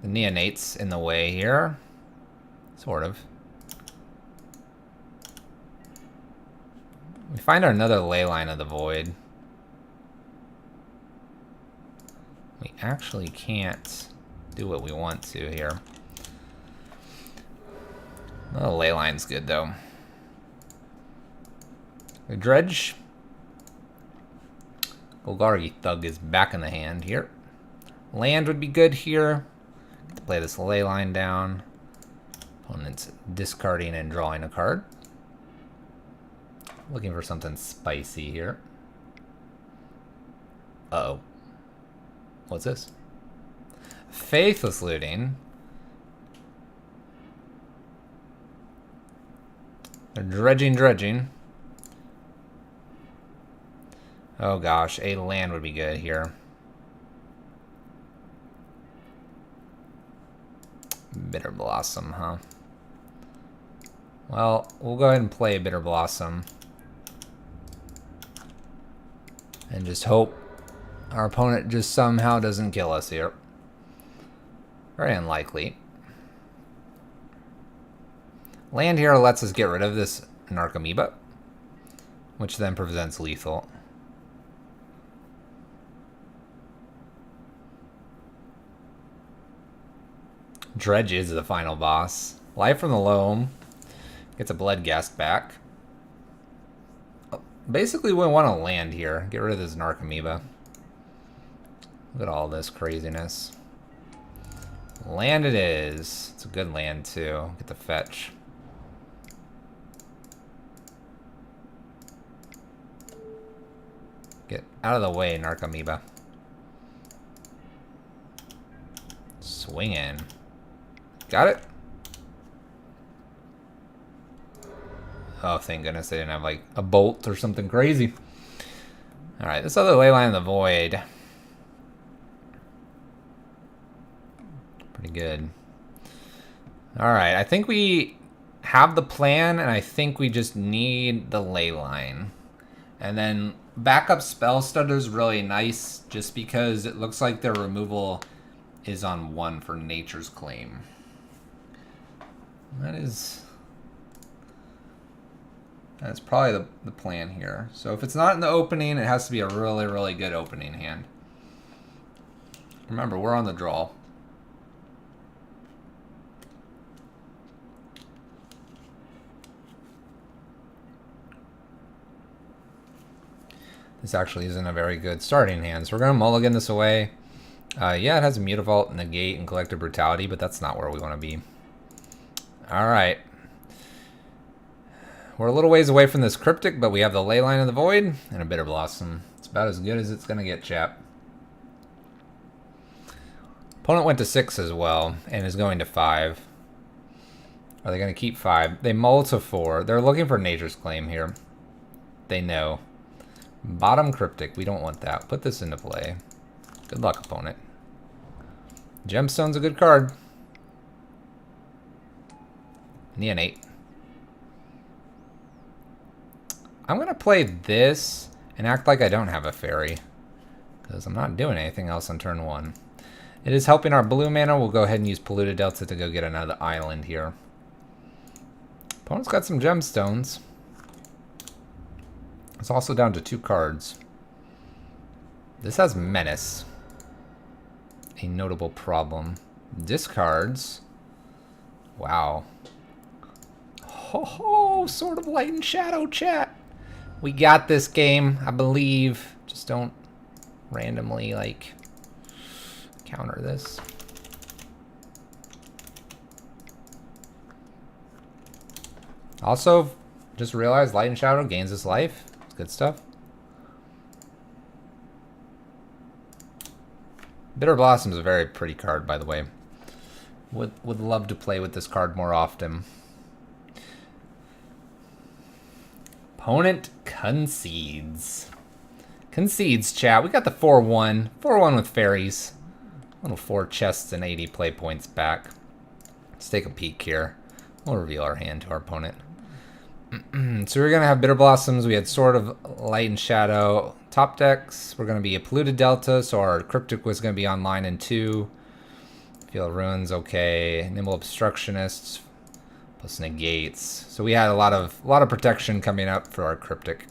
The Neonate's in the way here. Sort of. We find another Ley Line of the Void. We actually can't do what we want to here. The Ley Line's good though. The Dredge. Golgari Thug is back in the hand here. Land would be good here. To play this Ley Line down. Opponent's discarding and drawing a card. Looking for something spicy here. Uh-oh. What's this? Faithless Looting. They're dredging. Oh gosh, a land would be good here. Bitter Blossom, huh? Well, we'll go ahead and play Bitter Blossom. And just hope our opponent just somehow doesn't kill us here. Very unlikely. Land here lets us get rid of this Narcomoeba, which then prevents lethal. Dredge is the final boss. Life from the Loam. Gets a Bloodghast back. Basically, we want to land here. Get rid of this Narcomoeba. Look at all this craziness. Land it is. It's a good land, too. Get the fetch. Get out of the way, Narcomoeba. Swing in. Got it? Oh, thank goodness they didn't have, like, a bolt or something crazy. Alright, this other Ley Line of the Void. Pretty good. Alright, I think we have the plan, and I think we just need the Ley Line. And then backup Spell Stutter's really nice, just because it looks like their removal is on 1 for Nature's Claim. That's probably the plan here. So if it's not in the opening, it has to be a really, really good opening hand. Remember, we're on the draw. This actually isn't a very good starting hand, so we're going to mulligan this away. Yeah, it has a Mutavault, Negate, and Collective Brutality, but that's not where we want to be. Alright. We're a little ways away from this Cryptic, but we have the Ley Line of the Void and a Bitter Blossom. It's about as good as it's going to get, chap. Opponent went to 6 as well, and is going to 5. Are they going to keep 5? They mull to 4. They're looking for Nature's Claim here. They know. Bottom Cryptic, we don't want that. Put this into play. Good luck, opponent. Gemstone's a good card. Neonate. I'm going to play this and act like I don't have a fairy, because I'm not doing anything else on turn 1. It is helping our blue mana. We'll go ahead and use Polluted Delta to go get another island here. Opponent's got some gemstones. It's also down to 2 cards. This has Menace. A notable problem. Discards. Wow. ho, ho. Sword of Light and Shadow, chat. We got this game, I believe. Just don't randomly, like, counter this. Also, just realized Light and Shadow gains its life. It's good stuff. Bitter Blossom is a very pretty card, by the way. Would love to play with this card more often. Opponent concedes. Concedes, chat. We got the 4-1. 4-1 with Faeries. Little 4 chests and 80 play points back. Let's take a peek here. We'll reveal our hand to our opponent. So we're going to have Bitter Blossoms. We had Sword of Light and Shadow. Top decks, we're going to be a Polluted Delta, so our Cryptic was going to be online in 2. Feel Ruins, okay. Nimble Obstructionists, plus Negates. So we had a lot of protection coming up for our Cryptic.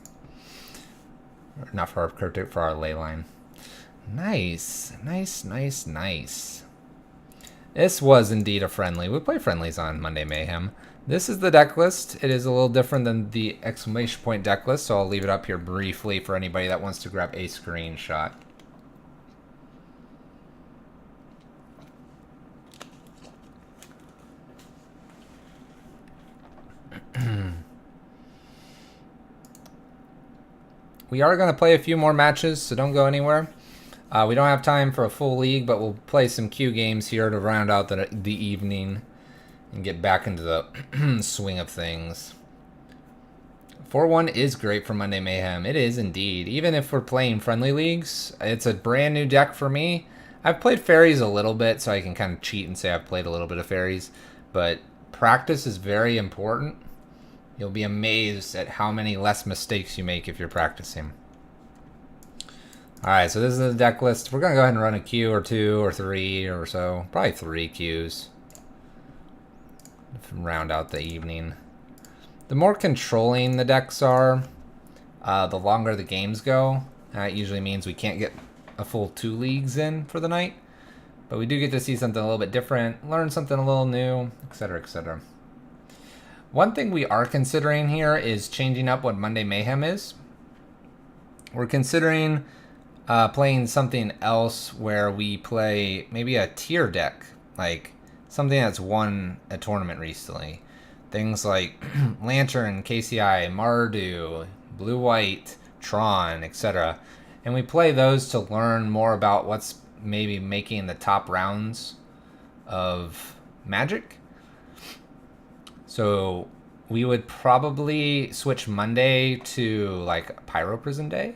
Not for our Cryptic, for our Leyline. Nice, nice, nice, nice. This was indeed a friendly. We play friendlies on Monday Mayhem. This is the deck list. It is a little different than the exclamation point deck list, so I'll leave it up here briefly for anybody that wants to grab a screenshot. We are going to play a few more matches, so don't go anywhere. We don't have time for a full league, but we'll play some queue games here to round out the evening and get back into the swing of things. 4-1 is great for Monday Mayhem. It is indeed. Even if we're playing friendly leagues, it's a brand new deck for me. I've played Faeries a little bit, so I can kind of cheat and say I've played a little bit of Faeries. But practice is very important. You'll be amazed at how many less mistakes you make if you're practicing. Alright, so this is the deck list. We're going to go ahead and run a queue or 2 or 3 or so. Probably 3 queues. Round out the evening. The more controlling the decks are, the longer the games go. That usually means we can't get a full 2 leagues in for the night. But we do get to see something a little bit different, learn something a little new, etc., etc. One thing we are considering here is changing up what Monday Mayhem is. We're considering playing something else where we play maybe a tier deck, like something that's won a tournament recently. Things like Lantern, KCI, Mardu, Blue-White, Tron, etc. And we play those to learn more about what's maybe making the top rounds of Magic. So we would probably switch Monday to like Pyro Prison Day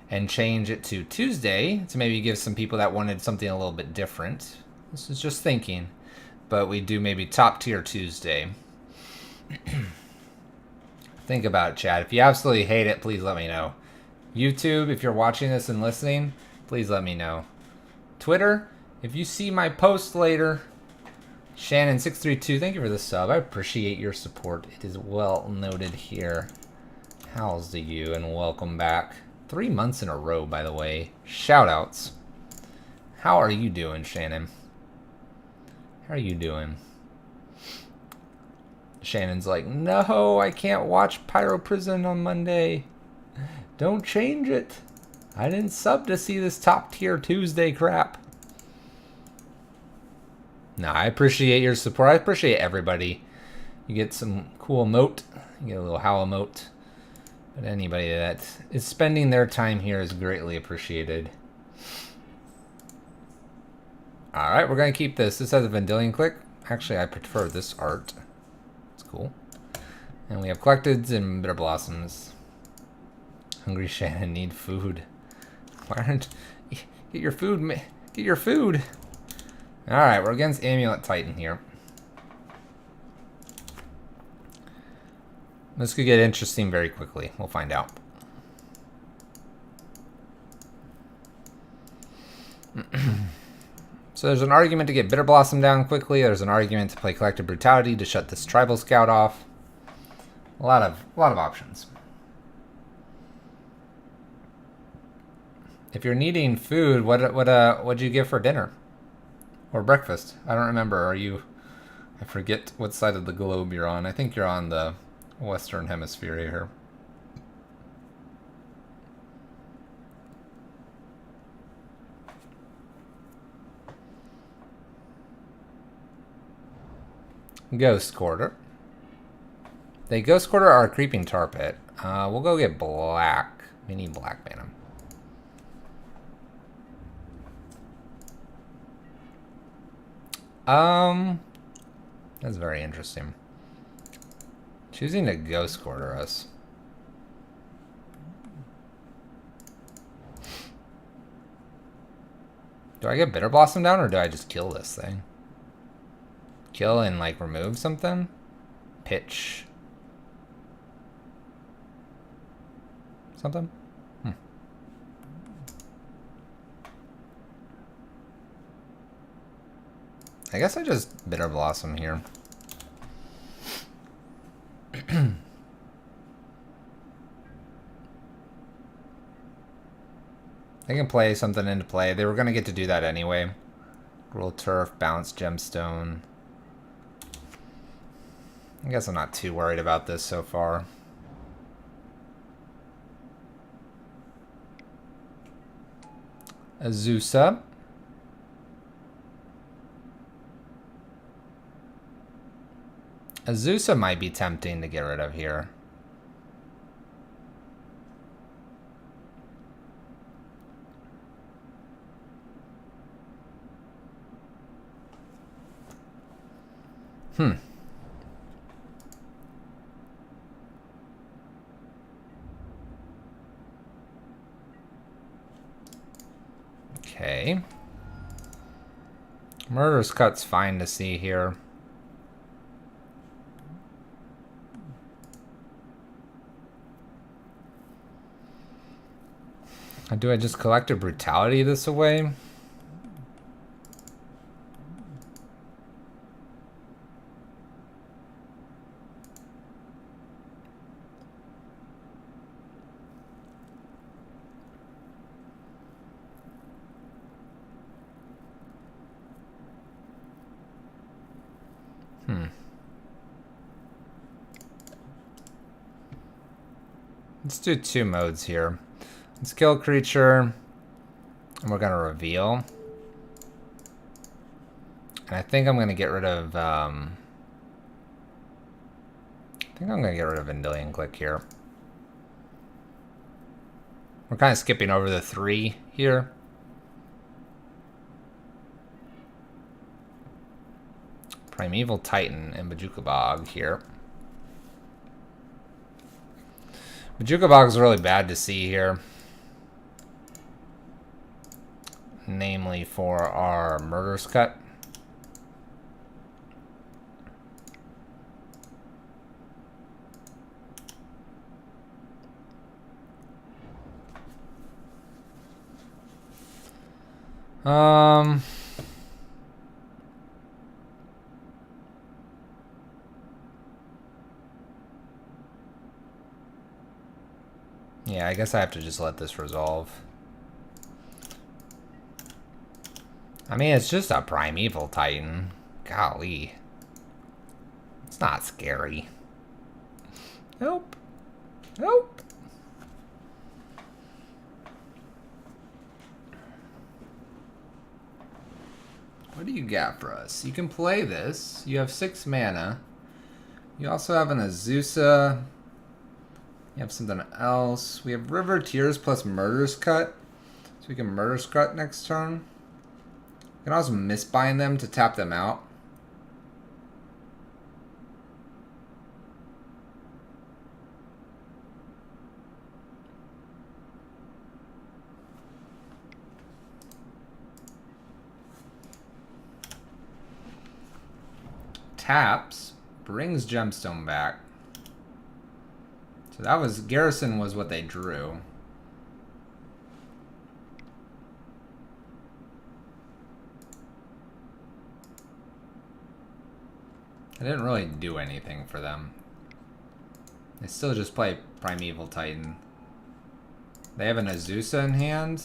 and change it to Tuesday to maybe give some people that wanted something a little bit different. This is just thinking. But we do maybe top tier Tuesday. Think about it, chat. If you absolutely hate it, please let me know. YouTube, if you're watching this and listening, please let me know. Twitter, if you see my post later, Shannon632, thank you for the sub. I appreciate your support. It is well noted here. How's to you and welcome back. 3 months in a row, by the way. Shoutouts. How are you doing, Shannon? How are you doing? Shannon's like, no, I can't watch Pyro Prison on Monday. Don't change it. I didn't sub to see this top tier Tuesday crap. No, I appreciate your support. I appreciate everybody. You get some cool emote. You get a little howl emote. But anybody that is spending their time here is greatly appreciated. Alright, we're going to keep this. This has a Vendilion click. Actually, I prefer this art. It's cool. And we have Collecteds and Bitter Blossoms. Hungry Shannon need food. Why aren't... Get your food, get your food! Alright, we're against Amulet Titan here. This could get interesting very quickly. We'll find out. So there's an argument to get Bitter Blossom down quickly. There's an argument to play Collective Brutality to shut this Tribal Scout off. A lot of options. If you're needing food, what'd you get for dinner? Or breakfast? I don't remember. I forget what side of the globe you're on. I think you're on the Western Hemisphere here. Ghost Quarter. They Ghost Quarter our Creeping Tar Pit. We'll go get black. We need black mana. That's very interesting. Choosing to Ghost Quarter us. Do I get Bitter Blossom down or do I just kill this thing? Kill and like remove something? Pitch. Something? I guess I just Bitter Blossom here. They can play something into play. They were going to get to do that anyway. Roll Turf, Bounce Gemstone. I guess I'm not too worried about this so far. Azusa. Azusa might be tempting to get rid of here. Okay. Murderous Cut's fine to see here. Do I just collect a Brutality this away? Let's do 2 modes here. Let's kill a creature, and we're gonna reveal. And I think I'm gonna get rid of, Vendilion Click here. We're kind of skipping over the 3 here. Primeval Titan and Bojuka Bog here. Bojuka Bog is really bad to see here. Namely for our Murderous Cut. Yeah, I guess I have to just let this resolve. I mean, it's just a Primeval Titan. Golly. It's not scary. Nope. Nope. What do you got for us? You can play this. You have 6 mana. You also have an Azusa. You have something else. We have River Tears plus Murderous Cut. So we can Murderous Cut next turn. You can also misbind them to tap them out. Taps, brings Gemstone back. So that was, Garrison was what they drew. I didn't really do anything for them. They still just play Primeval Titan. They have an Azusa in hand.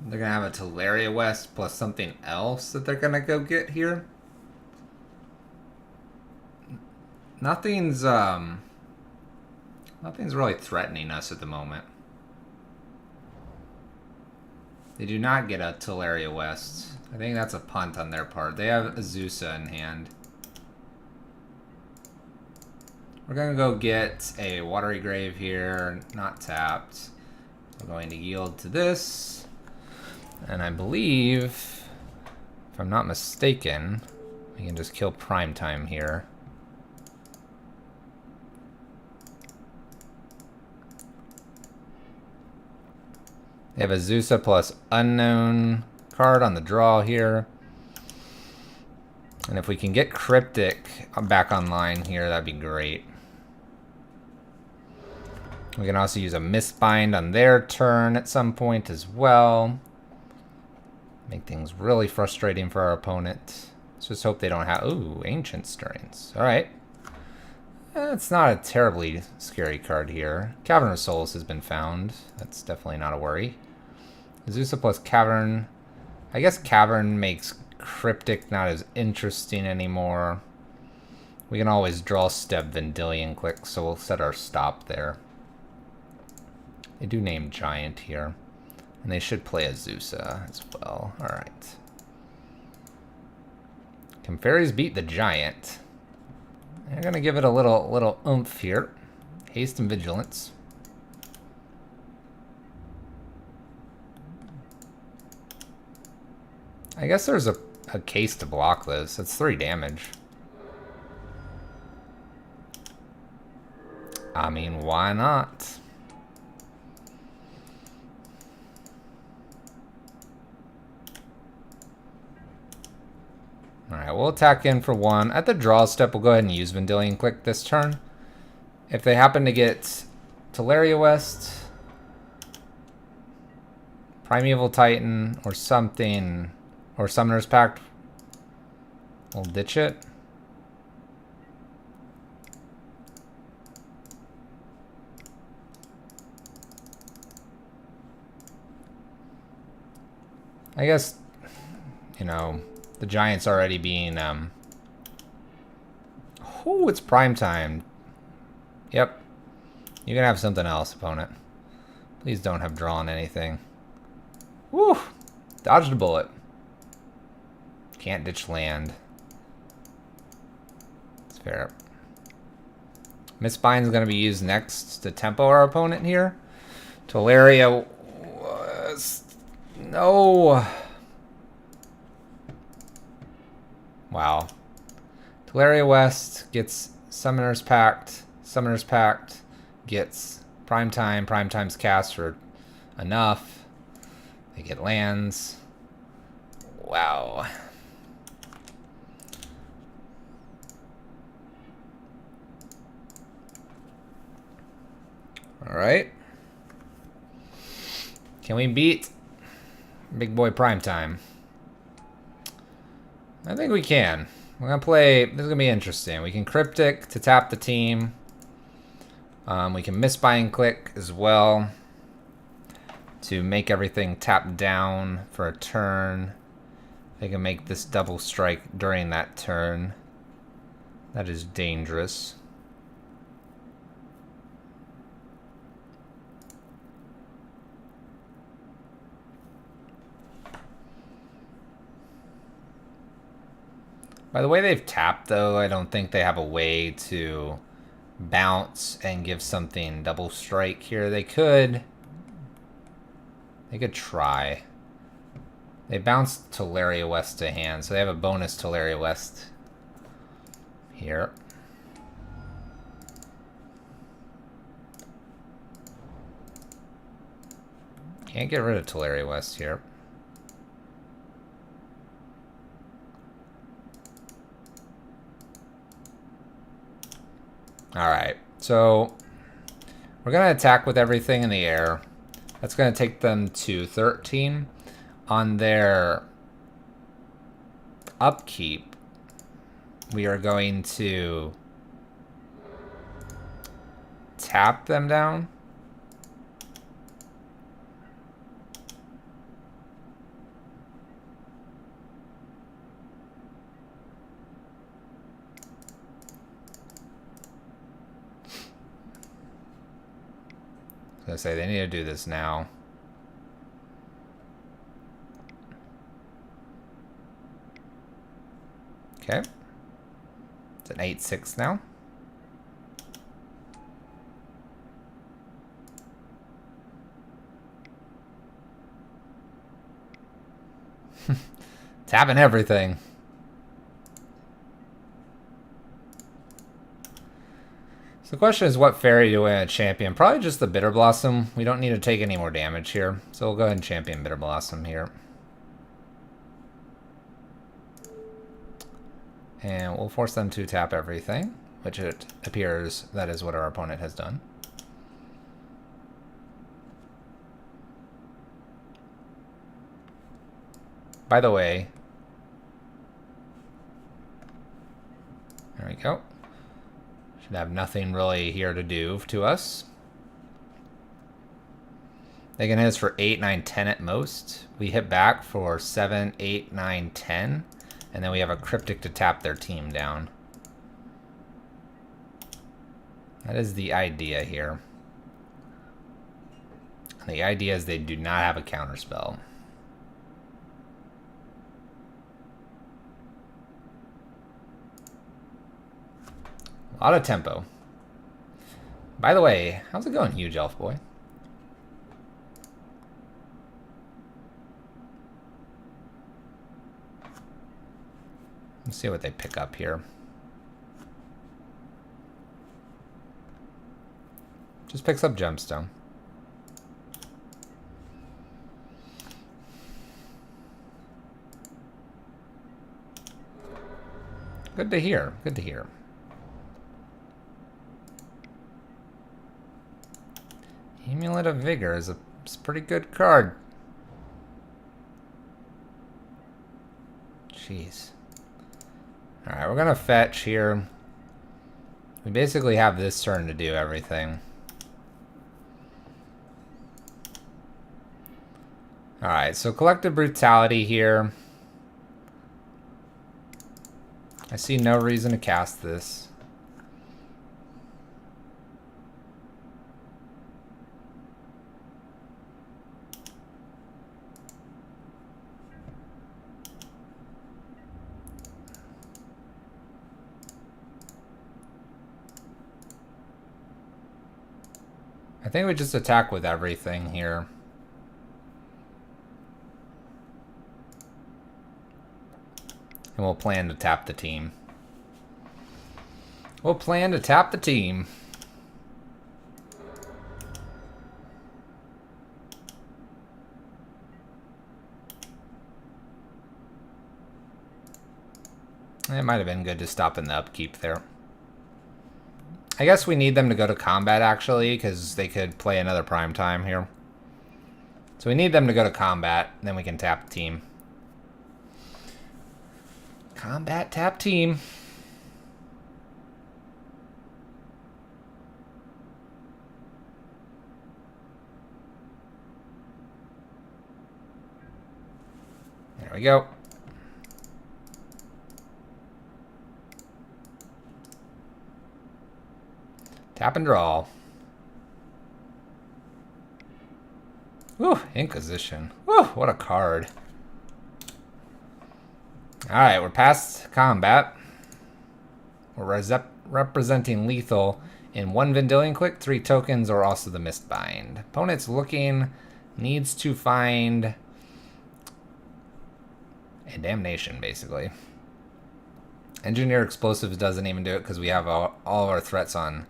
They're gonna have a Teleria West plus something else that they're gonna go get here. Nothing's really threatening us at the moment. They do not get a Teleria West. I think that's a punt on their part. They have Azusa in hand. We're gonna go get a Watery Grave here, not tapped. We're going to yield to this. And I believe, if I'm not mistaken, we can just kill Primetime here. They have a Azusa plus Unknown card on the draw here. And if we can get Cryptic back online here, that'd be great. We can also use a Mistbind on their turn at some point as well. Make things really frustrating for our opponent. Let's just hope they don't have... Ooh, Ancient Stirrings. Alright. It's not a terribly scary card here. Cavern of Souls has been found. That's definitely not a worry. Azusa plus Cavern. I guess Cavern makes Cryptic not as interesting anymore. We can always draw step Vendilion Click, so we'll set our stop there. They do name Giant here. And they should play Azusa as well. Alright. Can Fairies beat the Giant? They're gonna give it a little oomph here. Haste and Vigilance. I guess there's a case to block this. It's 3 damage. I mean, why not? Alright, we'll attack in for 1. At the draw step, we'll go ahead and use Vendilion Click this turn. If they happen to get Teleria West, Primeval Titan, or something, or Summoner's Pact, we'll ditch it. I guess, you know, the Giant's already being, oh, it's prime time. Yep. You can have something else, opponent. Please don't have drawn anything. Woo! Dodged a bullet. Can't ditch land. It's fair. Mistbind's gonna be used next to tempo our opponent here. Teleria was... No! Wow. Teleria West gets Summoner's Pact. Summoner's Pact gets Primetime. Primetime's cast for enough. They get lands. Wow. Alright. Can we beat Big Boy Primetime? I think we can. We're gonna play. This is gonna be interesting. We can Cryptic to tap the team. We can Mistbind Click as well to make everything tap down for a turn. They can make this double strike during that turn. That is dangerous. By the way they've tapped, though, I don't think they have a way to bounce and give something double strike here. They could try. They bounced Teleria West to hand, so they have a bonus Teleria West here. Can't get rid of Teleria West here. Alright, so we're going to attack with everything in the air. That's going to take them to 13. On their upkeep, we are going to tap them down. gonna say they need to do this now. Okay. It's an 8-6 now. Tapping everything. So the question is, what fairy do we want to champion? Probably just the Bitter Blossom. We don't need to take any more damage here. So we'll go ahead and champion Bitter Blossom here. And we'll force them to tap everything, which it appears that is what our opponent has done. By the way, there we go. Should have nothing really here to do to us. They can hit us for 8, 9, 10 at most. We hit back for 7, 8, 9, 10. And then we have a Cryptic to tap their team down. That is the idea here. And the idea is they do not have a counterspell. A lot of tempo. By the way, how's it going, Huge Elf Boy? Let's see what they pick up here. Just picks up Gemstone. Good to hear. Good to hear. Amulet of Vigor is a pretty good card. Jeez. Alright, we're gonna fetch here. We basically have this turn to do everything. Alright, so Collective Brutality here. I see no reason to cast this. I think we just attack with everything here. And we'll plan to tap the team. We'll plan to tap the team. It might have been good to stop in the upkeep there. I guess we need them to go to combat, actually, because they could play another prime time here. So we need them to go to combat, then we can tap the team. Combat, tap team. There we go. Tap and draw. Woo, Inquisition. Woo, what a card. Alright, we're past combat. We're representing lethal in 1 Vendilion Click, 3 tokens, or also the Mistbind. Opponent's looking, needs to find a damnation, basically. Engineer Explosives doesn't even do it because we have all of our threats on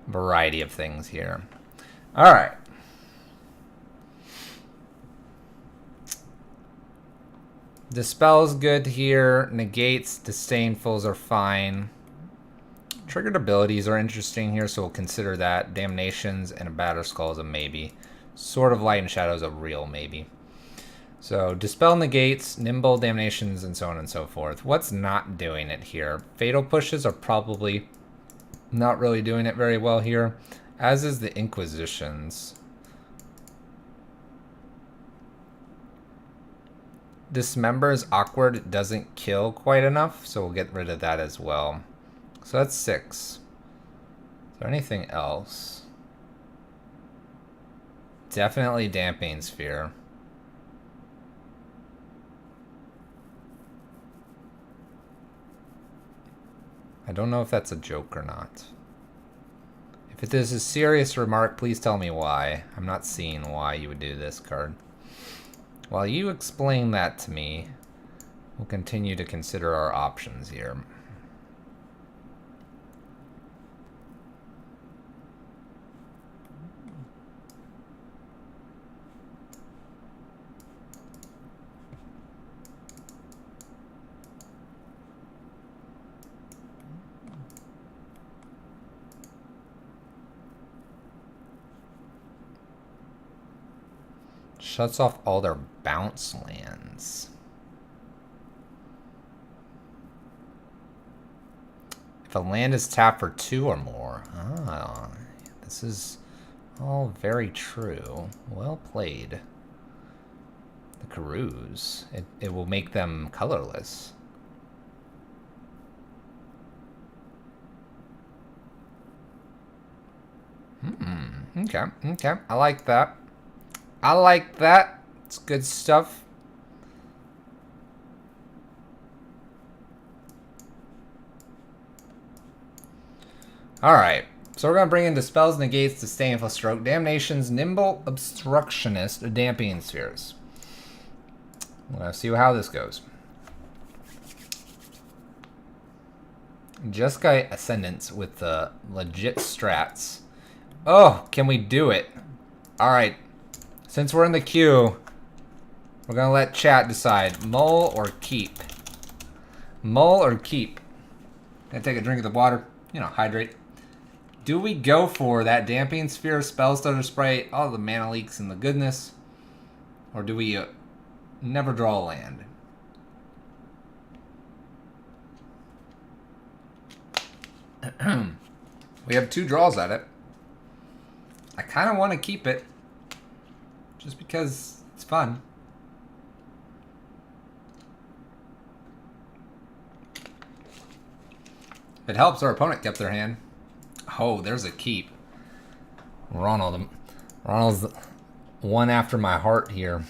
a variety of things here. Alright. Dispel's good here. Negates, Disdainfuls are fine. Triggered abilities are interesting here, so we'll consider that. Damnations and a Batterskull is a maybe. Sword of Light and Shadow is a real maybe. So, Dispel negates, Nimble, Damnations, and so on and so forth. What's not doing it here? Fatal Pushes are probably not really doing it very well here, as is the Inquisitions. Dismember is awkward, it doesn't kill quite enough, so we'll get rid of that as well. So that's 6. Is there anything else? Definitely Damping Sphere. I don't know if that's a joke or not. If it is a serious remark, please tell me why. I'm not seeing why you would do this card. While you explain that to me, we'll continue to consider our options here. Shuts off all their bounce lands. If a land is tapped for 2 or more. Ah, this is all very true. Well played. The Karoos. It will make them colorless. Okay, okay. I like that. I like that. It's good stuff. Alright. So we're going to bring in Dispels, Negates, Disdainful Stroke, Damnations, Nimble, Obstructionist, Damping Spheres. We're going to see how this goes. Jeskai Ascendants with the legit strats. Oh, can we do it? Alright. Since we're in the queue, we're going to let chat decide. Mull or keep? Mull or keep? Gonna take a drink of the water. You know, hydrate. Do we go for that Damping Sphere, Spellstutter Sprite, all the mana leaks and the goodness? Or do we never draw a land? We have 2 draws at it. I kind of want to keep it. Just because it's fun. It helps our opponent kept their hand. Oh, there's a keep. Ronald's one after my heart here.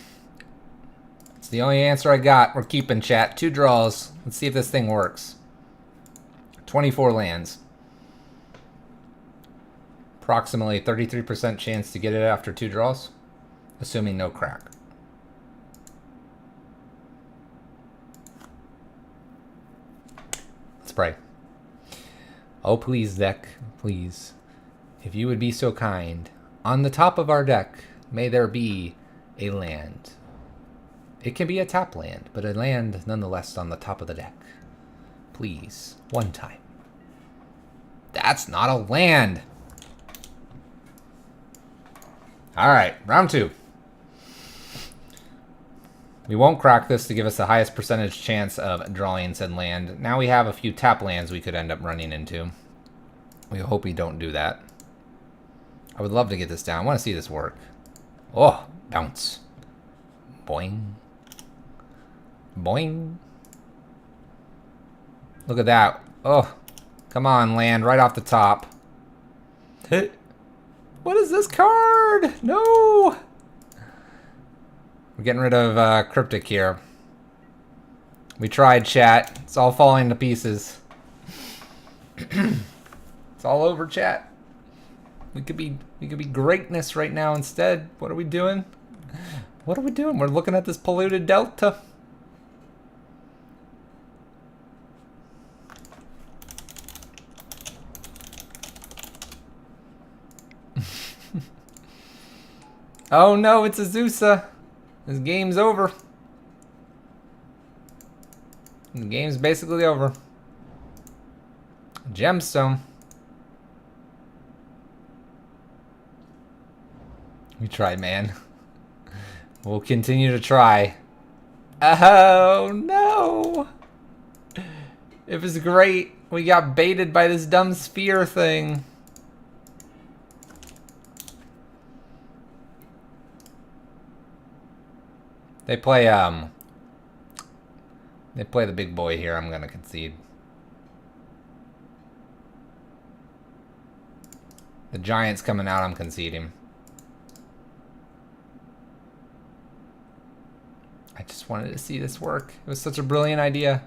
It's the only answer I got. We're keeping, chat. 2 draws. Let's see if this thing works. 24 lands. Approximately 33% chance to get it after 2 draws. Assuming no crack. Let's pray. Oh, please, deck. Please. If you would be so kind. On the top of our deck, may there be a land. It can be a tap land, but a land nonetheless on the top of the deck. Please. One time. That's not a land. Alright, round 2. We won't crack this to give us the highest percentage chance of drawing said land. Now we have a few tap lands we could end up running into. We hope we don't do that. I would love to get this down. I want to see this work. Oh, bounce. Boing. Boing. Look at that. Oh, come on, land right off the top. What is this card? No! We're getting rid of Cryptic here. We tried, chat. It's all falling to pieces. It's all over, chat. We could be greatness right now instead. What are we doing? What are we doing? We're looking at this polluted delta. Oh no, it's Azusa. This game's over. The game's basically over. Gemstone. We tried, man. We'll continue to try. Oh no! It was great. We got baited by this dumb sphere thing. They play the big boy here. I'm gonna concede. The Giant's coming out. I'm conceding. I just wanted to see this work. It was such a brilliant idea.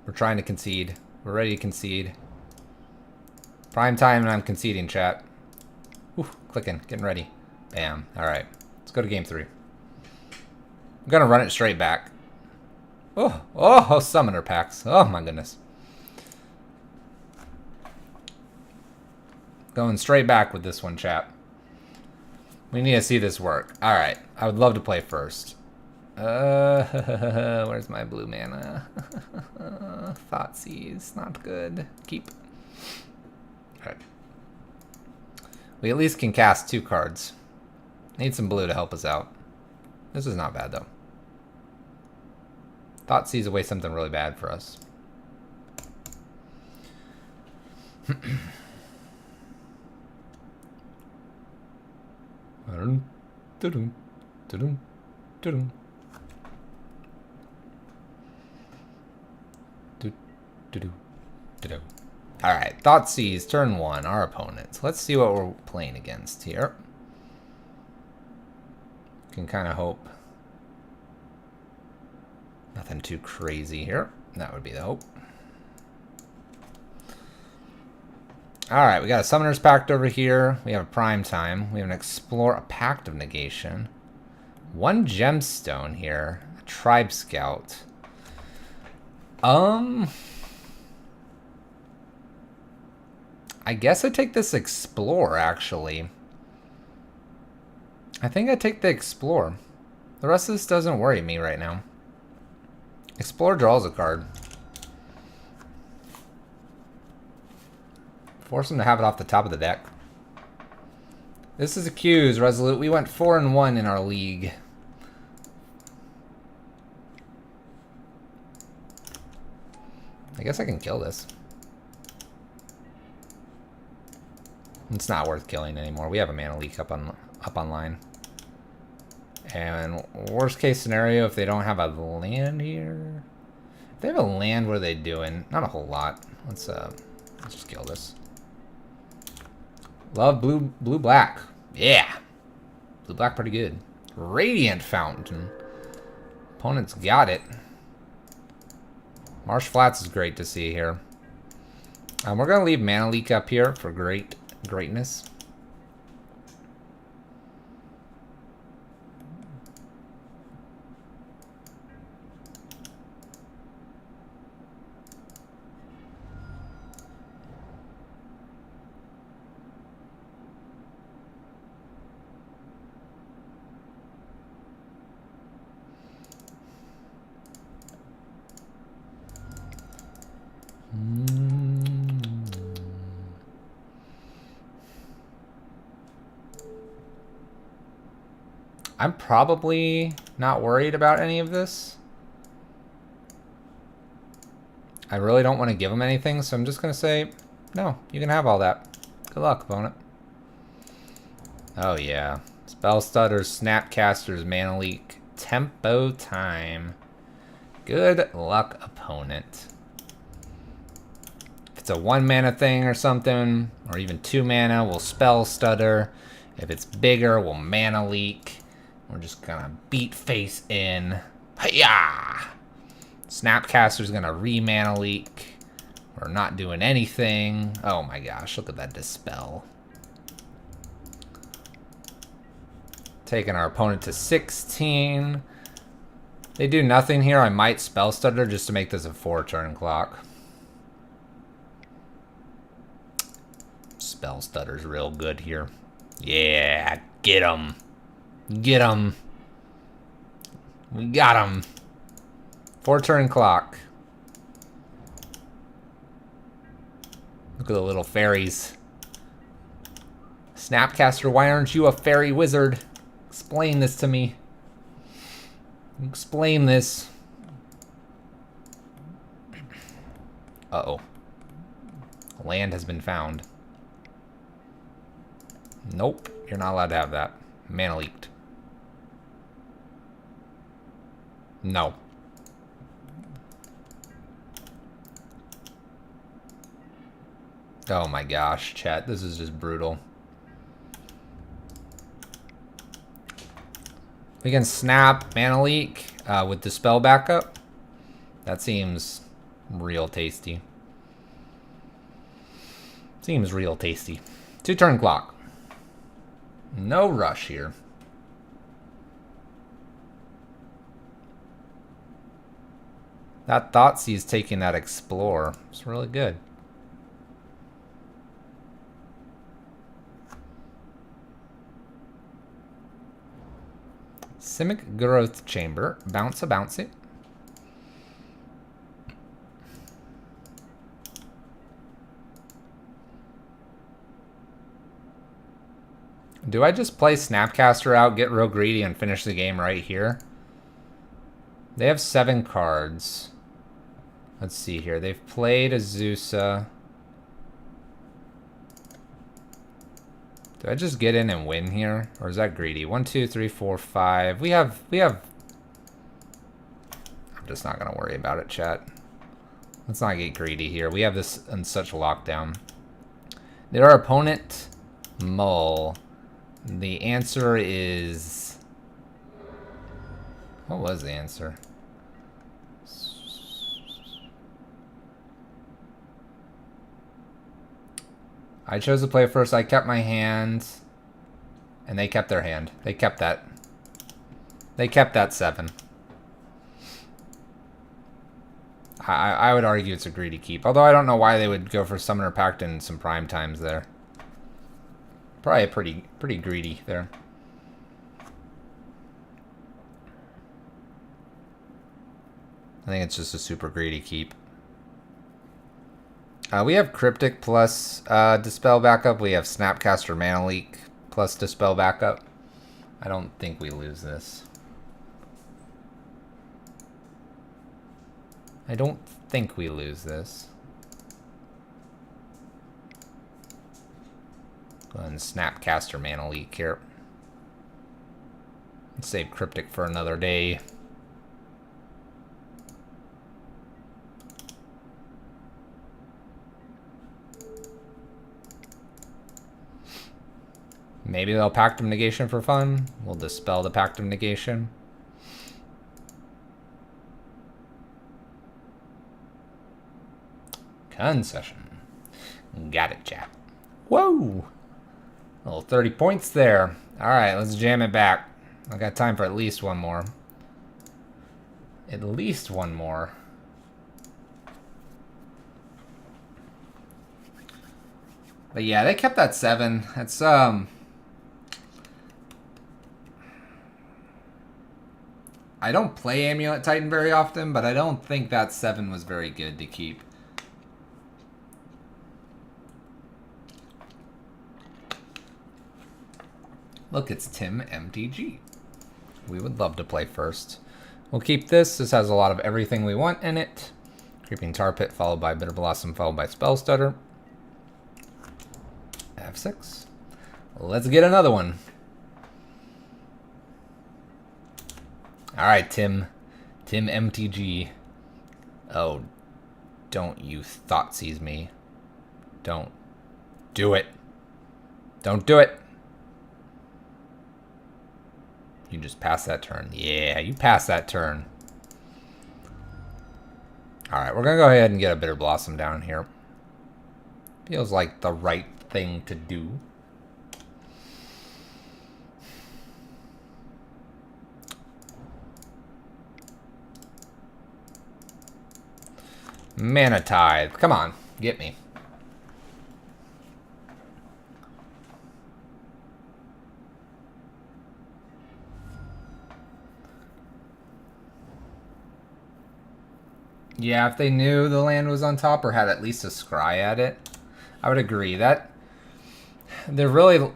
We're trying to concede. We're ready to concede. Prime time and I'm conceding, chat. Ooh, clicking, getting ready. Bam. Alright. Let's go to game 3. I'm gonna run it straight back. Oh, summoner packs. Oh my goodness. Going straight back with this one, chat. We need to see this work. Alright. I would love to play first. Where's my blue mana? Thoughtseize. Not good. Keep. Alright. We at least can cast 2 cards. Need some blue to help us out. This is not bad, though. Thoughtseize away something really bad for us. Alright, Thoughtseize, turn 1, our opponents. Let's see what we're playing against here. Can kind of hope. Nothing too crazy here. That would be the hope. Alright, we got a Summoner's Pact over here. We have a Prime Time. We have an Explore, a Pact of Negation. 1 Gemstone here. A Tribe Scout. I guess I take this Explore, actually. I think I take the Explore. The rest of this doesn't worry me right now. Explore draws a card. Force him to have it off the top of the deck. This is Accused, Resolute. We went 4-1 in our league. I guess I can kill this. It's not worth killing anymore. We have a mana leak up online. And worst case scenario, if they don't have a land here. If they have a land, what are they doing? Not a whole lot. Let's just kill this. Love blue black. Yeah. Blue black pretty good. Radiant Fountain. Opponent's got it. Marsh Flats is great to see here. We're gonna leave mana leak up here for greatness. I'm probably not worried about any of this. I really don't want to give him anything, so I'm just going to say, no, you can have all that. Good luck, opponent. Oh, yeah. Spell Stutters, Snapcasters, Mana Leak, Tempo Time. Good luck, opponent. If it's a 1 mana thing or something, or even 2 mana, we'll Spell Stutter. If it's bigger, we'll Mana Leak. We're just gonna beat face in. Hiya! Snapcaster's gonna re-mana leak. We're not doing anything. Oh my gosh, look at that Dispel. Taking our opponent to 16. They do nothing here. I might Spell Stutter just to make this a 4-turn clock. Spell Stutter's real good here. Yeah, get him. Get him. We got him. 4-turn clock. Look at the little fairies. Snapcaster, why aren't you a fairy wizard? Explain this to me. Explain this. Uh-oh. Land has been found. Nope, you're not allowed to have that. Mana leaked. No. Oh my gosh, chat, this is just brutal. We can snap Mana Leak with Dispel backup. That seems real tasty. Seems real tasty. 2-turn clock. No rush here. That Thoughtseize taking that Explore. It's really good. Simic Growth Chamber. Bounce a bouncy. Do I just play Snapcaster out, get real greedy, and finish the game right here? They have 7 cards. Let's see here. They've played Azusa. Do I just get in and win here? Or is that greedy? 1, 2, 3, 4, 5. We have... I'm just not going to worry about it, chat. Let's not get greedy here. We have this in such lockdown. Did our opponent mull? The answer is... What was the answer? I chose to play first. I kept my hand. And they kept their hand. They kept that. They kept that 7. I would argue it's a greedy keep. Although I don't know why they would go for Summoner Pact and some prime times there. Probably pretty greedy there. I think it's just a super greedy keep. We have Cryptic plus Dispel backup. We have Snapcaster Mana Leak plus Dispel backup. I don't think we lose this. I don't think we lose this. Go ahead and Snapcaster Mana Leak here. Let's save Cryptic for another day. Maybe they'll Pactum Negation for fun. We'll dispel the Pactum Negation. Concession. Got it, chat. Whoa! A little 30 points there. Alright, let's jam it back. I got time for at least one more. At least one more. But yeah, they kept that 7. It's I don't play Amulet Titan very often, but I don't think that 7 was very good to keep. Look, it's Tim MTG. We would love to play first. We'll keep this. This has a lot of everything we want in it. Creeping Tar Pit, followed by Bitter Blossom, followed by Spell Stutter. F6. Let's get another one. Alright, Tim. Tim MTG. Oh, don't you Thoughtseize me. Don't do it. Don't do it. You just pass that turn. Yeah, you pass that turn. Alright, we're going to go ahead and get a Bitter Blossom down here. Feels like the right thing to do. Mana Tithe. Come on, get me. Yeah, if they knew the land was on top or had at least a scry at it, I would agree. That they're really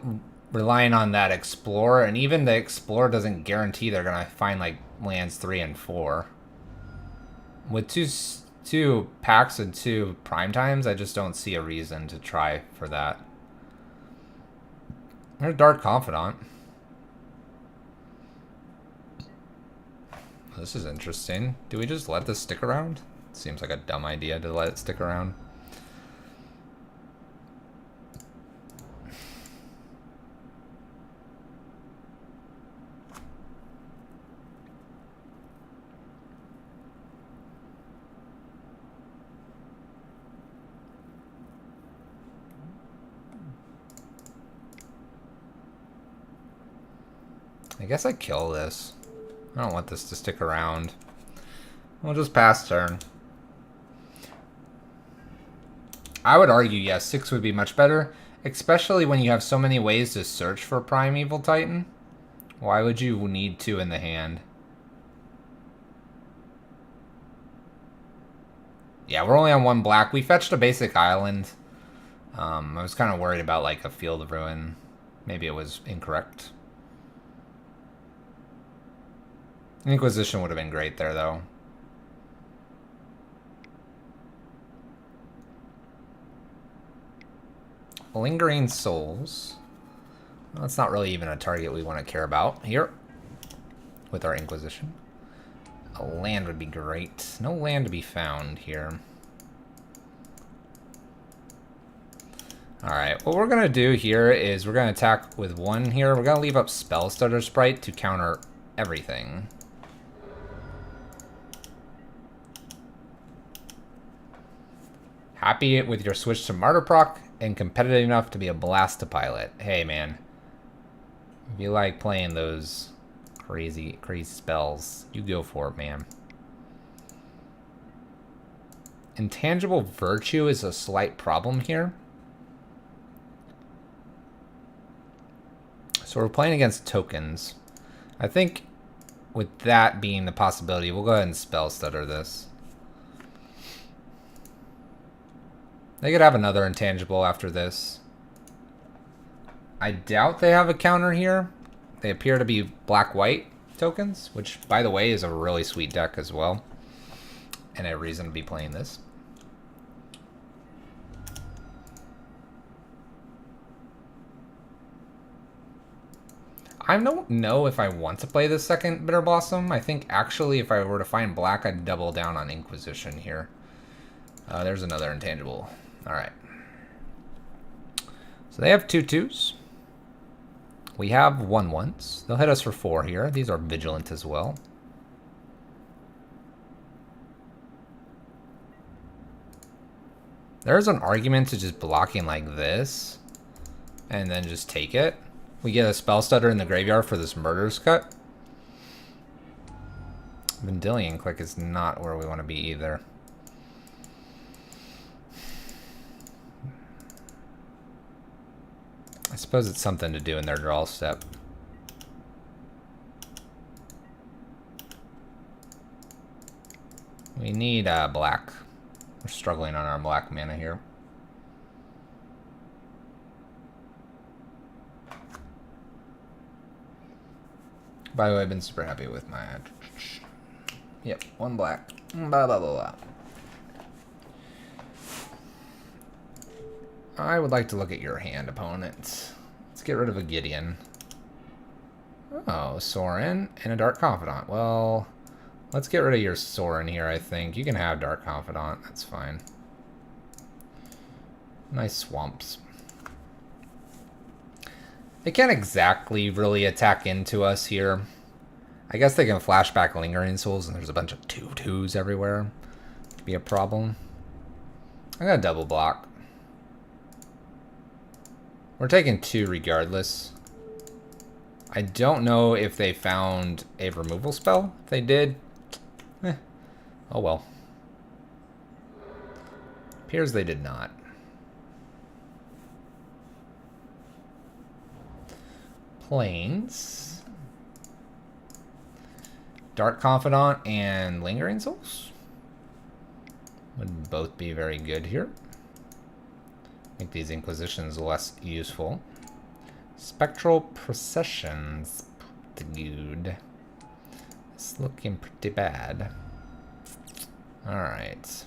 relying on that Explorer, and even the Explorer doesn't guarantee they're gonna find like lands 3 and 4. With two packs and 2 prime times, I just don't see a reason to try for that. There's Dark Confidant. This is interesting. Do we just let this stick around? Seems like a dumb idea to let it stick around. I guess I kill this. I don't want this to stick around. We'll just pass turn. I would argue, yes, 6 would be much better, especially when you have so many ways to search for Primeval Titan. Why would you need 2 in the hand? Yeah, we're only on 1 black. We fetched a basic island. I was kind of worried about like a Field of Ruin. Maybe it was incorrect. Inquisition would have been great there, though. Lingering Souls. Well, that's not really even a target we want to care about here with our Inquisition. A land would be great. No land to be found here. Alright, what we're going to do here is we're going to attack with 1 here. We're going to leave up Spell Stutter Sprite to counter everything. Happy with your switch to Mardu proc and competitive enough to be a blast to pilot. Hey man, if you like playing those crazy spells, you go for it, man. Intangible Virtue is a slight problem here. So we're playing against tokens. I think with that being the possibility, we'll go ahead and Spell Stutter this. They could have another intangible after this. I doubt they have a counter here. They appear to be black-white tokens, which, by the way, is a really sweet deck as well. And a reason to be playing this. I don't know if I want to play this second Bitter Blossom. I think, actually, if I were to find black, I'd double down on Inquisition here. There's another intangible. Alright. So they have 2/2s. We have 1/1s. They'll hit us for 4 here. These are Vigilant as well. There's an argument to just blocking like this and then just take it. We get a Spell Stutter in the graveyard for this Murderous Cut. Vendilion Click is not where we want to be either. I suppose it's something to do in their draw step. We need black. We're struggling on our black mana here. By the way, I've been super happy with my... Yep, 1 black. Blah, blah, blah, blah. I would like to look at your hand, opponent. Let's get rid of a Gideon. Oh, Sorin and a Dark Confidant. Well, let's get rid of your Sorin here, I think. You can have Dark Confidant. That's fine. Nice swamps. They can't exactly really attack into us here. I guess they can flashback Lingering Souls, and there's a bunch of 2/2s everywhere. Could be a problem. I'm gonna double block. We're taking 2 regardless. I don't know if they found a removal spell. If they did, oh well. Appears they did not. Plains. Dark Confidant and Lingering Souls would both be very good here. Make these Inquisitions less useful. Spectral Processions. Pretty good. It's looking pretty bad. Alright.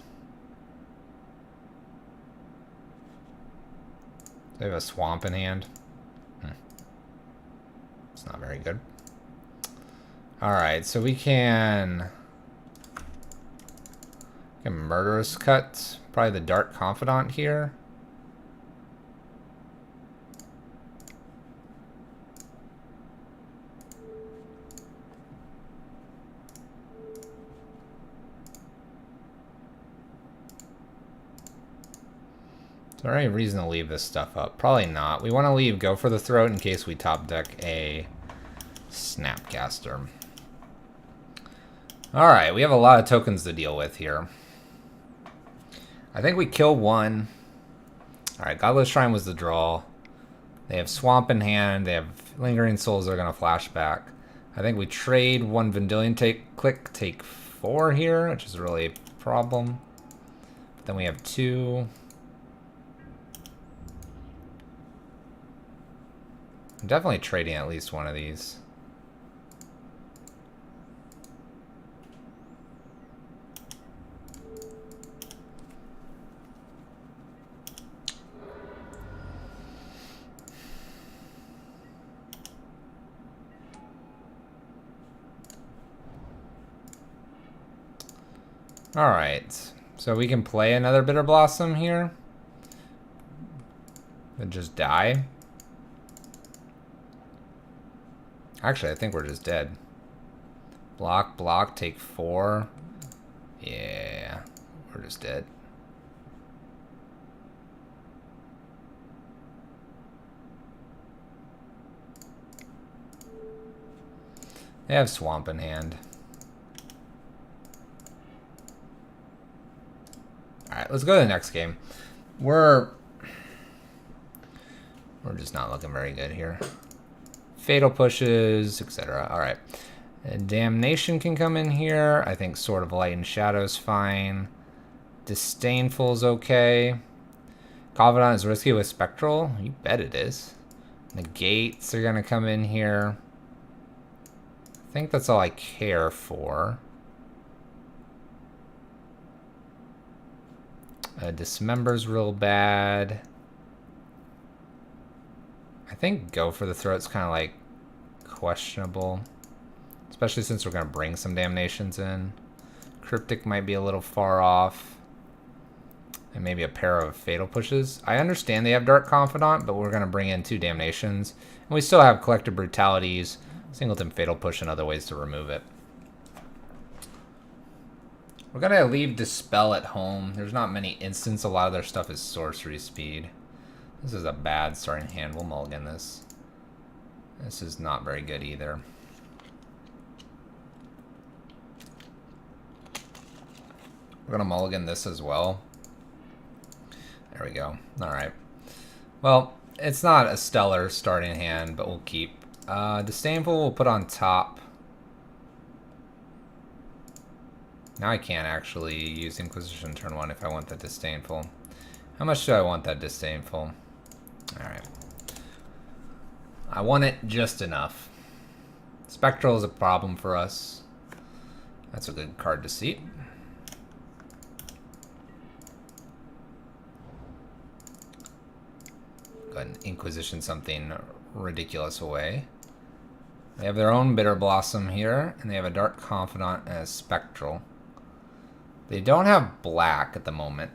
They have a swamp in hand. It's not very good. Alright, so we can Murderous Cut. Probably the Dark Confidant here. Is there any reason to leave this stuff up? Probably not. We want to leave Go for the Throat in case we top deck a Snapcaster. Alright, we have a lot of tokens to deal with here. I think we kill one. Alright, Godless Shrine was the draw. They have Swamp in hand. They have Lingering Souls that are going to flash back. I think we trade one Vendilion take 4 here, which is really a problem. But then we have 2. I'm definitely trading at least one of these. Alright, so we can play another Bitter Blossom here. And just die. Actually, I think we're just dead. Block, block, take 4. Yeah, we're just dead. They have Swamp in hand. Alright, let's go to the next game. We're just not looking very good here. Fatal pushes, etc. Alright. Damnation can come in here. I think Sword of Light and Shadow's fine. Disdainful's okay. Confidant is risky with Spectral. You bet it is. Negates are going to come in here. I think that's all I care for. Dismember's real bad. I think Go for the Throat's kind of like questionable. Especially since we're going to bring some Damnations in. Cryptic might be a little far off. And maybe a pair of Fatal Pushes. I understand they have Dark Confidant, but we're going to bring in 2 Damnations. And we still have Collective Brutalities, Singleton Fatal Push, and other ways to remove it. We're going to leave Dispel at home. There's not many instants. A lot of their stuff is sorcery speed. This is a bad starting hand. We'll mulligan this. This is not very good either. We're going to mulligan this as well. There we go. Alright. Well, it's not a stellar starting hand, but we'll keep. Disdainful we'll put on top. Now I can't actually use Inquisition turn 1 if I want that Disdainful. How much do I want that Disdainful? Alright. I want it just enough. Spectral is a problem for us. That's a good card to see. Go ahead and Inquisition something ridiculous away. They have their own Bitter Blossom here, and they have a Dark Confidant and a Spectral. They don't have black at the moment.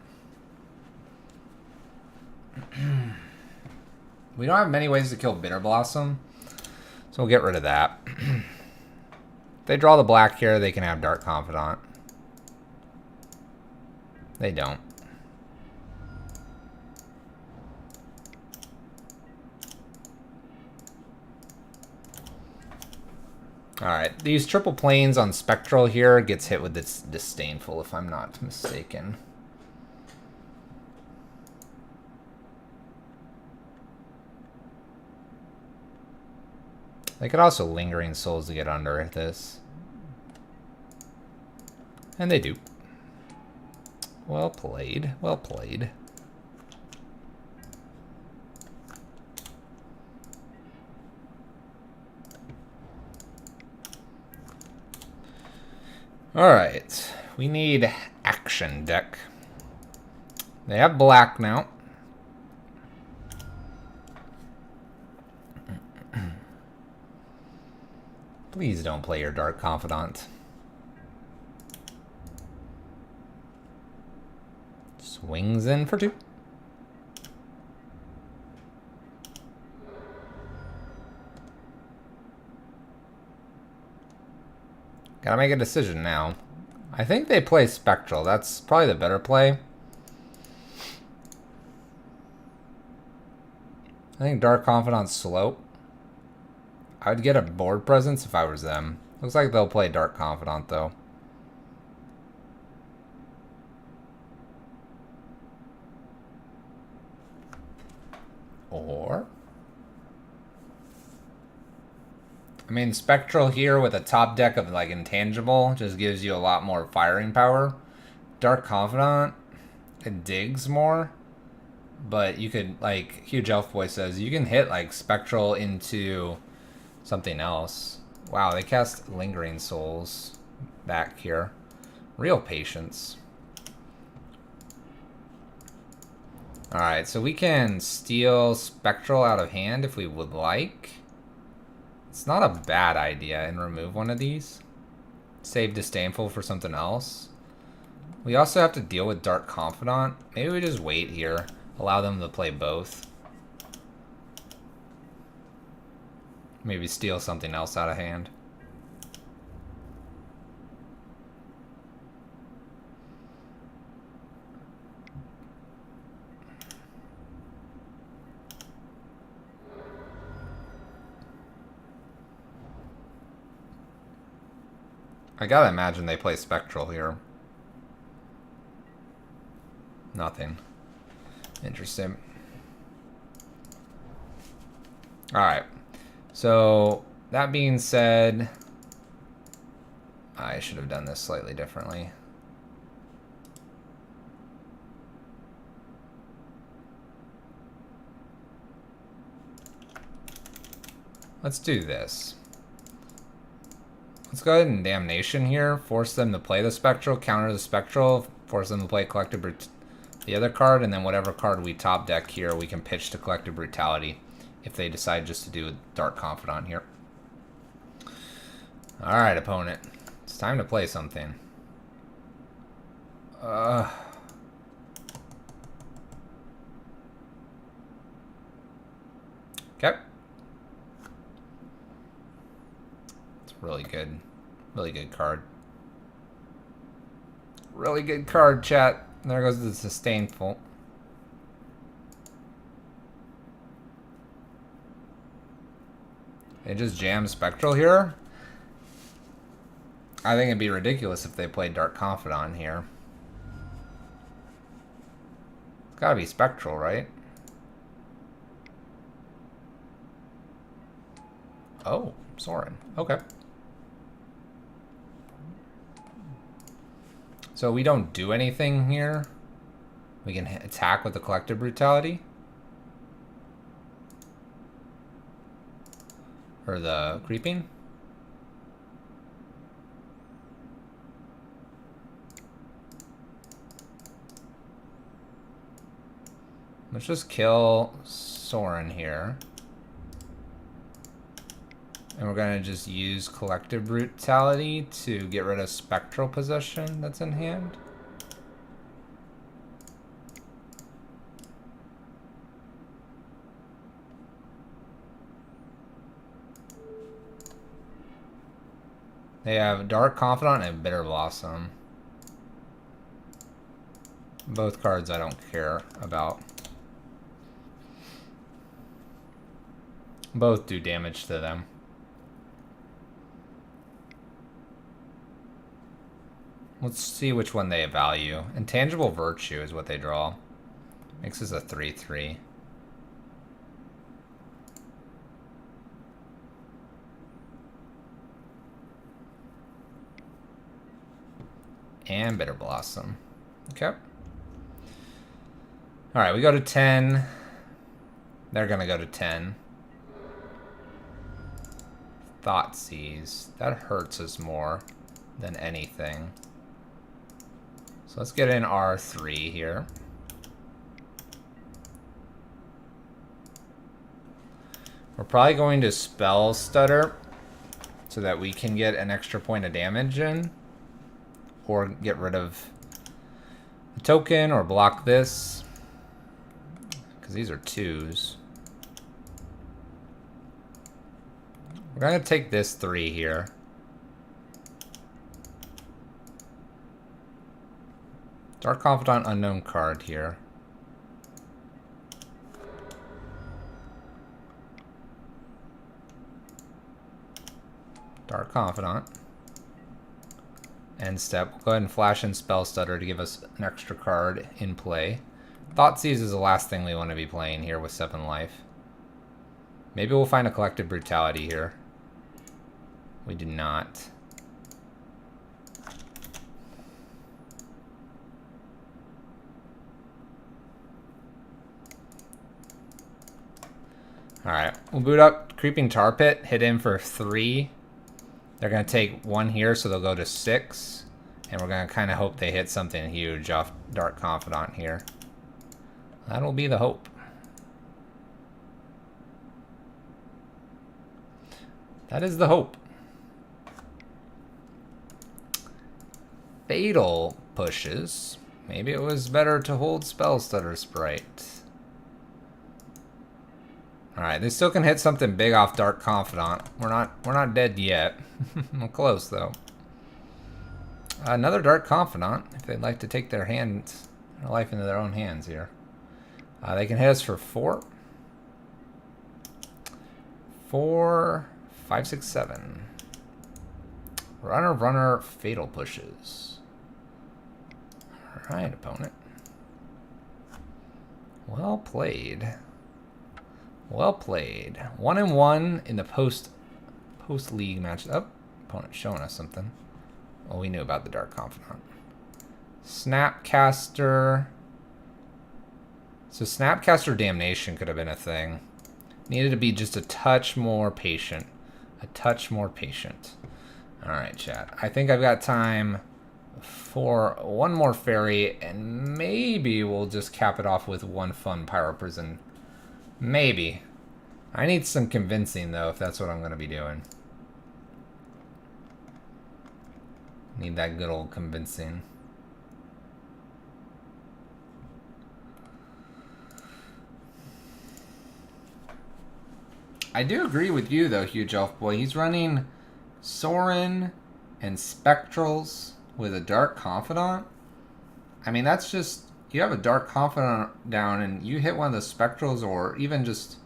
We don't have many ways to kill Bitter Blossom, so we'll get rid of that. If they draw the black here, they can have Dark Confidant. They don't. Alright, these triple planes on Spectral here gets hit with this Disdainful, if I'm not mistaken. They could also Lingering Souls to get under this. And they do. Well played, well played. Alright, we need action deck. They have black now. Please don't play your Dark Confidant. Swings in for 2. Gotta make a decision now. I think they play Spectral. That's probably the better play. I think Dark Confidant's slow. I would get a board presence if I was them. Looks like they'll play Dark Confidant, though. Or... I mean, Spectral here with a top deck of, like, Intangible just gives you a lot more firing power. Dark Confidant, it digs more. But you could, like, Huge Elf Boy says, you can hit, like, Spectral into something else. Wow, they cast Lingering Souls back here. Real patience. Alright, so we can steal Spectral out of hand if we would like. It's not a bad idea, and remove one of these. Save Disdainful for something else. We also have to deal with Dark Confidant. Maybe we just wait here. Allow them to play both. Maybe steal something else out of hand. I gotta imagine they play Spectral here. Nothing. Interesting. Alright. So, that being said, I should have done this slightly differently. Let's do this. Let's go ahead and Damnation here. Force them to play the Spectral, counter the Spectral, force them to play Collective the other card, and then whatever card we top deck here, we can pitch to Collective Brutality if they decide just to do a Dark Confidant here. Alright, opponent. It's time to play something. Okay. It's really good. Really good card. Really good card, chat. There goes the Sustainful. They just jam Spectral here? I think it'd be ridiculous if they played Dark Confidant here. It's gotta be Spectral, right? Oh, Sorin. Okay. So we don't do anything here. We can attack with the Collective Brutality. Or the Creeping. Let's just kill Sorin here. And we're going to just use Collective Brutality to get rid of Spectral Possession that's in hand. They have Dark Confidant and Bitter Blossom. Both cards I don't care about. Both do damage to them. Let's see which one they value. Intangible Virtue is what they draw. Makes this a 3/3. And Bitter Blossom. Okay. Alright, we go to 10. They're gonna go to 10. Thoughtseize. That hurts us more than anything. So let's get in R3 here. We're probably going to Spell Stutter so that we can get an extra point of damage in. Or get rid of the token or block this. Because these are 2s. We're going to take this 3 here. Dark Confidant unknown card here. Dark Confidant. End step. We'll go ahead and flash in Spell Stutter to give us an extra card in play. Thoughtseize is the last thing we want to be playing here with 7 life. Maybe we'll find a Collective Brutality here. We do not. Alright, we'll boot up Creeping Tar Pit, hit in for 3. They're going to take 1 here, so they'll go to 6. And we're going to kind of hope they hit something huge off Dark Confidant here. That'll be the hope. That is the hope. Fatal pushes. Maybe it was better to hold Spell Stutter Sprite. Alright, they still can hit something big off Dark Confidant. We're not dead yet. We're close though. Another Dark Confidant, if they'd like to take their life into their own hands here. They can hit us for 4. 4, 5, 6, 7. Runner, fatal pushes. Alright, opponent. Well played. Well played. 1-1 in the post league match. Oh, opponent showing us something. Well, we knew about the Dark Confidant. Snapcaster. So Snapcaster Damnation could have been a thing. Needed to be just a touch more patient. A touch more patient. Alright, chat. I think I've got time for one more fairy, and maybe we'll just cap it off with one fun Pyro Prison. Maybe. I need some convincing, though, if that's what I'm going to be doing. Need that good old convincing. I do agree with you, though, Huge Elf Boy. He's running Sorin and Spectrals with a Dark Confidant. I mean, that's just... You have a Dark Confidant down, and you hit one of the Spectrals, or even just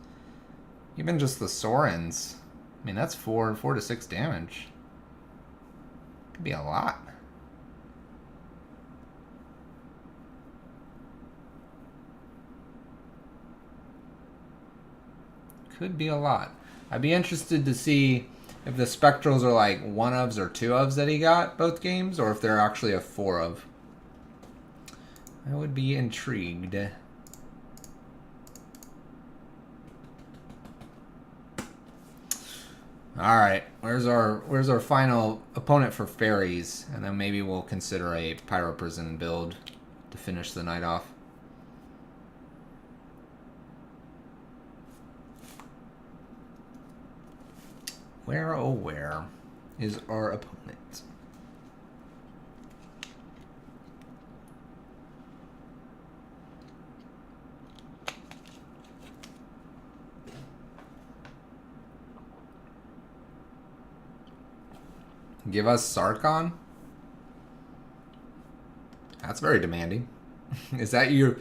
the Sorins. I mean, that's 4 to 6 damage. Could be a lot. Could be a lot. I'd be interested to see if the Spectrals are like 1-ofs or 2-ofs that he got both games, or if they're actually a 4-of. I would be intrigued. Alright, where's our final opponent for fairies? And then maybe we'll consider a Pyro Prison build to finish the night off. Where, oh where, is our opponent? Give us Sarkon? That's very demanding. Is that you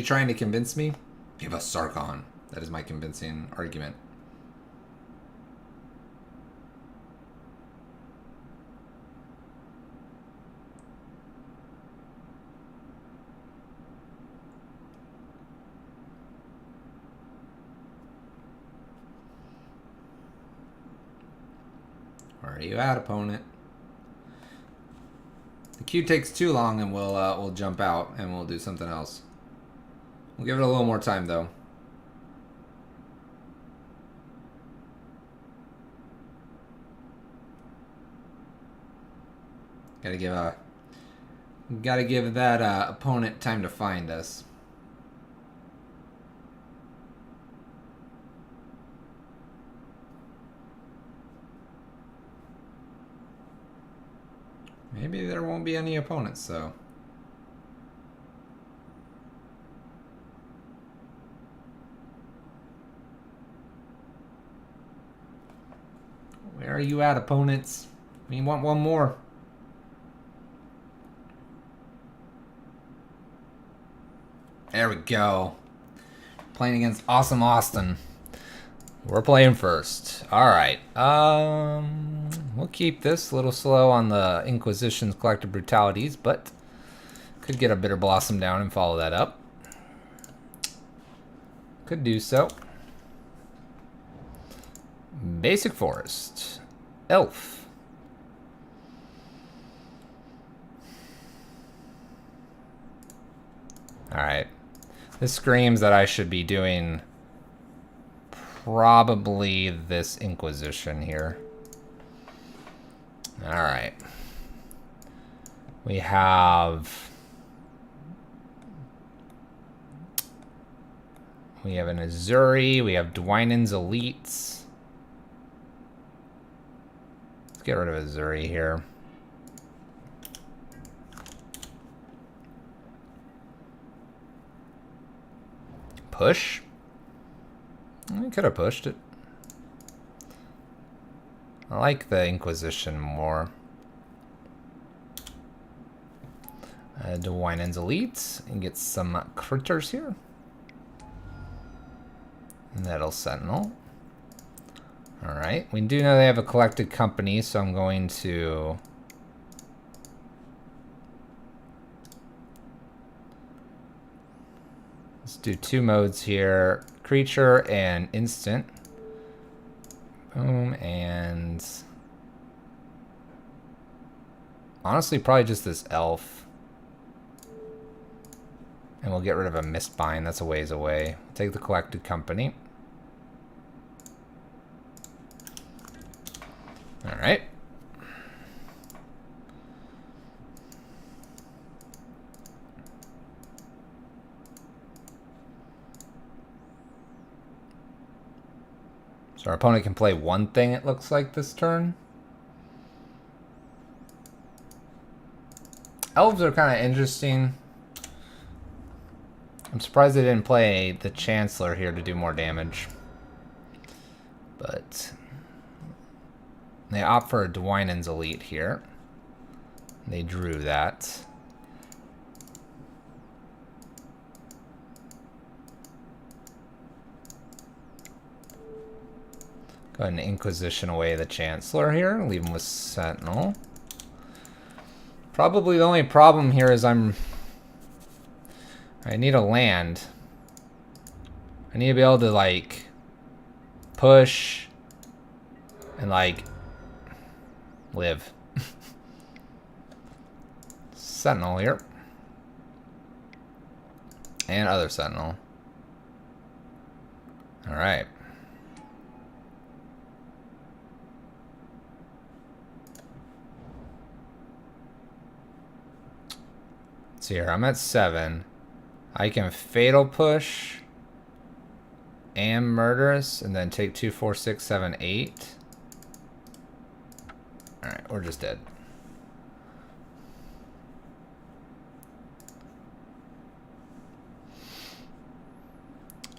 trying to convince me? Give us Sarkon. That is my convincing argument. Where are you at, opponent? The queue takes too long, and we'll jump out and we'll do something else. We'll give it a little more time, though. Gotta give that opponent time to find us. Maybe there won't be any opponents, though. Where are you at, opponents? We want one more. There we go. Playing against Awesome Austin. We're playing first. Alright. We'll keep this a little slow on the Inquisition's collective brutalities, but could get a Bitter Blossom down and follow that up. Could do so. Basic Forest. Elf. Alright. This screams that I should be doing probably this Inquisition here. Alright. We have an Azuri, we have Dwynen's Elites. Let's get rid of Azuri here. Push? We could have pushed it. I like the Inquisition more. Dwynen's Elites and get some critters here. Nettle Sentinel. Alright, we do know they have a collected company, so I'm going to let's do 2 modes here. Creature and instant. Boom, and honestly probably just this elf. And we'll get rid of a Mistbind, that's a ways away. Take the collected company. Alright. So our opponent can play one thing, it looks like, this turn. Elves are kind of interesting. I'm surprised they didn't play the Chancellor here to do more damage. But they opt for a Dwynen's Elite here. They drew that. Go ahead and Inquisition away the Chancellor here. Leave him with Sentinel. Probably the only problem here is I need a land. I need to be able to, like, push and, like, live. Sentinel here. And other Sentinel. Alright. Let's see here. I'm at 7. I can Fatal Push and Murderous and then take 2, 4, 6, 7, 8. Alright, we're just dead.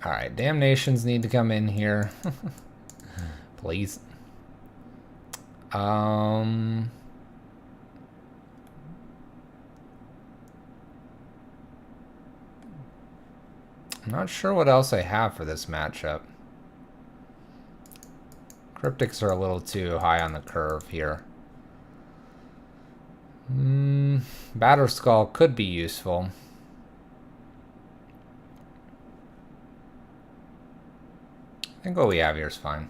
Alright, Damnations need to come in here. Please. I'm not sure what else I have for this matchup. Cryptics are a little too high on the curve here. Batterskull could be useful. I think what we have here is fine.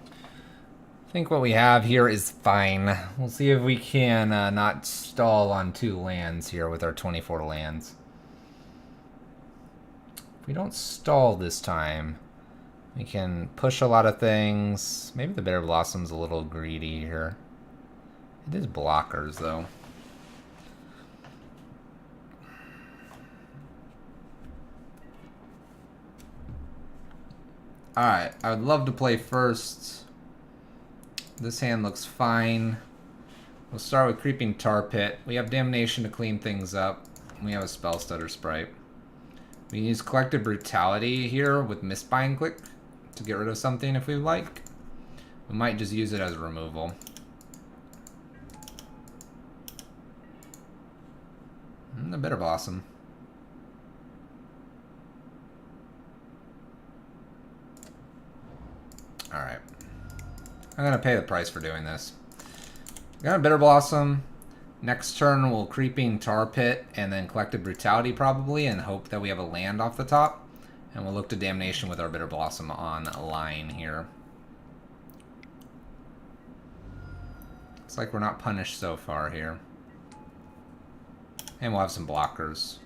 I think what we have here is fine. We'll see if we can not stall on 2 lands here with our 24 lands. If we don't stall this time, we can push a lot of things. Maybe the Bitter Blossom's a little greedy here. It is blockers, though. Alright, I would love to play first. This hand looks fine. We'll start with Creeping Tar Pit. We have Damnation to clean things up. We have a Spell Stutter Sprite. We can use Collective Brutality here with Mistbind Click to get rid of something if we like. We might just use it as removal. And the Bitter Blossom. Alright. I'm going to pay the price for doing this. Got a Bitter Blossom. Next turn, we'll Creeping Tar Pit and then Collective Brutality probably, and hope that we have a land off the top. And we'll look to Damnation with our Bitter Blossom on line here. Looks like we're not punished so far here. And we'll have some blockers.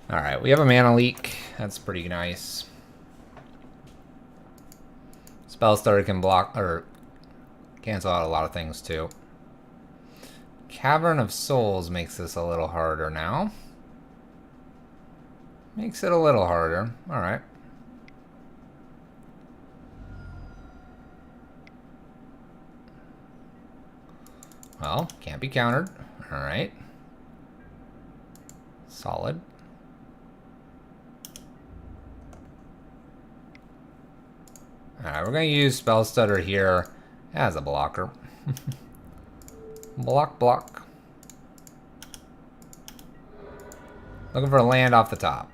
Alright, we have a mana leak. That's pretty nice. Spellstutter can block, or cancel out a lot of things too. Cavern of Souls makes this a little harder now. Makes it a little harder. Alright. Well, can't be countered. Alright. Solid. Alright, we're going to use Spellstutter here as a blocker. Block, block. Looking for a land off the top.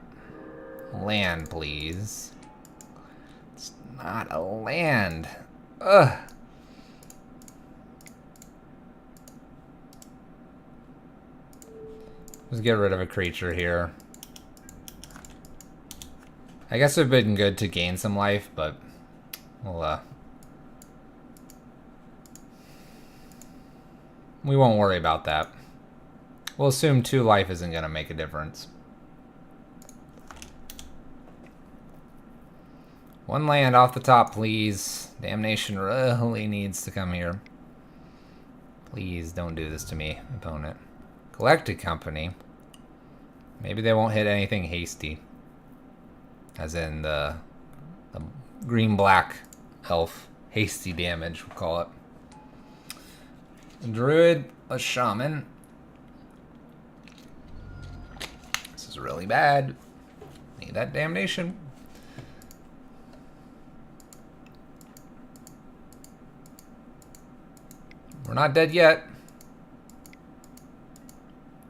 Land, please. It's not a land. Ugh. Let's get rid of a creature here. I guess it would have been good to gain some life, but we'll, we won't worry about that. We'll assume 2 life isn't going to make a difference. 1 land off the top, please. Damnation really needs to come here. Please don't do this to me, opponent. Collected Company. Maybe they won't hit anything hasty. As in the green-black elf. Hasty damage, we'll call it. A druid, a shaman. This is really bad. Need that damnation. We're not dead yet.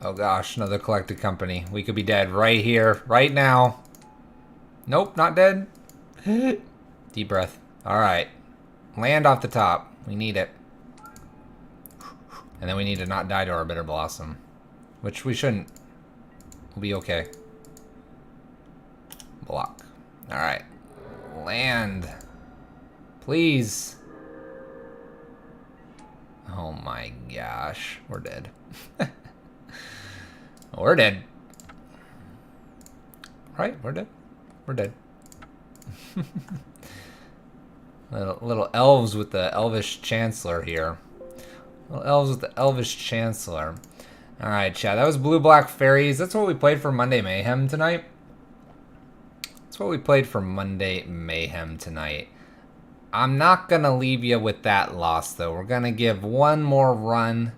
Oh gosh, another Collected Company. We could be dead right here, right now. Nope, not dead. Deep breath. Alright. Land off the top. We need it. And then we need to not die to our Bitter Blossom. Which we shouldn't. We'll be okay. Block. Alright. Land. Please. Oh my gosh. We're dead. We're dead. Right? We're dead. We're dead. little elves with the Elvish Chancellor here. Little elves with the Elvish Chancellor. Alright, chat. That was Blue-Black Fairies. That's what we played for Monday Mayhem tonight. That's what we played for Monday Mayhem tonight. I'm not going to leave you with that loss, though. We're going to give one more run.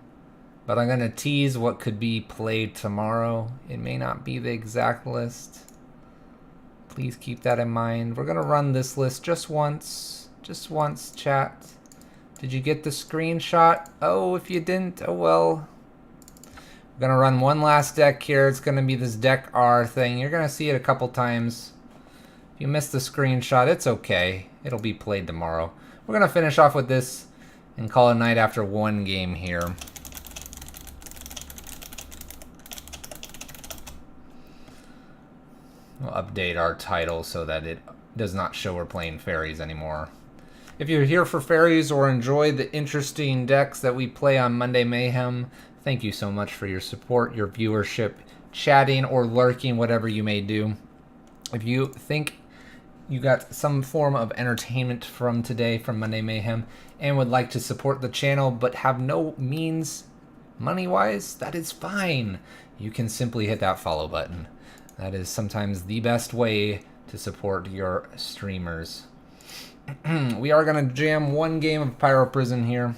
But I'm going to tease what could be played tomorrow. It may not be the exact list. Please keep that in mind. We're going to run this list just once. Just once, chat. Did you get the screenshot? Oh, if you didn't, oh well. We're going to run one last deck here. It's going to be this deck R thing. You're going to see it a couple times. If you missed the screenshot, it's okay. It'll be played tomorrow. We're going to finish off with this and call it a night after 1 game here. We'll update our title so that it does not show we're playing Fairies anymore. If you're here for Fairies or enjoy the interesting decks that we play on Monday Mayhem, thank you so much for your support, your viewership, chatting or lurking, whatever you may do. If you think you got some form of entertainment from today, from Monday Mayhem, and would like to support the channel but have no means money-wise, that is fine. You can simply hit that follow button. That is sometimes the best way to support your streamers. We are going to jam 1 game of Pyro Prison here.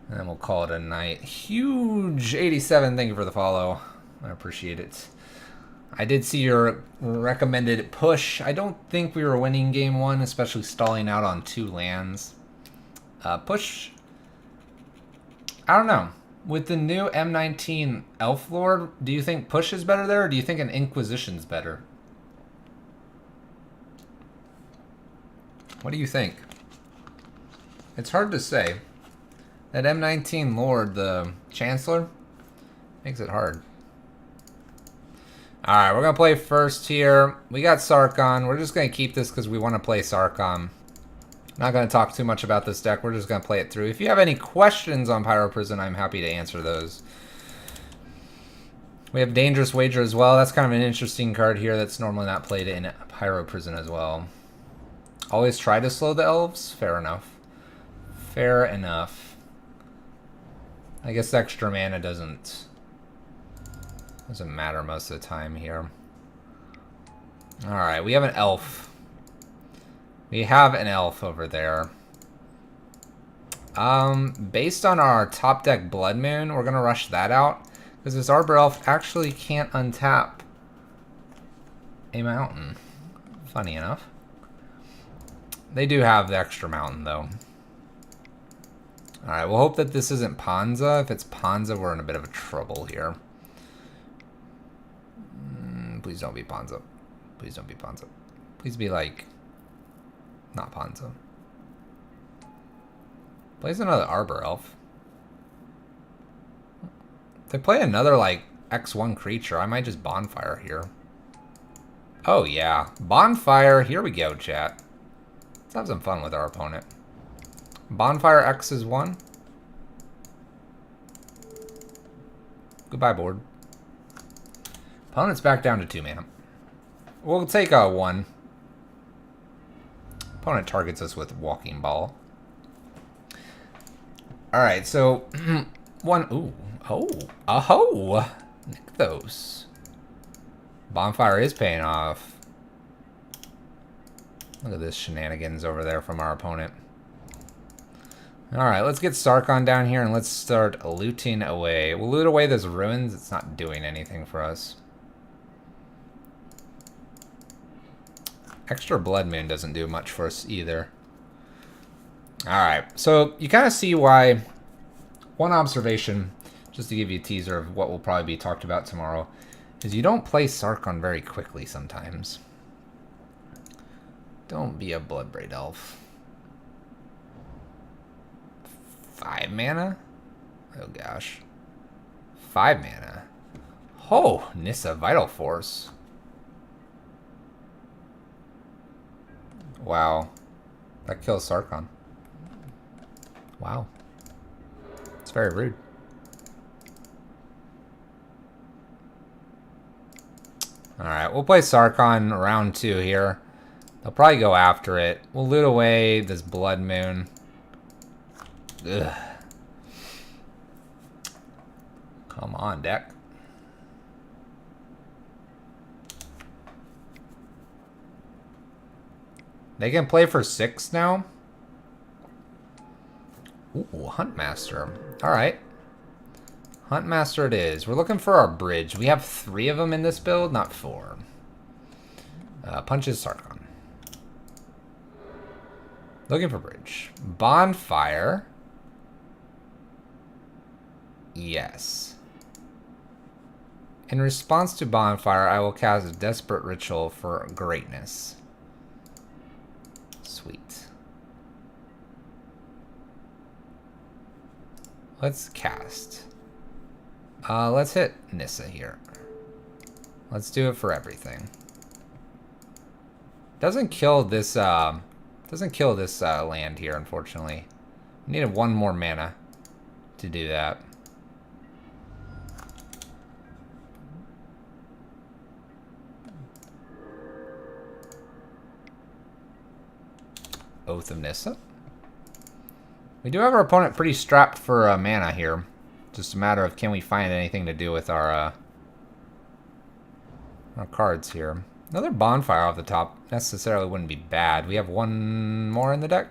And then we'll call it a night. Huge 87, thank you for the follow. I appreciate it. I did see your recommended push. I don't think we were winning game 1, especially stalling out on 2 lands. Push, I don't know. With the new M19 Elf Lord, do you think push is better there, or do you think an Inquisition's better? What do you think? It's hard to say. That M19 Lord, the Chancellor, makes it hard. Alright, we're going to play first here. We got Sarkon. We're just going to keep this because we want to play Sarkon. Not going to talk too much about this deck. We're just going to play it through. If you have any questions on Pyro Prison, I'm happy to answer those. We have Dangerous Wager as well. That's kind of an interesting card here that's normally not played in Pyro Prison as well. Always try to slow the elves? Fair enough. Fair enough. I guess extra mana doesn't matter most of the time here. Alright, we have an elf. We have an elf over there. Based on our top deck Blood Moon, we're gonna rush that out. Because this Arbor Elf actually can't untap a mountain. Funny enough. They do have the extra mountain though. Alright, we'll hope that this isn't Panza. If it's Panza, we're in a bit of a trouble here. Please don't be Panza. Please don't be Panza. Please be like... not Panza. Plays another Arbor Elf. If they play another like X1 creature, I might just Bonfire here. Oh yeah. Bonfire. Here we go, chat. Let's have some fun with our opponent. Bonfire X is 1. Goodbye, board. Opponent's back down to 2 mana. We'll take a 1. Opponent targets us with Walking Ball. Alright, so 1. Ooh. Oh. Oh. Nykthos. Bonfire is paying off. Look at this shenanigans over there from our opponent. Alright, let's get Sarkon down here and let's start looting away. We'll loot away those ruins. It's not doing anything for us. Extra Blood Moon doesn't do much for us either. Alright, so you kind of see why... One observation, just to give you a teaser of what will probably be talked about tomorrow, is you don't play Sarkon very quickly sometimes. Don't be a Bloodbraid Elf. 5 mana? Oh gosh. 5 mana. Oh, Nissa Vital Force. Wow. That kills Sarkon. Wow. It's very rude. Alright, we'll play Sarkon round 2 here. They'll probably go after it. We'll loot away this Blood Moon. Ugh. Come on, deck. They can play for 6 now? Ooh, Huntmaster. Alright. Huntmaster it is. We're looking for our bridge. We have 3 of them in this build, not 4. Punches Sarkon. Looking for bridge. Bonfire. Yes. In response to Bonfire, I will cast a Desperate Ritual for Greatness. Sweet. Let's cast. Let's hit Nissa here. Let's do it for everything. Doesn't kill this land here, unfortunately. We needed 1 more mana to do that. Oath of Nissa. We do have our opponent pretty strapped for mana here. Just a matter of can we find anything to do with our cards here. Another Bonfire off the top necessarily wouldn't be bad. We have 1 more in the deck.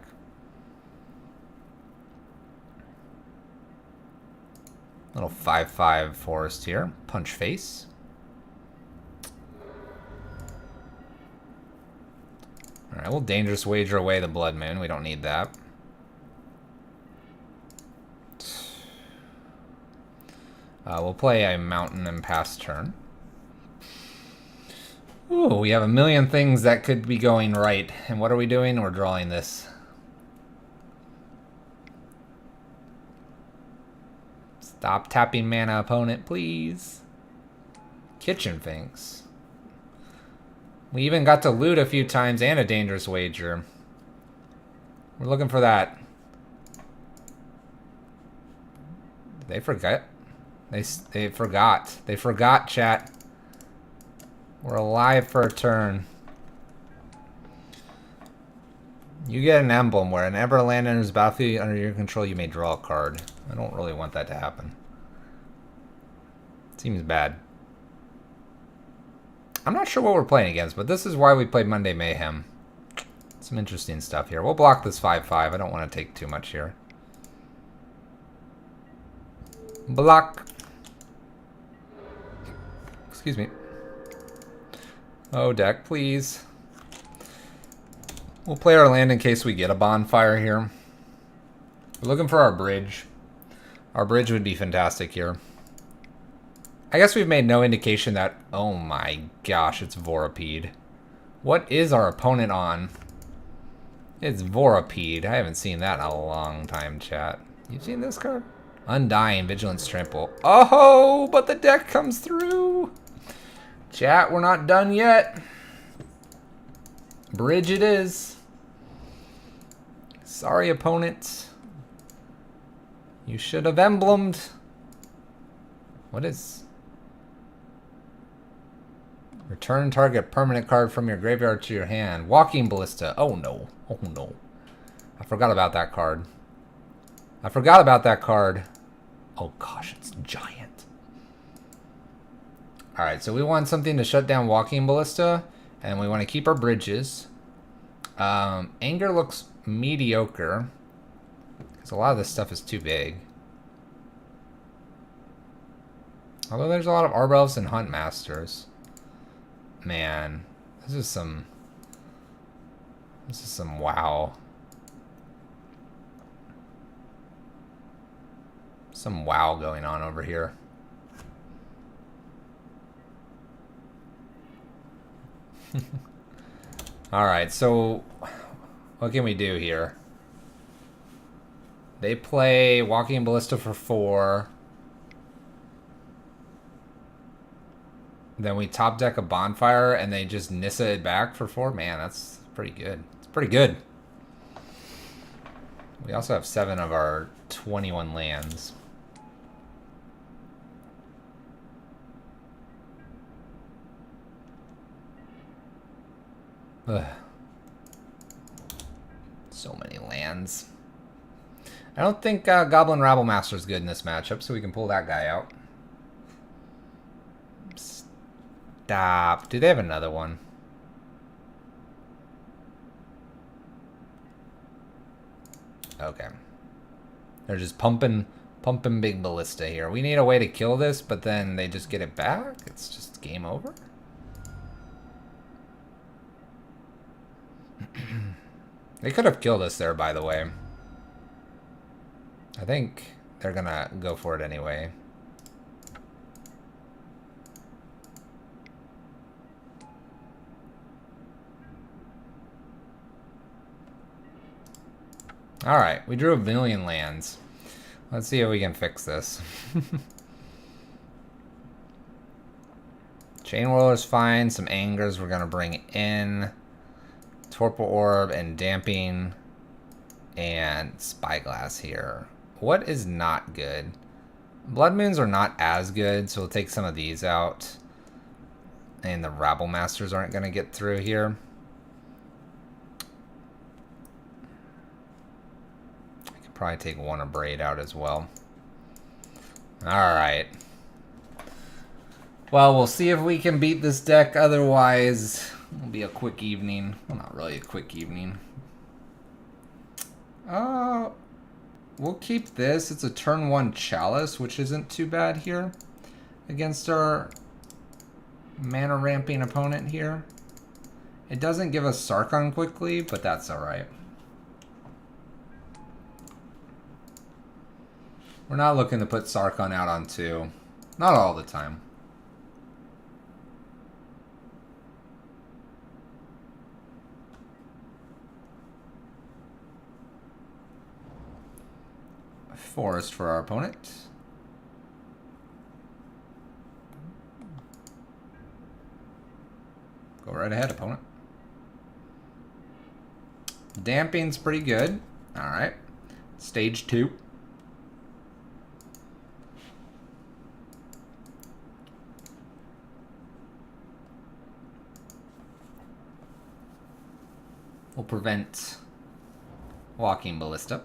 Little 5/5 forest here. Punch face. Alright, we'll Dangerous Wager away the Blood Moon. We don't need that. We'll play a Mountain and pass turn. Ooh, we have a million things that could be going right. And what are we doing? We're drawing this. Stop tapping mana, opponent, please. Kitchen Finks. We even got to loot a few times and a dangerous wager. We're looking for that. They forgot. They forgot. They forgot, chat. We're alive for a turn. You get an emblem. Whenever a land enters the battlefield under your control, you may draw a card. I don't really want that to happen. Seems bad. I'm not sure what we're playing against, but this is why we played Monday Mayhem. Some interesting stuff here. We'll block this 5/5. I don't want to take too much here. Block. Excuse me. Oh, deck, please. We'll play our land in case we get a bonfire here. We're looking for our bridge. Our bridge would be fantastic here. I guess we've made no indication that... Oh my gosh, it's Vorapede. What is our opponent on? It's Vorapede. I haven't seen that in a long time, chat. You've seen this card? Undying, Vigilance Trample. Oh, but the deck comes through. Chat, we're not done yet. Bridge it is. Sorry, opponent. You should have emblemed. What is... Return target permanent card from your graveyard to your hand. Walking Ballista. Oh no. Oh no. I forgot about that card. I forgot about that card. Oh gosh, it's giant. Alright, so we want something to shut down Walking Ballista. And we want to keep our bridges. Anger looks mediocre. Because a lot of this stuff is too big. Although there's a lot of Arbor Elves and Hunt Masters. Man, this is some wow. Some wow going on over here. Alright, so what can we do here? They play Walking Ballista for 4. Then we top deck a bonfire and they just Nissa it back for 4. Man, that's pretty good. It's pretty good. We also have 7 of our 21 lands. Ugh. So many lands. I don't think Goblin Rabble Master is good in this matchup, so we can pull that guy out. Stop. Do they have another one? Okay. They're just pumping big ballista here. We need a way to kill this, but then they just get it back? It's just game over? They could have killed us there, by the way. I think they're gonna go for it anyway. Alright, we drew a million lands. Let's see if we can fix this. Chain Whirler's fine. Some Angers we're going to bring in. Torpor Orb and Damping. And Spyglass here. What is not good? Blood Moons are not as good, so we'll take some of these out. And the Rabble Masters aren't going to get through here. Probably take one of Braid out as well. Alright. Well, we'll see if we can beat this deck. Otherwise, it'll be a quick evening. Well, not really a quick evening. We'll keep this. It's a turn 1 Chalice, which isn't too bad here against our mana ramping opponent here. It doesn't give us Sarkon quickly, but that's alright. We're not looking to put Sarkon out on 2. Not all the time. forest for our opponent. Go right ahead, opponent. Damping's pretty good. Alright. Stage 2. Will prevent walking ballista.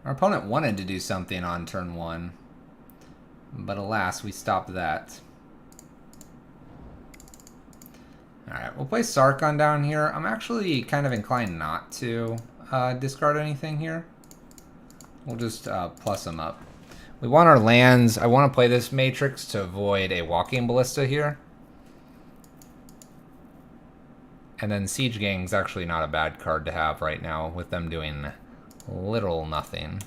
Our opponent wanted to do something on turn 1, but alas, we stopped that. Alright, we'll play Sarkon down here. I'm actually kind of inclined not to discard anything here. We'll just plus them up. We want our lands. I want to play this Matrix to avoid a walking ballista here. And then Siege Gang's actually not a bad card to have right now with them doing little nothing.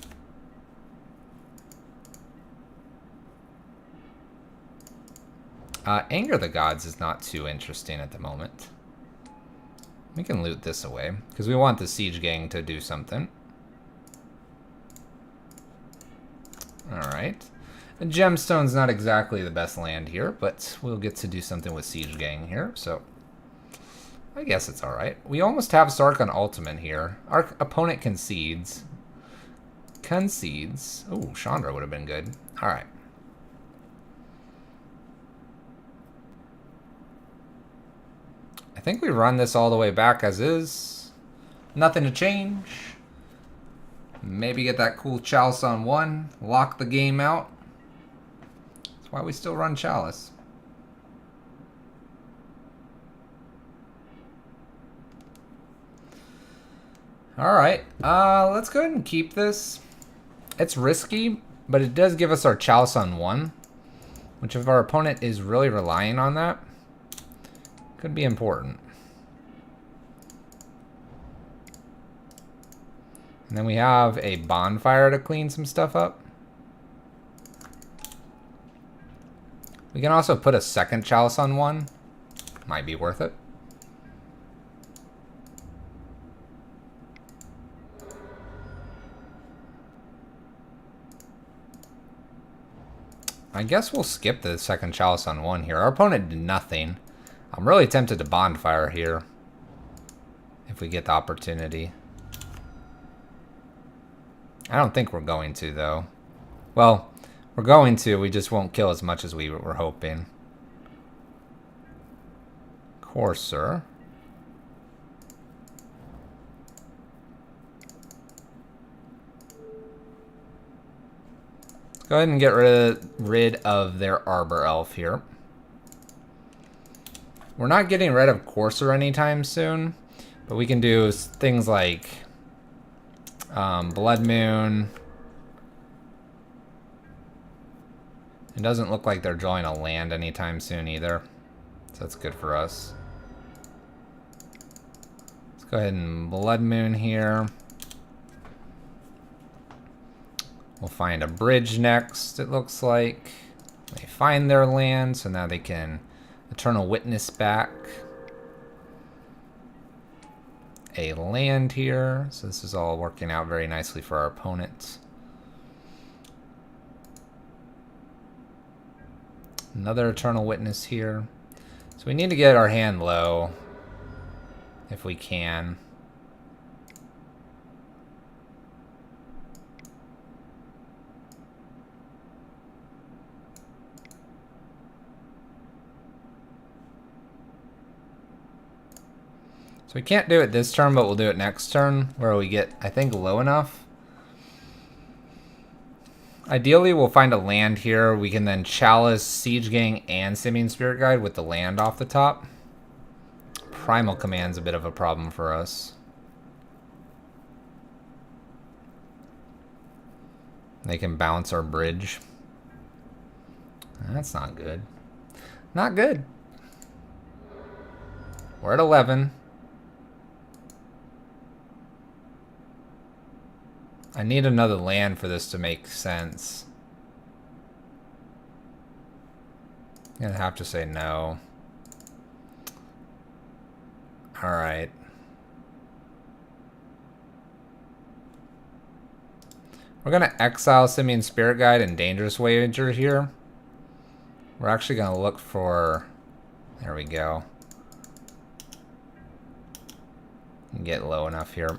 Anger the Gods is not too interesting at the moment. We can loot this away because we want the Siege Gang to do something. Alright. The Gemstone's not exactly the best land here, but we'll get to do something with Siege Gang here, so I guess it's alright. We almost have Sarkon Ultimate here. Our opponent concedes. Oh, Chandra would have been good. Alright. I think we run this all the way back as is. Nothing to change. Maybe get that cool Chalice on 1. Lock the game out. That's why we still run Chalice. Alright, let's go ahead and keep this. It's risky, but it does give us our Chalice on 1, which if our opponent is really relying on that, could be important. And then we have a bonfire to clean some stuff up. We can also put a second Chalice on 1. Might be worth it. I guess we'll skip the second Chalice on 1 here. Our opponent did nothing. I'm really tempted to bonfire here if we get the opportunity. I don't think we're going to, though. Well, we're going to. We just won't kill as much as we were hoping. Courser. Go ahead and get rid of their Arbor Elf here. We're not getting rid of Courser anytime soon, but we can do things like Blood Moon. It doesn't look like they're drawing a land anytime soon either, so that's good for us. Let's go ahead and Blood Moon here. We'll find a bridge next, it looks like. They find their land, so now they can Eternal Witness back a land here. So this is all working out very nicely for our opponent. Another Eternal Witness here. So we need to get our hand low if we can. So we can't do it this turn, but we'll do it next turn, where we get, I think, low enough. Ideally, we'll find a land here. We can then Chalice, Siege Gang, and Simian Spirit Guide with the land off the top. Primal Command's a bit of a problem for us. They can bounce our bridge. That's not good. Not good. We're at 11. I need another land for this to make sense. I'm gonna have to say no. Alright. We're going to exile Simian Spirit Guide and Dangerous Wager here. We're actually going to look for... There we go. Get low enough here.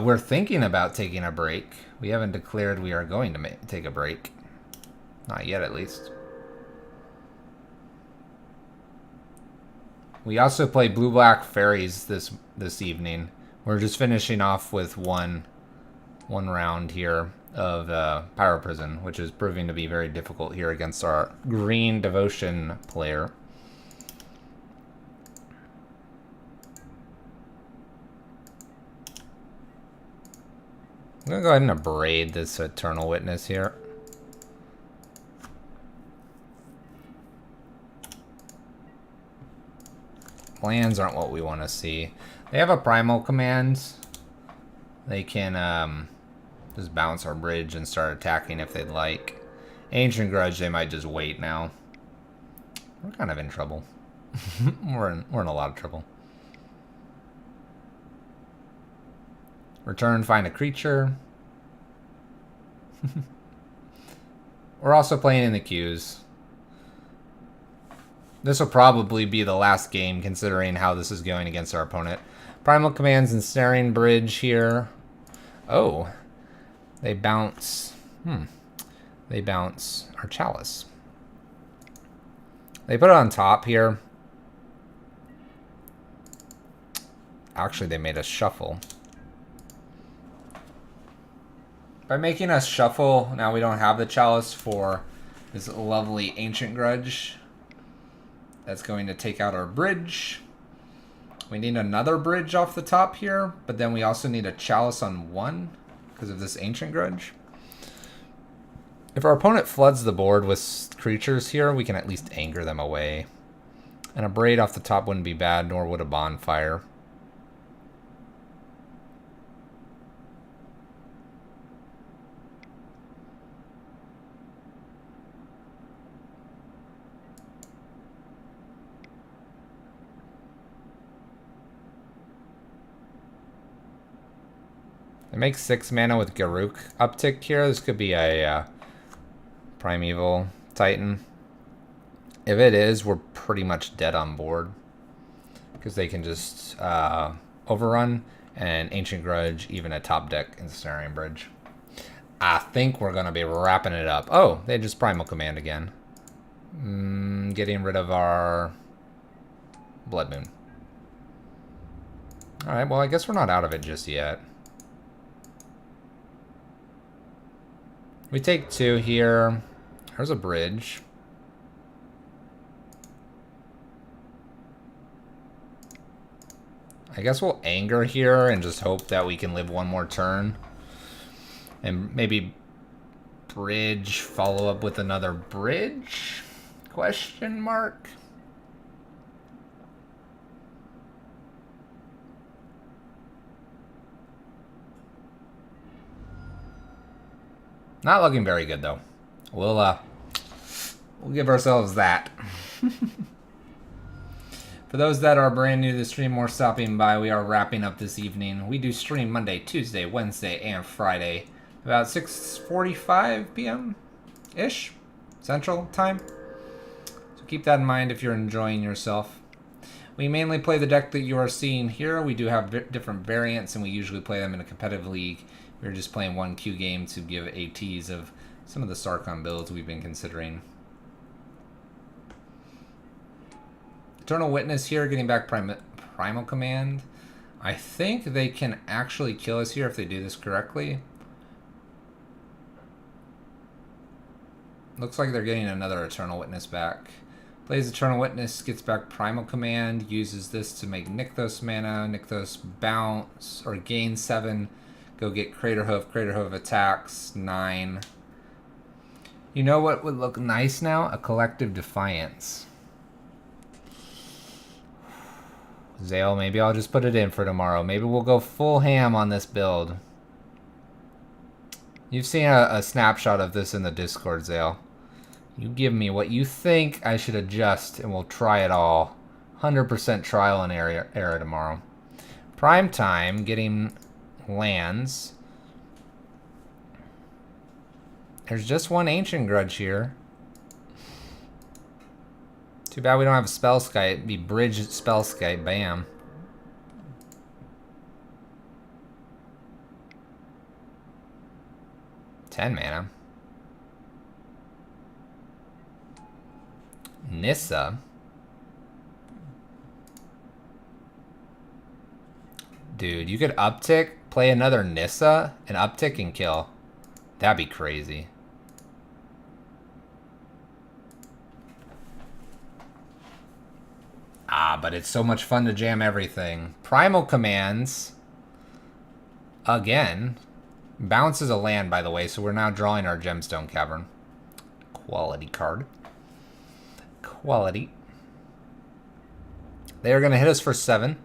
We're thinking about taking a break. We haven't declared we are going to take a break. Not yet, at least. We also play blue-black fairies this evening. We're just finishing off with one round here of Pyro Prison, which is proving to be very difficult here against our green devotion player. I'm gonna go ahead and abrade this Eternal Witness here. Lands aren't what we want to see. They have a primal command. They can just bounce our bridge and start attacking if they'd like. Ancient Grudge, they might just wait now. We're kind of in trouble. we're in a lot of trouble. Return, find a creature. We're also playing in the queues. This will probably be the last game, considering how this is going against our opponent. Primal commands and Snaring Bridge here. Oh, they bounce. They bounce our Chalice. They put it on top here. Actually, they made us shuffle. By making us shuffle, now we don't have the Chalice for this lovely Ancient Grudge. That's going to take out our bridge. We need another bridge off the top here, but then we also need a Chalice on one because of this Ancient Grudge. If our opponent floods the board with creatures here, we can at least anger them away. And a Braid off the top wouldn't be bad, nor would a Bonfire. It makes 6 mana with Garruk uptick here. This could be a Primeval Titan. If it is, we're pretty much dead on board. Because they can just overrun and Ancient Grudge, even a top deck Ensnaring Bridge. I think we're going to be wrapping it up. Oh, they just Primal Command again. Getting rid of our Blood Moon. Alright, well I guess we're not out of it just yet. We take 2 here. There's a bridge. I guess we'll anger here and just hope that we can live one more turn. And maybe bridge, follow up with another bridge? Question mark? Not looking very good, though. We'll give ourselves that. For those that are brand new to the stream or stopping by, we are wrapping up this evening. We do stream Monday, Tuesday, Wednesday, and Friday. About 6:45 p.m.-ish Central Time. So keep that in mind if you're enjoying yourself. We mainly play the deck that you are seeing here. We do have different variants, and we usually play them in a competitive league. We're just playing one queue game to give a tease of some of the Sarkon builds we've been considering. Eternal Witness here, getting back Primal Command. I think they can actually kill us here if they do this correctly. Looks like they're getting another Eternal Witness back. Plays Eternal Witness, gets back Primal Command, uses this to make Nykthos mana, Nykthos bounce, or gain 7. Go get Craterhoof attacks, 9. You know what would look nice now? A Collective Defiance. Zale, maybe I'll just put it in for tomorrow. Maybe we'll go full ham on this build. You've seen a snapshot of this in the Discord, Zale. You give me what you think I should adjust, and we'll try it all. 100% trial and error tomorrow. Prime time, getting lands. There's just one Ancient Grudge here. Too bad we don't have a Spellskite. It'd be Bridge Spellskite. Bam. Ten mana. Nissa. Dude, you could uptick, play another Nissa, and uptick and kill. That'd be crazy. Ah, but it's so much fun to jam everything. Primal Commands. Again. Bounces a land, by the way, so we're now drawing our Gemstone Cavern. Quality card. Quality. They are going to hit us for 7.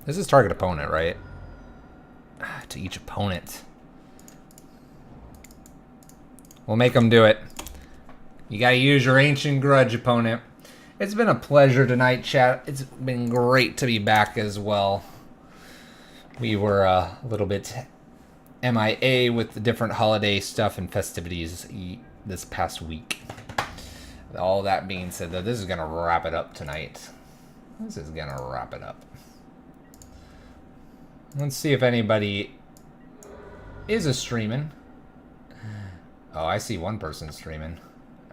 This is target opponent, right? To each opponent. We'll make them do it. You gotta use your Ancient Grudge, opponent. It's been a pleasure tonight, chat. It's been great to be back as well. We were a little bit MIA with the different holiday stuff and festivities this past week. All that being said, though, this is gonna wrap it up tonight. This is gonna wrap it up. Let's see if anybody is streaming. Oh, I see one person streaming.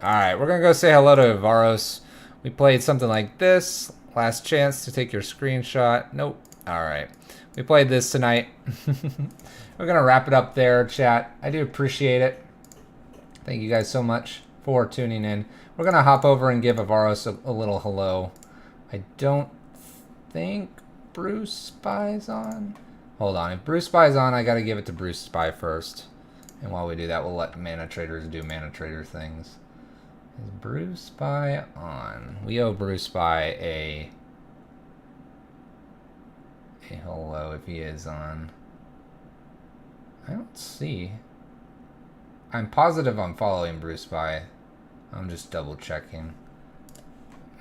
Alright, we're going to go say hello to Varos. We played something like this. Last chance to take your screenshot. Nope. Alright. We played this tonight. We're going to wrap it up there, chat. I do appreciate it. Thank you guys so much for tuning in. We're going to hop over and give Avaros a little hello. I don't think Bruce Spy's on. Hold on. If Bruce Spy's on, I got to give it to Bruce Spy first. And while we do that, we'll let Mana Traders do Mana Trader things. Is Bruce Spy on? We owe Bruce Spy a hello if he is on. I don't see. I'm positive I'm following Bruce Spy. I'm just double checking.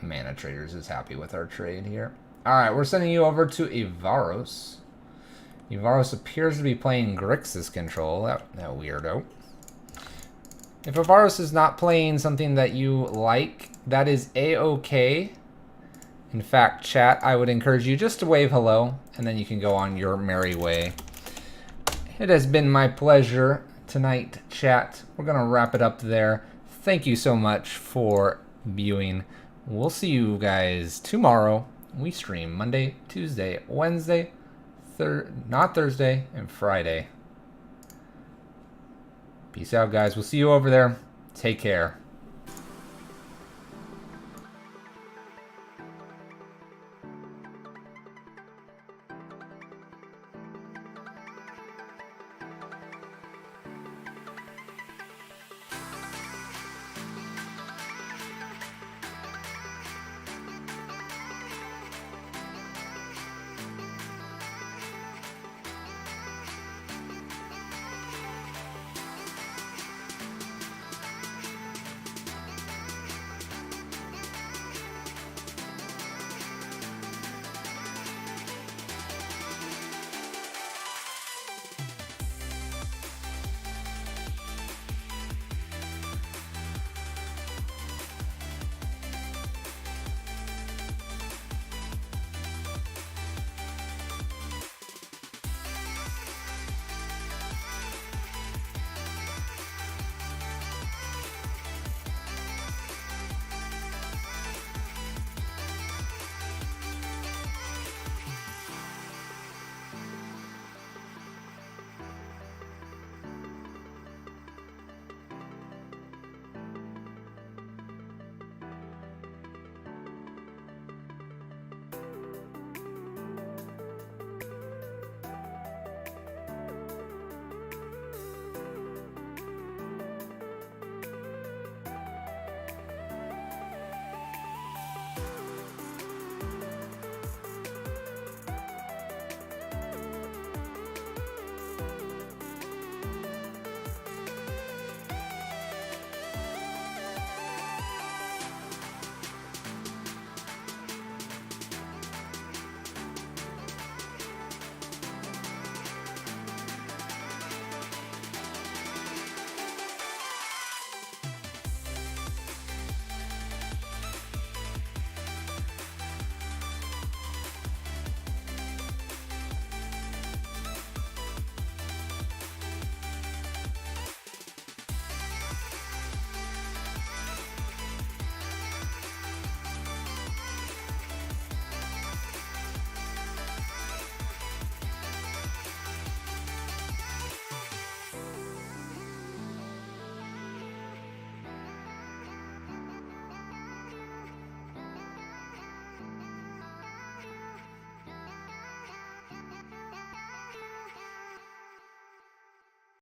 Mana Traders is happy with our trade here. Alright, we're sending you over to Avaros. Avaros appears to be playing Grixis control. That weirdo. If Avaros is not playing something that you like, that is a-okay. In fact, chat, I would encourage you just to wave hello, and then you can go on your merry way. It has been my pleasure tonight, chat. We're going to wrap it up there. Thank you so much for viewing. We'll see you guys tomorrow. We stream Monday, Tuesday, Wednesday, not Thursday, and Friday. Peace out, guys. We'll see you over there. Take care.